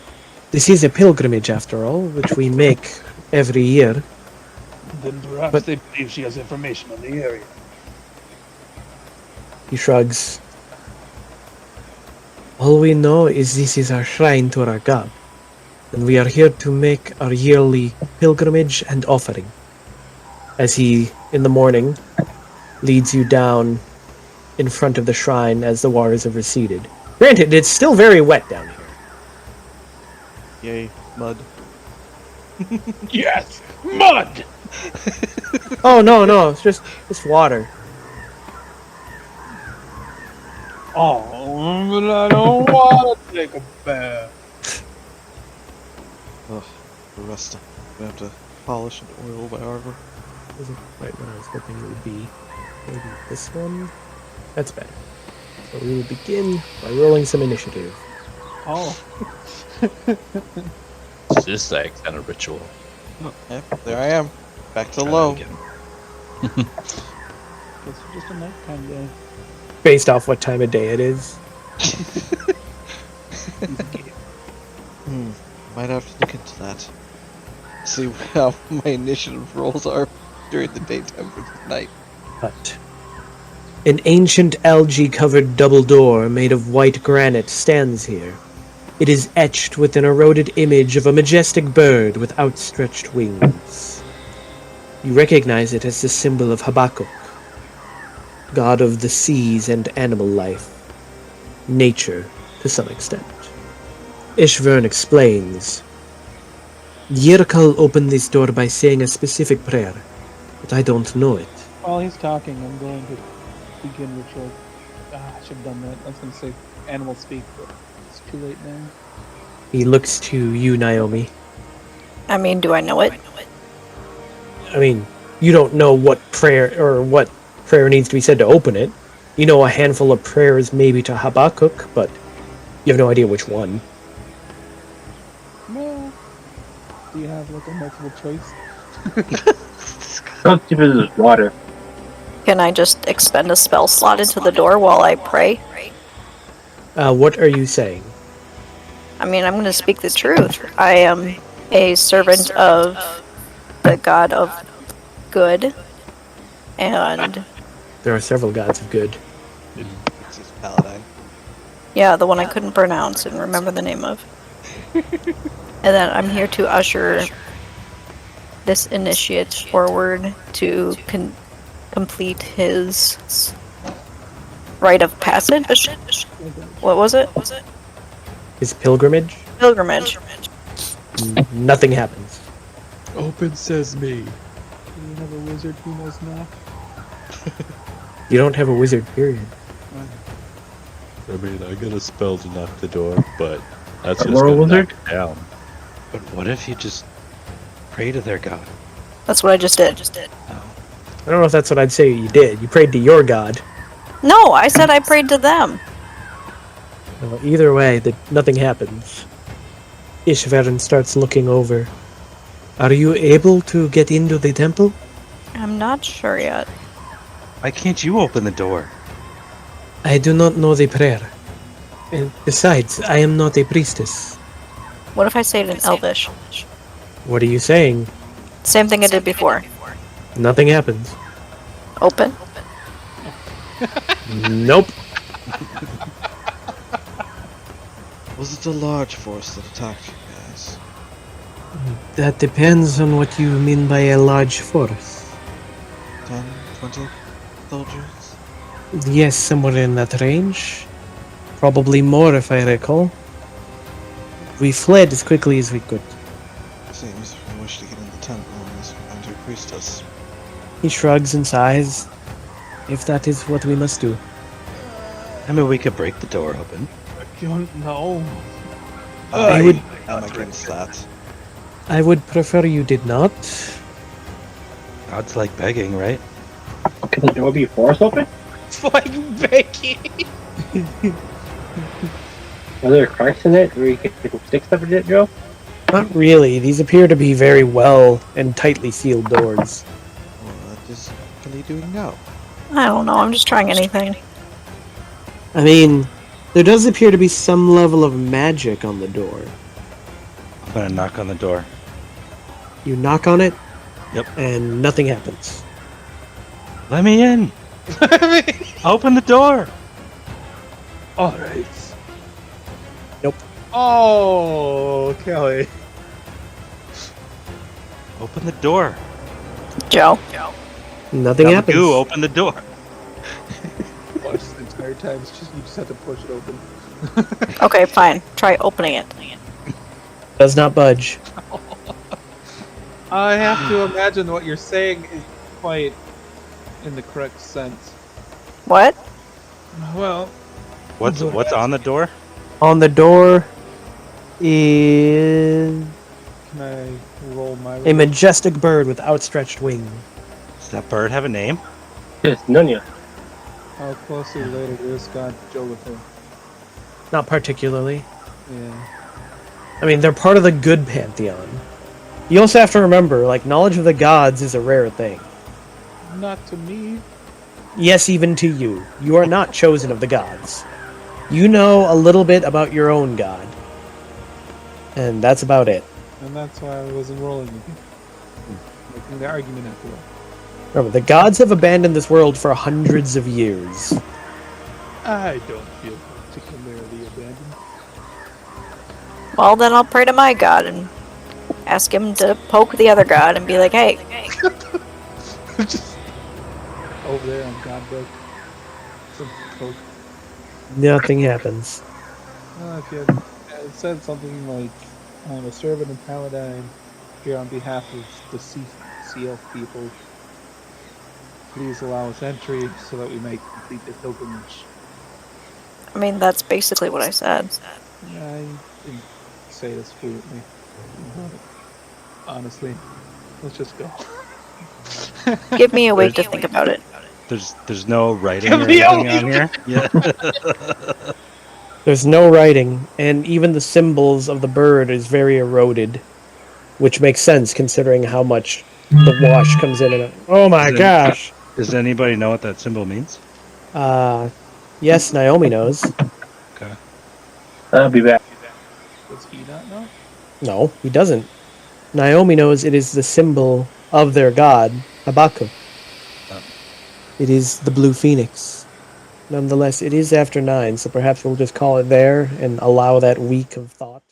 this is a pilgrimage after all, which we make every year. Then perhaps they believe she has information on the area. He shrugs. All we know is this is our shrine to our god, and we are here to make our yearly pilgrimage and offering. As he, in the morning, leads you down in front of the shrine as the waters have receded. Granted, it's still very wet down here. Yay, mud. Yes! Mud! Oh, no, it's water. Oh, but I don't want to take a bath. Ugh, the rust. We have to polish and oil my armor. Wasn't quite what I was hoping it would be. Maybe this one? That's better. So we will begin by rolling some initiative. Oh. It's just that kind of ritual. Yep, there I am. Back to low. Guess it's just a nighttime day. Based off what time of day it is. Might have to look into that. See how my initiative rolls are during the daytime versus night. But an ancient algae-covered double door made of white granite stands here. It is etched with an eroded image of a majestic bird with outstretched wings. You recognize it as the symbol of Habakkuk, god of the seas and animal life. Nature, to some extent. Ishvern explains. Yirkal opened this door by saying a specific prayer, but I don't know it. While he's talking, I'm going to begin ritual. I should have done that. I was going to say animal speak, but it's too late now. He looks to you, Naomi. I mean, do I know it? I mean, you don't know what prayer needs to be said to open it. You know a handful of prayers maybe to Habakkuk, but you have no idea which one. Well, do you have like a multiple choice? Don't give it this water. Can I just expend a spell slot into the door while I pray? What are you saying? I mean, I'm going to speak the truth. I am a servant of the god of good, and There are several gods of good. This is Paladine. yeah, the one I couldn't pronounce and remember the name of. And then I'm here to usher this initiate forward to complete his rite of passage. What was it? His pilgrimage? Pilgrimage. Nothing happens. Open sesame. Do you have a wizard who knows knock? You don't have a wizard, period. I mean, I got a spell to knock the door, but that's just Moral gonna wizard? knock it down. But what if you just pray to their god? That's what I just did. I don't know if that's what I'd say you did. You prayed to your god. No, I said I prayed to them. Well, either way, nothing happens. Ishvern starts looking over. Are you able to get into the temple? I'm not sure yet. Why can't you open the door? I do not know the prayer. And besides, I am not a priestess. What if I say it in Elvish? What are you saying? Same thing I did before. Nothing happens. Open. Nope. Was it a large force that attacked you guys? That depends on what you mean by a large force. 10, 20 soldiers? Yes, somewhere in that range. Probably more if I recall. We fled as quickly as we could. Seems we wish to get in the tent while this Andrew priestess. He shrugs and sighs. If that is what we must do. I mean, we could break the door open. I don't know. I would I'm against that. I would prefer you did not. Odds like begging, right? Can the door be forced open? It's like Becky. Are there cracks in it where you can stick stuff in it, Joe? Not really. These appear to be very well and tightly sealed doors. What is Kelly doing now? I don't know. I'm just trying anything. I mean, there does appear to be some level of magic on the door. I'm gonna knock on the door. You knock on it, Yep. and nothing happens. Let me in! Open the door! Alright. Nope. Oh, Kelly. Open the door. Joe. Nothing happens. Goo, open the door. Watch the entire time. It's just you just have to push it open. Okay, fine. Try opening it. Does not budge. I have to imagine what you're saying is quite in the correct sense. What? Well, What's on the door? On the door is can I roll my? a majestic bird with outstretched wings. Does that bird have a name? Yes, Nunya. How closely related is God Joe with her? Not particularly. Yeah. I mean, they're part of the good pantheon. You also have to remember, like, knowledge of the gods is a rare thing. Not to me. Yes, even to you. You are not chosen of the gods. You know a little bit about your own god. And that's about it. And that's why I wasn't rolling with you. Making the argument after all. Remember, the gods have abandoned this world for hundreds of years. I don't feel particularly abandoned. Well, then I'll pray to my god and ask him to poke the other god and be like, hey. Just over there on God book. Some poke. Nothing happens. If you had said something like, I'm a servant in Paladine, here on behalf of the CL people, please allow us entry so that we may complete the pilgrimage. I mean, that's basically what I said. Yeah, I didn't say this fluently. Honestly, let's just go. Give me a week to think about it. There's no writing or anything on here. Yeah. There's no writing, and even the symbols of the bird is very eroded, which makes sense considering how much the wash comes in and out. Oh my gosh! Does anybody know what that symbol means? Yes, Naomi knows. Okay. I'll be back. Does he not know? No, he doesn't. Naomi knows it is the symbol of their god, Habakkuk. It is the blue phoenix. Nonetheless, it is after 9, so perhaps we'll just call it there and allow that week of thought.